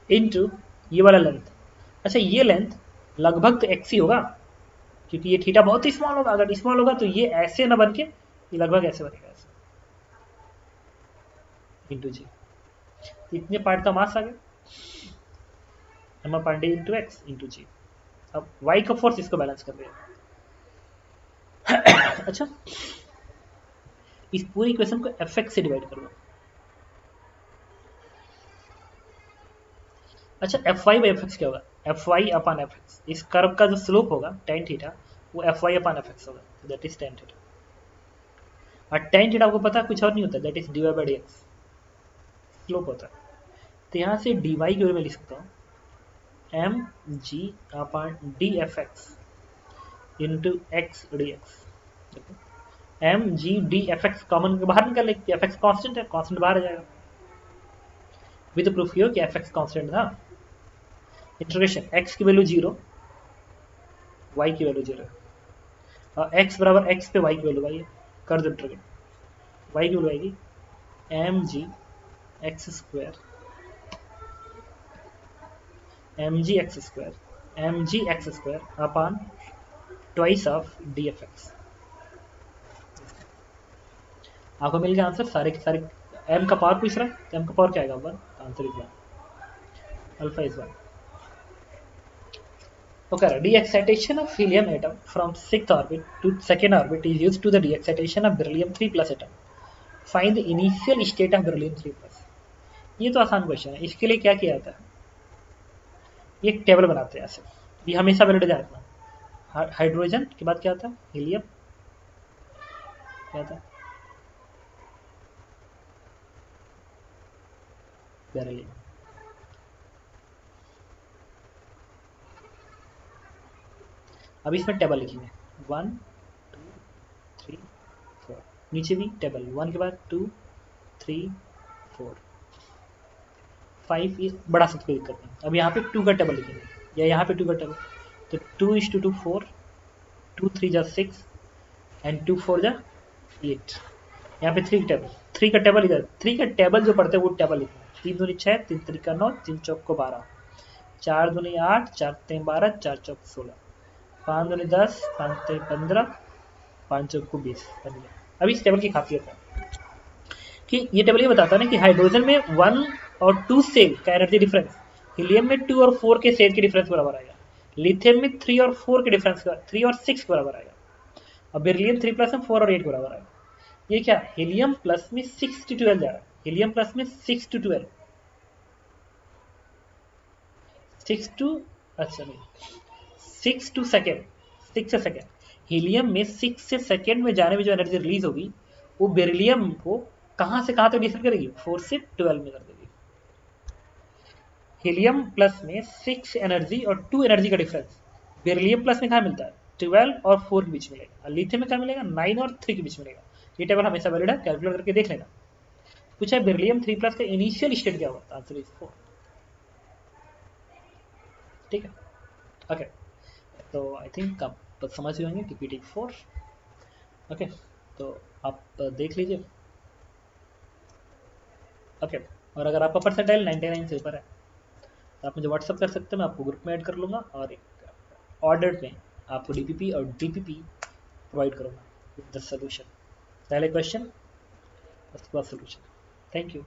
[SPEAKER 1] into ये वाला लेंथ। अच्छा ये लेंथ लगभग तो x ही होगा, क्योंकि ये थीटा बहुत ही स्मॉल होगा। अगर स्मॉल होगा तो ये ऐसे ना बन के ये लगभग ऐसे बनेगा, ऐसे इंटू जी। इतने पार्ट का मास आ गया, m upon d into X into G. अब y का फोर्स इसको बैलेंस कर देगा। अच्छा इस पूरी इक्वेशन को Fx से डिवाइड कर दो। अच्छा Fy बाई Fx क्या होगा? Fy अपॉन Fx, इस कर्व का जो स्लोप होगा tan थीटा वो Fy अपॉन Fx होगा, दैट इज tan थीटा। और tan थीटा आपको पता है कुछ और नहीं होता, that is dy by dx, slope होता है। तो यहाँ से dy की वैल्यू मैं लिख सकता हूँ mg upon dfx into x dx। mg dfx common बाहर निकाल ले, fx कांस्टेंट है, कांस्टेंट बाहर आ जाएगा। अभी तो प्रूफ ही हो कि fx कांस्टेंट था। इंटीग्रेशन x की वैल्यू 0, y की वैल्यू 0 और x बराबर x पे y की वैल्यू आई कर दो इंटीग्रेट। y की वैल्यू आएगी mg x square, mg x square, mg x square upon twice of dfx। आपको मिल गया आंसर सारे के सारे। m का पावर पूछ रहा है तो m का पावर क्या आएगा? 1, answer is 1, alpha is 1। Okay, de-excitation of helium atom from 6th orbit to 2nd orbit is used to the de-excitation of beryllium 3 plus atom. Find the initial state of beryllium 3 plus. ये तो आसान question है। इसके लिए क्या किया जाता है? ये एक टेबल बनाते हैं ऐसे, ये हमेशा वैलिड ध्यान रखना। हाइड्रोजन के बाद क्या आता है? हीलियम, क्या आता है? बेरिलियम। अब इसमें टेबल लिखेंगे 1 2 3 4, नीचे भी टेबल 1 के बाद 2 3 4 5, ये बड़ा सा कोई दिक्कत नहीं। अब यहाँ पे 2 का टेबल लिखेंगे या यहाँ पे 2 का टेबल, तो 2:2 4, 2 3 जा 6 एंड 2 4 जा 8। यहाँ पे 3 टेबल, 3 का टेबल इधर, 3 का टेबल जो पढ़ते हैं वो टेबल लिखना है। 3 दूनी 6, 3 त्रिका 9, 3 चौक को 12, 4 दूनी 8, 4 3 12, 4 चौक 16, 5 दूनी 10, 5 3 15, 5 चौक को 20 बन गया। अब इस टेबल की खासियत है कि ये टेबल ये बताता है ना कि हाइड्रोजन में 1 और 2 सेल का एनर्जी डिफरेंस हीलियम में 2 और 4 के सेल के डिफरेंस बराबर आएगा, लिथियम में 3 और 4 के डिफरेंस का 3 और 6 के बराबर आएगा, और बेरिलियम 3 प्लस में 4 और 8 के बराबर आएगा। ये क्या? हीलियम प्लस में 6 to 12 जा रहा है, हीलियम प्लस में 6 to 12, 6 to, अच्छा नहीं 6 to सेकेंड, 6 से सेकेंड। हीलियम में 6 से सेकेंड में जाने में जो एनर्जी रिलीज होगी वो बेरिलियम को कहां से कहां तक डिफरेंट करेगी? 4 से 12 में कर देगी। हीलियम प्लस में 6 एनर्जी और 2 एनर्जी का डिफरेंस बेरिलियम प्लस में कहां मिलता है? 12 और 4 के बीच मिलेगा, और लिथियम में क्या मिलेगा? 9 और 3 के बीच मिलेगा। ये टेबल हमेशा वैलिड है, कैलकुलेट करके देख लेना। पूछा है बेरिलियम 3 प्लस का इनिशियल स्टेट क्या होगा? Answer is 4। ठीक है, ओके, तो आई थिंक कम समझ गए होंगे DPT4। ओके, तो आप देख लीजिए। ओके, और अगर आपका परसेंटाइल 99 से ऊपर है तो आप मुझे व्हाट्सअप कर सकते हैं, मैं आपको ग्रुप में ऐड कर लूँगा और एक ऑर्डर में आपको DPP और DPP प्रोवाइड करूँगा विद द सोल्यूशन। पहले क्वेश्चन, उसके बाद सोल्यूशन। Thank you.